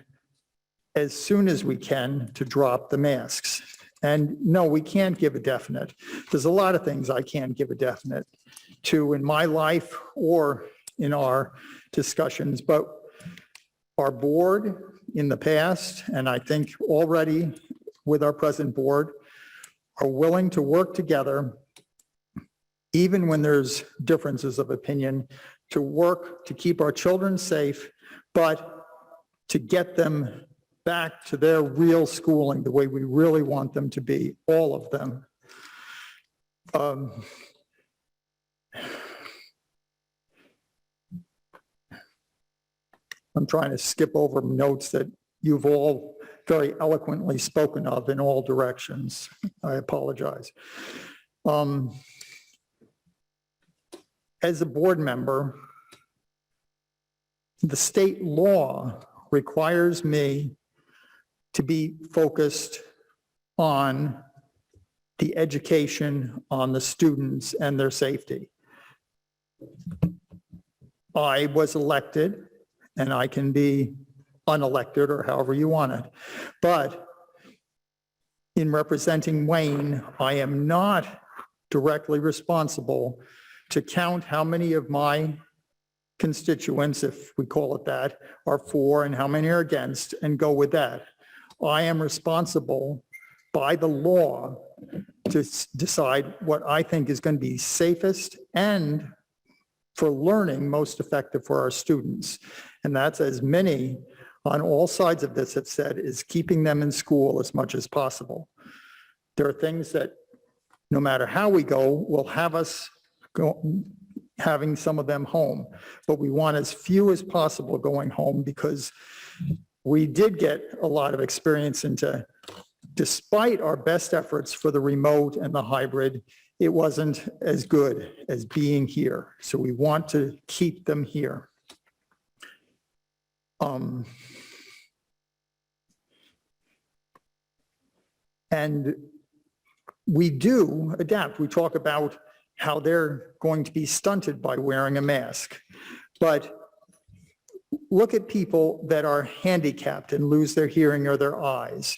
as soon as we can to drop the masks. And no, we can't give a definite. There's a lot of things I can't give a definite to in my life or in our discussions, but our board in the past, and I think already with our present board, are willing to work together, even when there's differences of opinion, to work to keep our children safe, but to get them back to their real schooling, the way we really want them to be, all of them. I'm trying to skip over notes that you've all very eloquently spoken of in all directions. I apologize. As a board member, the state law requires me to be focused on the education, on the students and their safety. I was elected, and I can be unelected or however you want it. But in representing Wayne, I am not directly responsible to count how many of my constituents, if we call it that, are for and how many are against, and go with that. I am responsible by the law to decide what I think is going to be safest and for learning most effective for our students. And that's, as many on all sides of this have said, is keeping them in school as much as possible. There are things that no matter how we go, will have us having some of them home, but we want as few as possible going home, because we did get a lot of experience into, despite our best efforts for the remote and the hybrid, it wasn't as good as being here. So we want to keep them here. And we do adapt. We talk about how they're going to be stunted by wearing a mask. But look at people that are handicapped and lose their hearing or their eyes.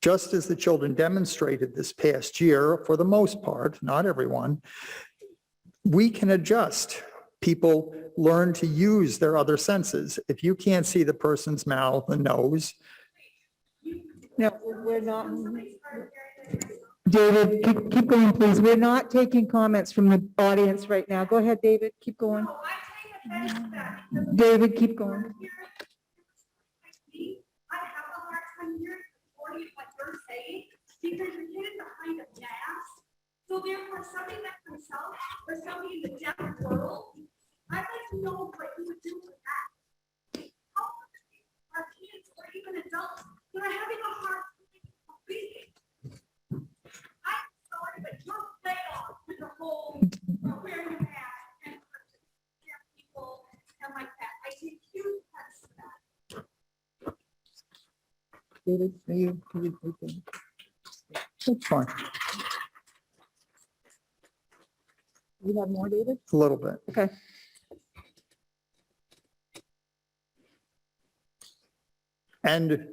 Just as the children demonstrated this past year, for the most part, not everyone, we can adjust. People learn to use their other senses. If you can't see the person's mouth and nose. No, we're not. David, keep going, please. We're not taking comments from the audience right now. Go ahead, David, keep going. David, keep going. I have a hard time hearing the majority of what you're saying because you're hidden behind a mask. So therefore, somebody like myself or somebody in the deaf world, I'd like to know what you would do with that. How are kids or even adults that are having a hard time breathing? I'm sorry, but you're way off with the whole wearing a mask and people and like that. I take huge offense to that. David, are you? That's fine. You have more, David? A little bit. Okay. And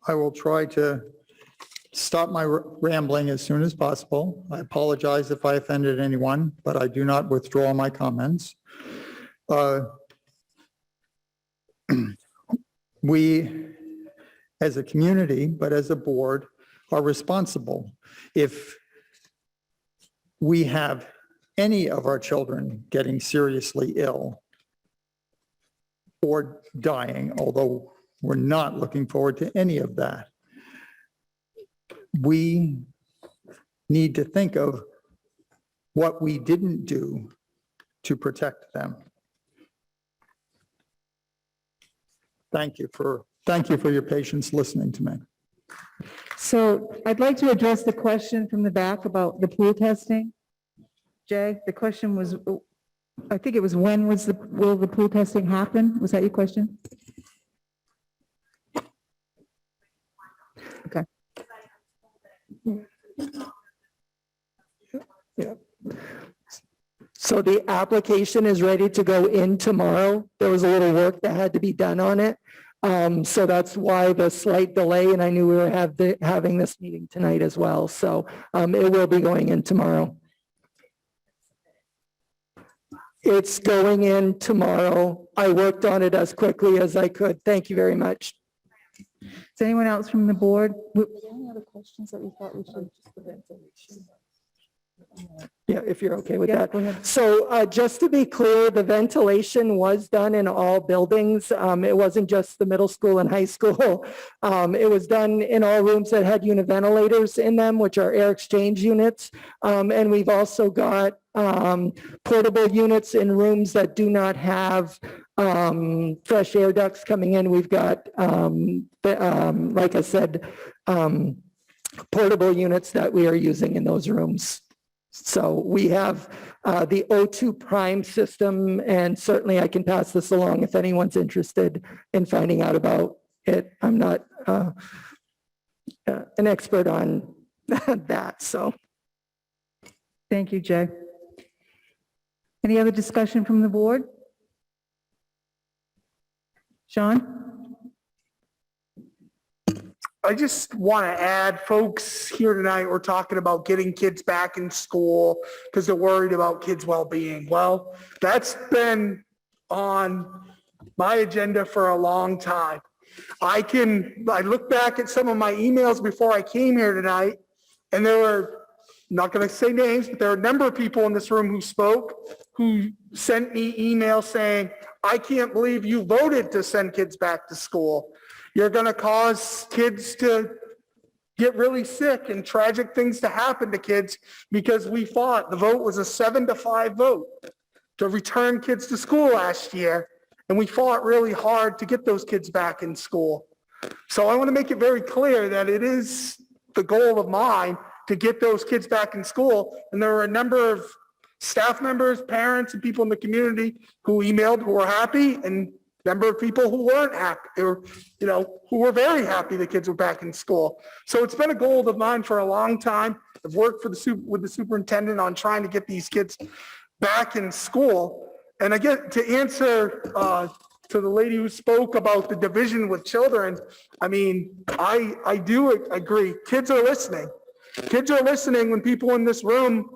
I will try to stop my rambling as soon as possible. I apologize if I offended anyone, but I do not withdraw my comments. We, as a community, but as a board, are responsible. If we have any of our children getting seriously ill or dying, although we're not looking forward to any of that, we need to think of what we didn't do to protect them. Thank you for your patience listening to me. So I'd like to address the question from the back about the pool testing. Jay, the question was, I think it was, when will the pool testing happen? Was that your question? Okay. Yeah. So the application is ready to go in tomorrow. There was a little work that had to be done on it. So that's why the slight delay, and I knew we were having this meeting tonight as well. So it will be going in tomorrow. It's going in tomorrow. I worked on it as quickly as I could. Thank you very much. Is anyone else from the board? Were there any other questions that we thought we should? Yeah, if you're okay with Yeah, that. go ahead. So just to be clear, the ventilation was done in all buildings. It wasn't just the middle school and high school. It was done in all rooms that had univentilators in them, which are air exchange units. And we've also got portable units in rooms that do not have fresh air ducts coming in. We've got, like I said, portable units that we are using in those rooms. So we have the O2 Prime system, and certainly I can pass this along if anyone's interested in finding out about it. I'm not an expert on that, so. Thank you, Jay. Any other discussion from the board? Sean? I just want to add, folks here tonight, we're talking about getting kids back in school because they're worried about kids' well-being. Well, that's been on my agenda for a long time. I look back at some of my emails before I came here tonight, and there were, I'm not going to say names, but there are a number of people in this room who spoke, who sent me emails saying, I can't believe you voted to send kids back to school. You're going to cause kids to get really sick and tragic things to happen to kids because we fought. The vote was a 7-5 vote to return kids to school last year. And we fought really hard to get those kids back in school. So I want to make it very clear that it is the goal of mine to get those kids back in school. And there were a number of staff members, parents, and people in the community who emailed who were happy. And number of people who weren't happy, or, who were very happy the kids were back in school. So it's been a goal of mine for a long time. I've worked with the superintendent on trying to get these kids back in school. And I get to answer to the lady who spoke about the division with children. I mean, I do agree. Kids are listening. Kids are listening when people in this room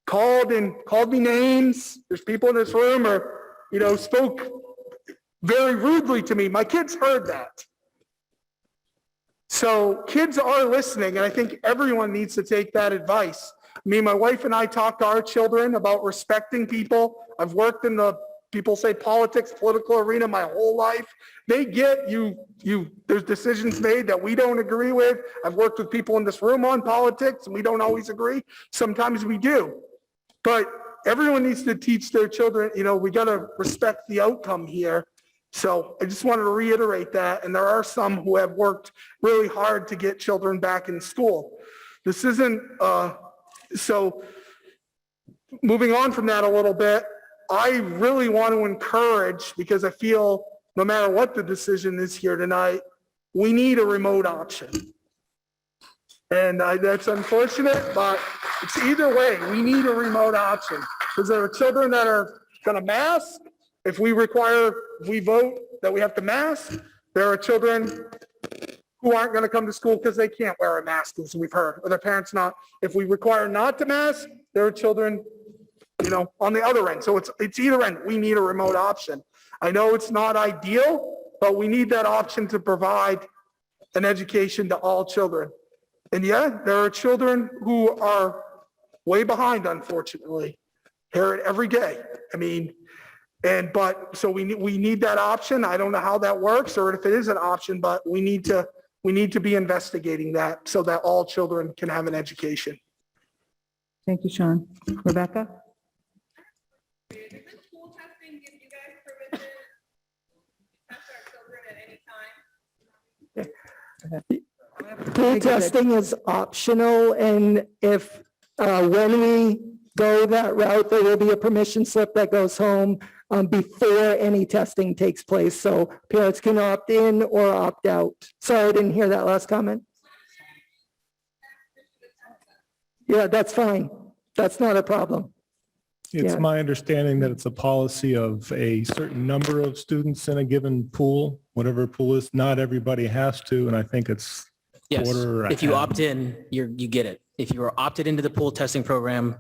called me names. There's people in this room or, spoke very rudely to me. My kids heard that. So kids are listening, and I think everyone needs to take that advice. My wife and I talk to our children about respecting people. I've worked in the, people say politics, political arena my whole life. They get there's decisions made that we don't agree with. I've worked with people in this room on politics, and we don't always agree. Sometimes we do. But everyone needs to teach their children, we got to respect the outcome here. So I just wanted to reiterate that. And there are some who have worked really hard to get children back in school. This isn't, so moving on from that a little bit, I really want to encourage, because I feel no matter what the decision is here tonight, we need a remote option. And that's unfortunate, but it's either way, we need a remote option. Because there are children that are going to mask. If we vote that we have to mask, there are children who aren't going to come to school because they can't wear a mask, as we've heard, or their parents not. If we require not to mask, there are children, on the other end. So it's either end. We need a remote option. I know it's not ideal, but we need that option to provide an education to all children. And yeah, there are children who are way behind, unfortunately. Hear it every day. So we need that option. I don't know how that works or if it is an option, but we need to be investigating that so that all children can have an education. Thank you, Sean. Rebecca? Does this school testing give you guys permission to test our children at any time? Pool testing is optional, and if, when we go that route, there will be a permission slip that goes home before any testing takes place. So parents can opt in or opt out. Sorry, I didn't hear that last comment. Yeah, that's fine. That's not a problem. It's Yeah. my understanding that it's a policy of a certain number of students in a given pool, whatever pool is. Not everybody has to, and I think it's Yes, quarter. if you opt in, you get it. If you are opted into the pool testing program,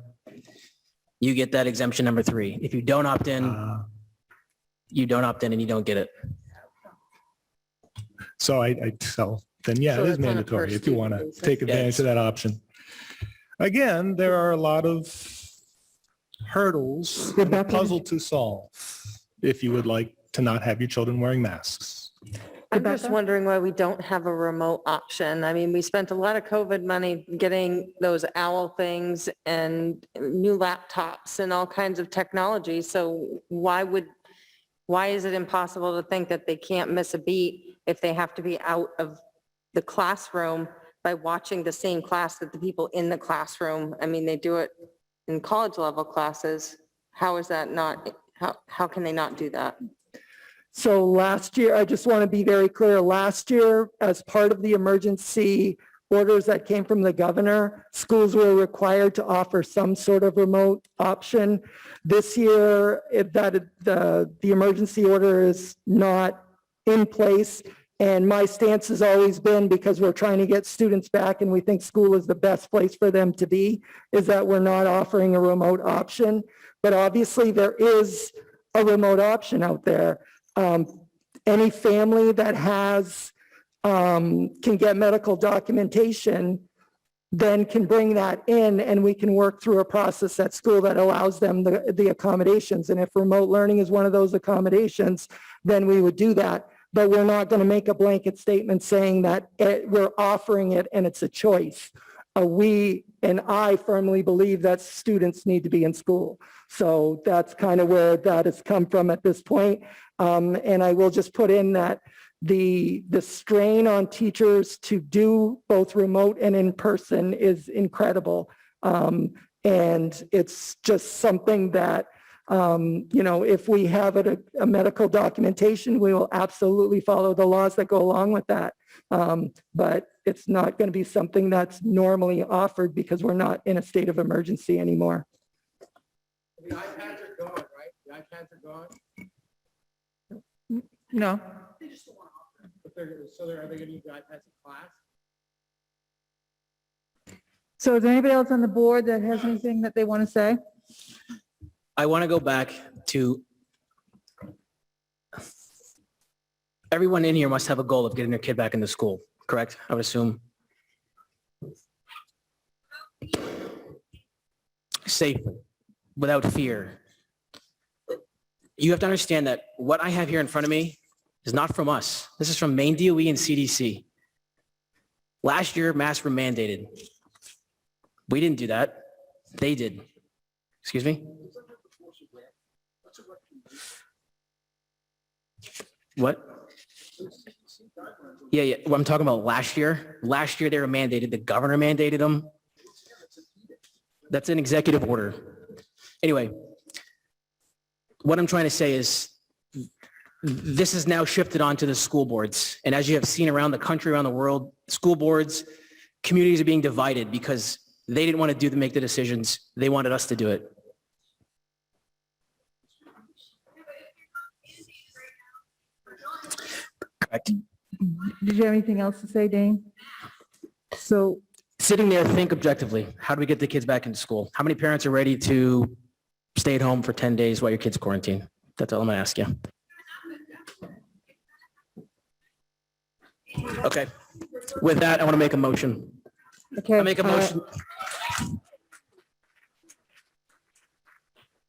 you get that exemption number 3. If you don't opt in, you don't opt in and you don't get it. So then yeah, So it is that's on a mandatory per if you want to student basis. take advantage of that option. Again, there are a lot of hurdles, and a puzzle to solve if you would like to not have your children wearing masks. I'm just wondering why we don't have a remote option. I mean, we spent a lot of COVID money getting those OWL things and new laptops and all kinds of technology. So why is it impossible to think that they can't miss a beat if they have to be out of the classroom by watching the same class that the people in the classroom? I mean, they do it in college level classes. How is that not, how can they not do that? So last year, I just want to be very clear, last year, as part of the emergency orders that came from the governor, schools were required to offer some sort of remote option. This year, the emergency order is not in place. And my stance has always been, because we're trying to get students back and we think school is the best place for them to be, is that we're not offering a remote option. But obviously there is a remote option out there. Any family that can get medical documentation then can bring that in, and we can work through a process at school that allows them the accommodations. And if remote learning is one of those accommodations, then we would do that. But we're not going to make a blanket statement saying that we're offering it and it's a choice. I firmly believe that students need to be in school. So that's kind of where that has come from at this point. And I will just put in that the strain on teachers to do both remote and in person is incredible. And it's just something that If we have a medical documentation, we will absolutely follow the laws that go along with that. But it's not going to be something that's normally offered because we're not in a state of emergency anymore. The iPads are gone, right? The iPads are gone? No. Are they going to use the iPads in class? So is there anybody else on the board that has anything that they want to say? I want to go back to everyone in here must have a goal of getting their kid back into school, correct? I would assume. Safely, without fear. You have to understand that what I have here in front of me is not from us. This is from Maine DOE and CDC. Last year, masks were mandated. We didn't do that. They did. Excuse me? What? Yeah. What I'm talking about last year. Last year they were mandated. The governor mandated them. That's an executive order. Anyway, what I'm trying to say is this is now shifted onto the school boards. And as you have seen around the country, around the world, school boards, communities are being divided because they didn't want to make the decisions. They wanted us to do it. Correct. Did you have anything else to say, Dane? So sitting there, think objectively. How do we get the kids back into school? How many parents are ready to stay at home for 10 days while your kids quarantine? That's all I'm going to ask you. Okay. With that, I want to make a motion. Okay. I make a motion.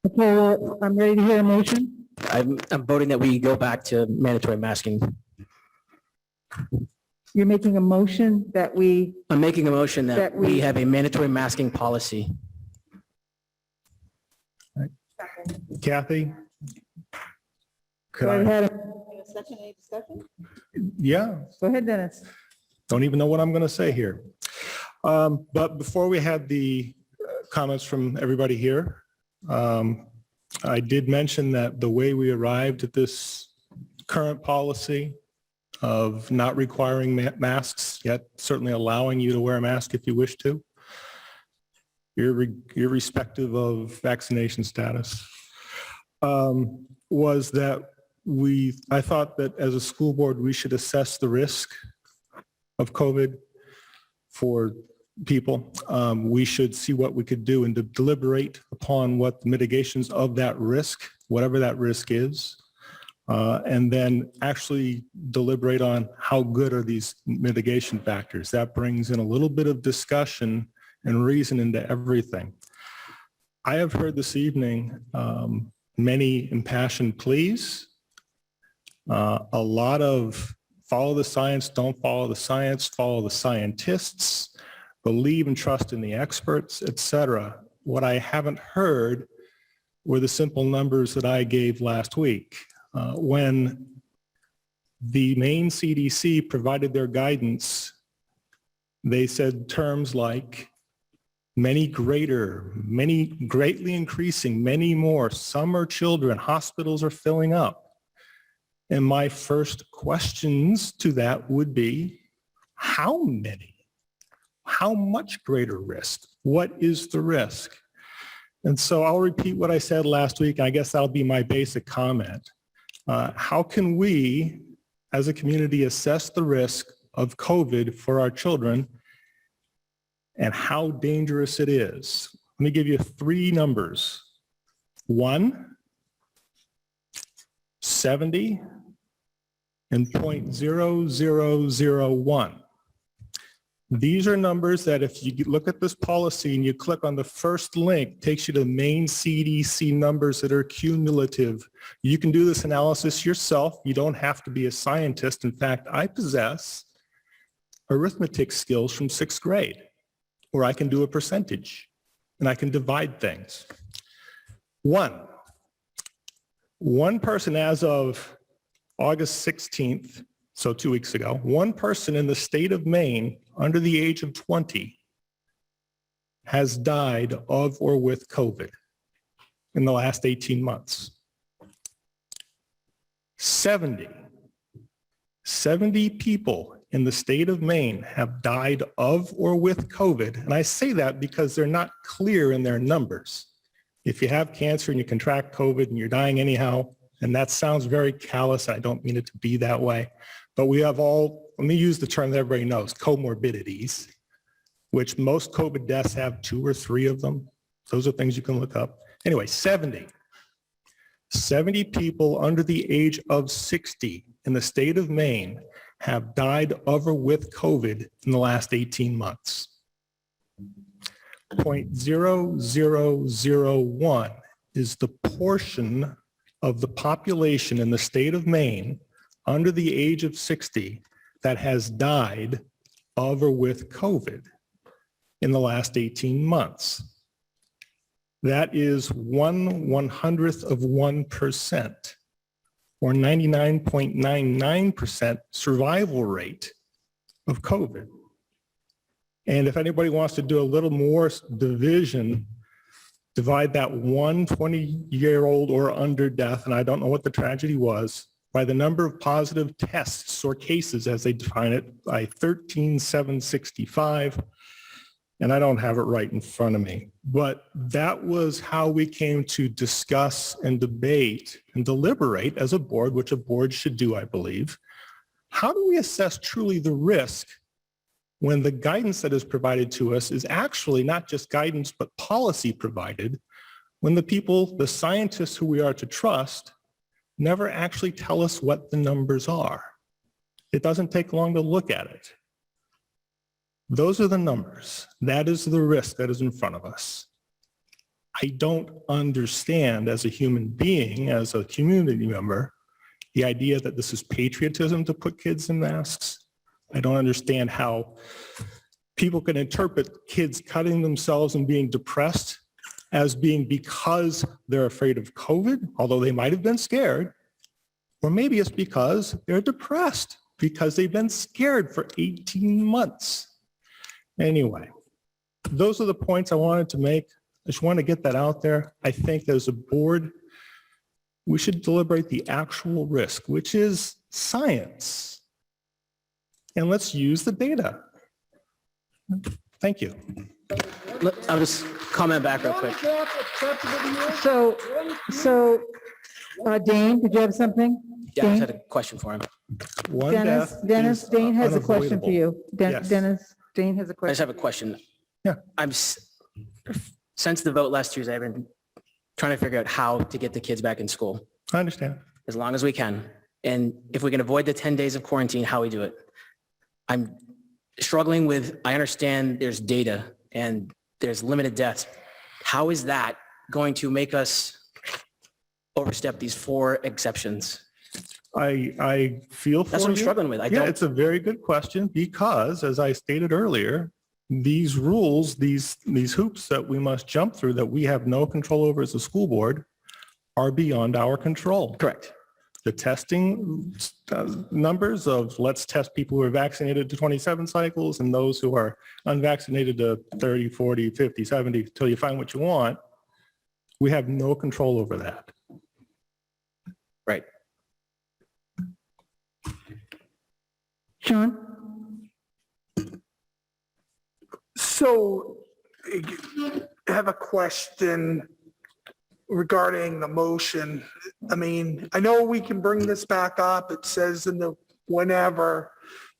Okay, I'm ready to hear a motion. I'm voting that we go back to mandatory masking. You're making a motion that we, I'm making a motion that That we- we have a mandatory masking policy. Kathy? Could go I, ahead. Any discussion? yeah, Go ahead, Dennis. don't even know what I'm going to say here. But before we had the comments from everybody here, I did mention that the way we arrived at this current policy of not requiring masks, yet certainly allowing you to wear a mask if you wish to, irrespective of vaccination status, was that I thought that as a school board, we should assess the risk of COVID for people. We should see what we could do and to deliberate upon what the mitigations of that risk, whatever that risk is, and then actually deliberate on how good are these mitigation factors. That brings in a little bit of discussion and reason into everything. I have heard this evening many impassioned pleas, a lot of follow the science, don't follow the science, follow the scientists, believe and trust in the experts, etc. What I haven't heard were the simple numbers that I gave last week. When the Maine CDC provided their guidance, they said terms like many greater, many greatly increasing, many more, some are children, hospitals are filling up. And my first questions to that would be, how many? How much greater risk? What is the risk? And so I'll repeat what I said last week. I guess that'll be my basic comment. How can we, as a community, assess the risk of COVID for our children and how dangerous it is? Let me give you 3 numbers. 1, 70, and 0.0001. These are numbers that if you look at this policy and you click on the first link, takes you to Maine CDC numbers that are cumulative. You can do this analysis yourself. You don't have to be a scientist. In fact, I possess arithmetic skills from 6th grade, where I can do a percentage and I can divide things. One person as of August 16th, so 2 weeks ago, one person in the state of Maine under the age of 20 has died of or with COVID. in the last 18 months. 70 people in the state of Maine have died of or with COVID. And I say that because they're not clear in their numbers. If you have cancer and you contract COVID and you're dying anyhow, and that sounds very callous, I don't mean it to be that way, but we have all, let me use the term that everybody knows, comorbidities, which most COVID deaths have 2 or 3 of them. Those are things you can look up. Anyway, 70 people under the age of 60 in the state of Maine have died of or with COVID in the last 18 months. 0.0001 is the portion of the population in the state of Maine under the age of 60 that has died of or with COVID in the last 18 months. That is 1/100th of 1%, or 99.99% survival rate of COVID. And if anybody wants to do a little more division, divide that 1 20-year-old or under death, and I don't know what the tragedy was, by the number of positive tests or cases as they define it by 13,765. And I don't have it right in front of me, but that was how we came to discuss and debate and deliberate as a board, which a board should do, I believe. How do we assess truly the risk when the guidance that is provided to us is actually not just guidance, but policy provided, when the people, the scientists who we are to trust, never actually tell us what the numbers are? It doesn't take long to look at it. Those are the numbers. That is the risk that is in front of us. I don't understand as a human being, as a community member, the idea that this is patriotism to put kids in masks. I don't understand how people can interpret kids cutting themselves and being depressed as being because they're afraid of COVID, although they might have been scared, or maybe it's because they're depressed because they've been scared for 18 months. Anyway, those are the points I wanted to make. I just want to get that out there. I think as a board, we should deliberate the actual risk, which is science. And let's use the data. Thank you. I'll just comment back real quick. So, Dane, did you have something? Yeah, I just had a question for him. Dennis, Dane has a question for you. Yes. Dennis, Dane has a I just question. have a question. Yeah. Since the vote last Tuesday, I've been trying to figure out how to get the kids back in school I understand. as long as we can. And if we can avoid the 10 days of quarantine, how we do it. I'm struggling with, I understand there's data and there's limited deaths. How is that going to make us overstep these 4 exceptions? I feel for That's what I'm you. struggling with. Yeah, it's a very good question because, as I stated earlier, these rules, these hoops that we must jump through that we have no control over as a school board are beyond our control. Correct. The testing numbers of let's test people who are vaccinated to 27 cycles and those who are unvaccinated to 30, 40, 50, 70, until you find what you want. We have no control over that. Right. Sean? So I have a question regarding the motion. I mean, I know we can bring this back up. It says in the whenever,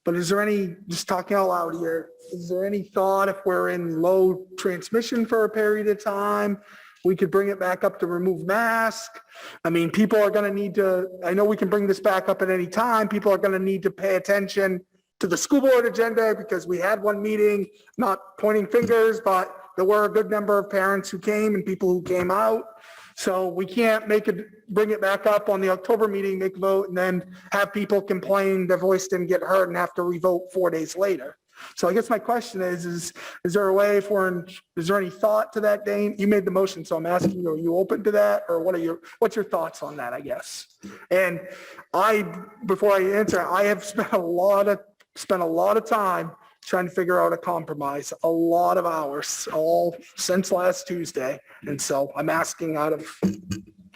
but is there any, just talking out loud here, is there any thought if we're in low transmission for a period of time, we could bring it back up to remove mask? I mean, people are going to need to, I know we can bring this back up at any time. People are going to need to pay attention to the school board agenda because we had one meeting, not pointing fingers, but there were a good number of parents who came and people who came out. So we can't bring it back up on the October meeting, make a vote, and then have people complain their voice didn't get heard and have to revote 4 days later. So I guess my question is there a way is there any thought to that, Dane? You made the motion, so I'm asking you, are you open to that? Or what's your thoughts on that, I guess? And before I answer, I have spent a lot of time trying to figure out a compromise, a lot of hours, all since last Tuesday. And so I'm asking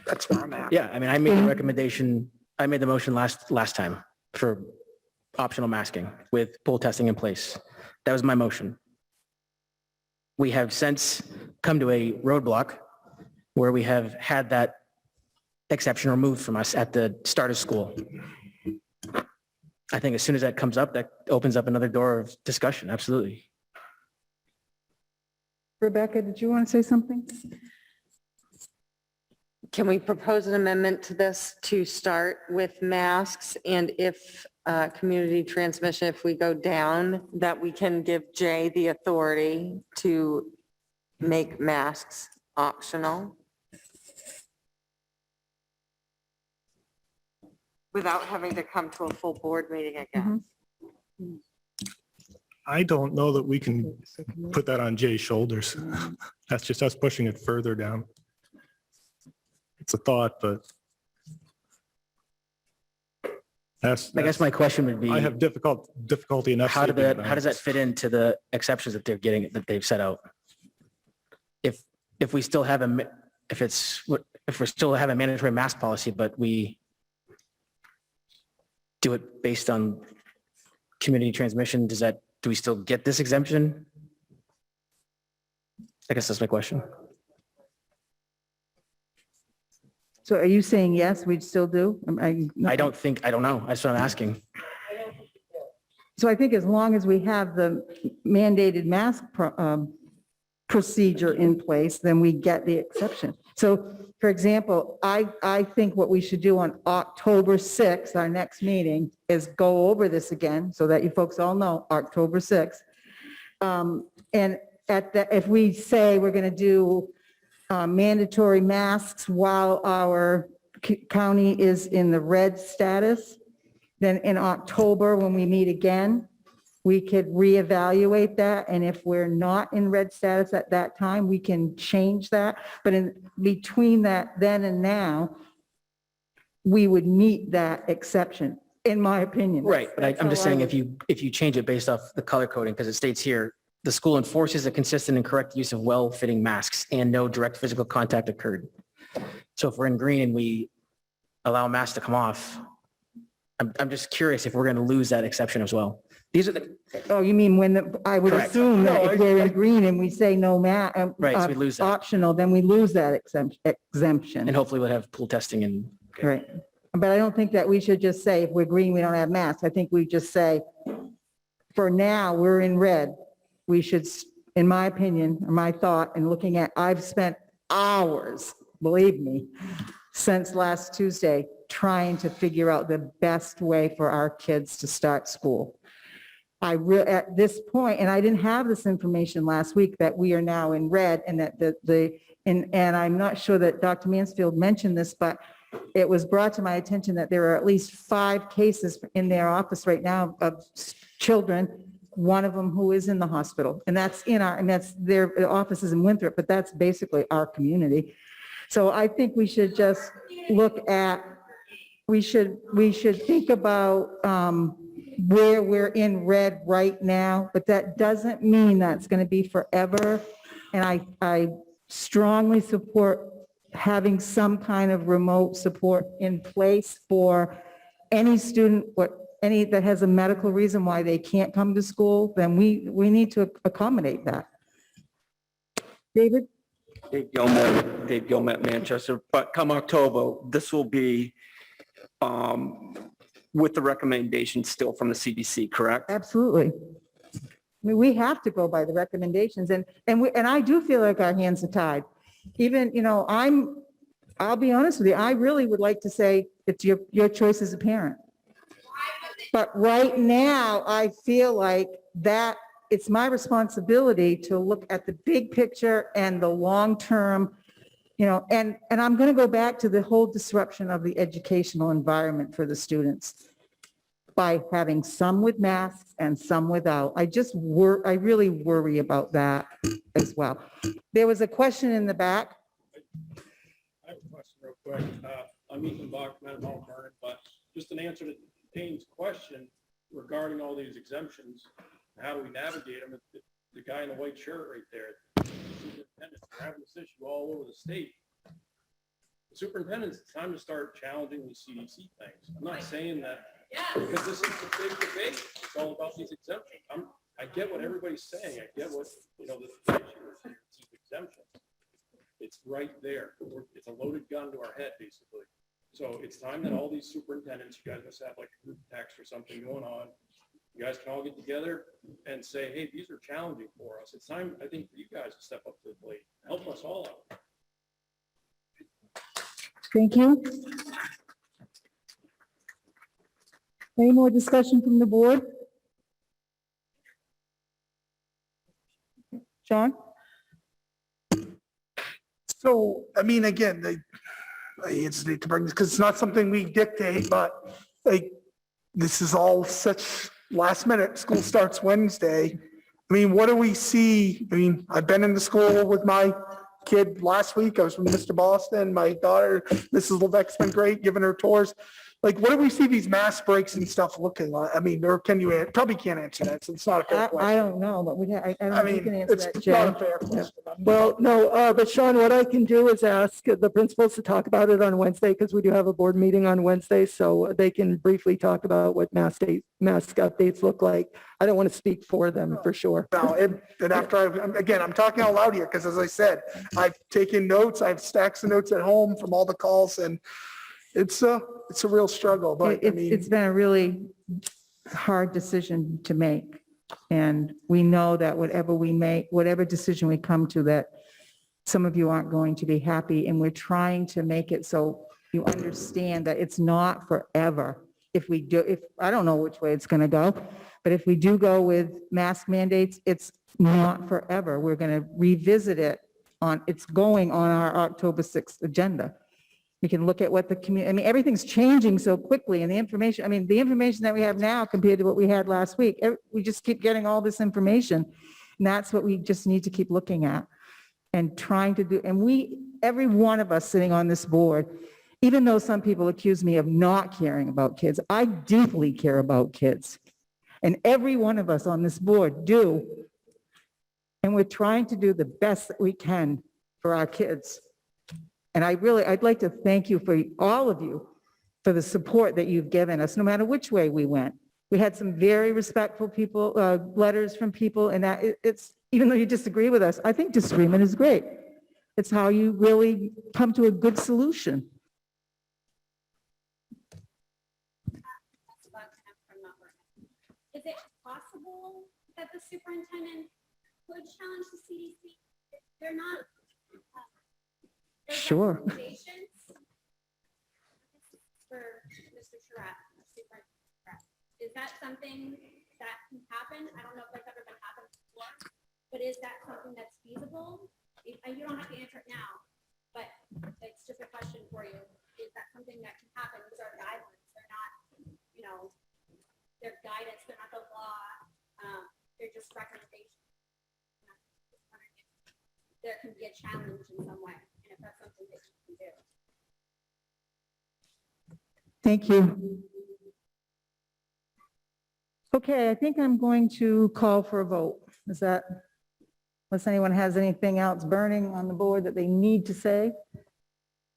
that's where I'm at. Yeah, I mean, I made the recommendation, I made the motion last time for optional masking with pool testing in place. That was my motion. We have since come to a roadblock where we have had that exception removed from us at the start of school. I think as soon as that comes up, that opens up another door of discussion, absolutely. Rebecca, did you want to say something? Can we propose an amendment to this to start with masks? And if community transmission, if we go down, that we can give Jay the authority to make masks optional? Without having to come to a full board meeting again. I don't know that we can put that on Jay's shoulders. That's just us pushing it further down. It's a thought, but I guess my question would be, I have difficulty enough. how sleeping at does that night. fit into the exceptions that they're getting, that they've set out? If we still have if we're still have a mandatory mask policy, but we do it based on community transmission, do we still get this exemption? I guess that's my question. So are you saying yes, we'd still do? I don't know. That's what I'm asking. So I think as long as we have the mandated mask procedure in place, then we get the exception. So for example, I think what we should do on October 6th, our next meeting, is go over this again so that you folks all know, October 6th. And if we say we're going to do mandatory masks while our county is in the red status, then in October, when we meet again, we could reevaluate that. And if we're not in red status at that time, we can change that. But in between that then and now, we would meet that exception, in my opinion. Right, but I'm just how I saying if you change it based off the color coding, because it states here, the school enforces a consistent and correct use of well-fitting masks and no direct physical contact occurred. So if we're in green and we allow masks to come off, I'm just curious if we're going to lose that exception as well. These are the. Oh, you mean I would Correct. assume that if we're in green and we say no Right, so we lose that. optional, then we lose that exemption. And hopefully we'll have pool testing and. Right. But I don't think that we should just say, if we're green, we don't have masks. I think we just say, for now, we're in red. We should, in my opinion, or my thought, and looking at, I've spent hours, believe me, since last Tuesday, trying to figure out the best way for our kids to start school. At this point, and I didn't have this information last week, that we are now in red, and that and I'm not sure that Dr. Mansfield mentioned this, but it was brought to my attention that there are at least 5 cases in their office right now of children, one of them who is in the hospital. And that's their offices in Winthrop, but that's basically our community. So I think we should just look at, we should think about where we're in red right now, but that doesn't mean that's going to be forever. And I strongly support having some kind of remote support in place for any student, any that has a medical reason why they can't come to school, then we need to accommodate that. David? Dave Gilmet, Manchester, but come October, this will be with the recommendations still from the CDC, correct? Absolutely. I mean, we have to go by the recommendations, and I do feel like our hands are tied. Even, I'll be honest with you, I really would like to say it's your choice as a parent. But right now, I feel like that it's my responsibility to look at the big picture and the long-term, and I'm going to go back to the whole disruption of the educational environment for the students by having some with masks and some without. I really worry about that as well. There was a question in the back. I have a question real quick. I'm Ethan Bach, I'm at Mount Vernon, but just an answer to Dane's question regarding all these exemptions. How do we navigate them? The guy in the white shirt right there, superintendent, we're having this issue all over the state. The superintendent's, it's time to start challenging these CDC things. I'm not saying that, because this is the big debate. It's all about these exemptions. I get what everybody's saying. I get what, the issue is here. It's these exemptions. It's right there. It's a loaded gun to our head, basically. So it's time that all these superintendents, you guys must have like a group text or something going on. You guys can all get together and say, hey, these are challenging for us. It's time, I think, for you guys to step up to the plate. Help us all out. Thank you. Any more discussion from the board? John? So, I mean, again, I hesitate to bring this because it's not something we dictate, but like, this is all such last minute. School starts Wednesday. I mean, what do we see? I mean, I've been in the school with my kid last week. I was with Mr. Boston, my daughter, Mrs. Levesque's been great, giving her tours. Like, what do we see these mass breaks and stuff looking like? I mean, or can you, probably can't answer that, so it's not a fair question. I don't know, but I don't know if you can answer that, It's Jay. not a fair question. Well, no, but Sean, what I can do is ask the principals to talk about it on Wednesday, because we do have a board meeting on Wednesday, so they can briefly talk about what mask updates look like. I don't want to speak for them, for sure. No, and after I'm talking out loud here, because as I said, I've taken notes, I have stacks of notes at home from all the calls, and it's a real struggle, but I mean. It's been a really hard decision to make. And we know that whatever we make, whatever decision we come to, that some of you aren't going to be happy. And we're trying to make it so you understand that it's not forever. I don't know which way it's going to go, but if we do go with mask mandates, it's not forever. We're going to revisit it it's going on our October 6th agenda. We can look at what the community, I mean, everything's changing so quickly, and the information that we have now compared to what we had last week, we just keep getting all this information. And that's what we just need to keep looking at and trying to do. And every one of us sitting on this board, even though some people accuse me of not caring about kids, I deeply care about kids. And every one of us on this board do. And we're trying to do the best that we can for our kids. And I'd like to thank you for all of you for the support that you've given us, no matter which way we went. We had some very respectful people, letters from people, and that even though you disagree with us, I think disagreement is great. It's how you really come to a good solution. Is it possible that the superintendent could challenge the CDC? They're not. Sure. Recommendations for Mr. Surratt, is that something that can happen? I don't know if that's ever been happened before, but is that something that's feasible? You don't have to answer it now, but it's just a question for you. Is that something that can happen? These are guidelines. They're not, they're guidance. They're not the law. They're just recommendations. There can be a challenge in some way. If that's something that you can do. Thank you. Okay, I think I'm going to call for a vote. Unless anyone has anything else burning on the board that they need to say?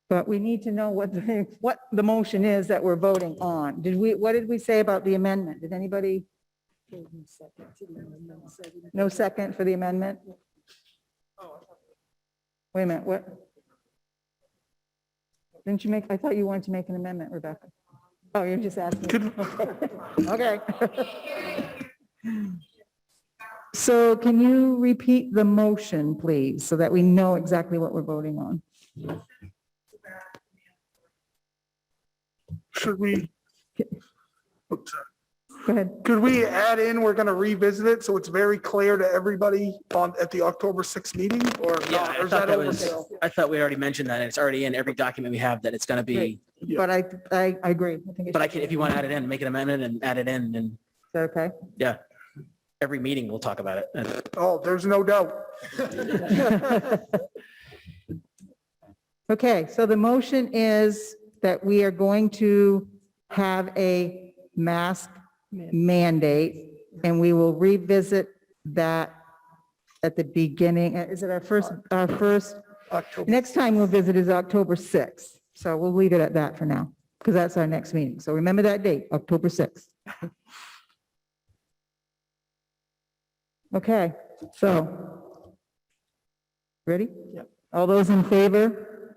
But we need to know what the motion is that we're voting on. What did we say about the amendment? Did anybody? No second for the amendment? Wait a minute, what? Didn't you I thought you wanted to make an amendment, Rebecca. Oh, you're just asking. Okay. So can you repeat the motion, please, so that we know exactly what we're voting on? Should we? Go ahead. Could we add in, we're going to revisit it so it's very clear to everybody at the October 6th meeting, or Yeah, not? Or I is thought that that was, overkill? I thought we already mentioned that, and it's already in every document we have that it's going to be, But I agree. I think but I can, if you want to add it in, make an amendment and add it in, and Is that okay? yeah, every meeting we'll talk about it. Oh, there's no doubt. Okay, so the motion is that we are going to have a mask mandate and we will revisit that at the beginning. Is it our first, October. next time we'll visit is October 6th. So we'll leave it at that for now, because that's our next meeting. So remember that date, October 6th. Okay, so, ready? Yep. All those in favor?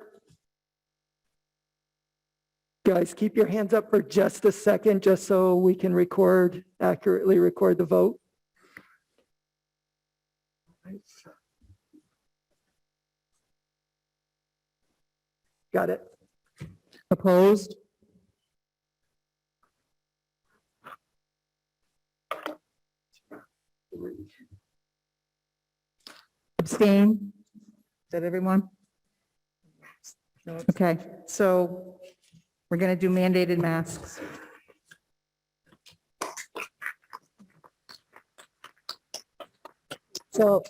Guys, keep your hands up for just a second, just so we can accurately record the vote. Got it. Opposed? Abstain? Is that everyone? Okay, so we're going to do mandated masks. So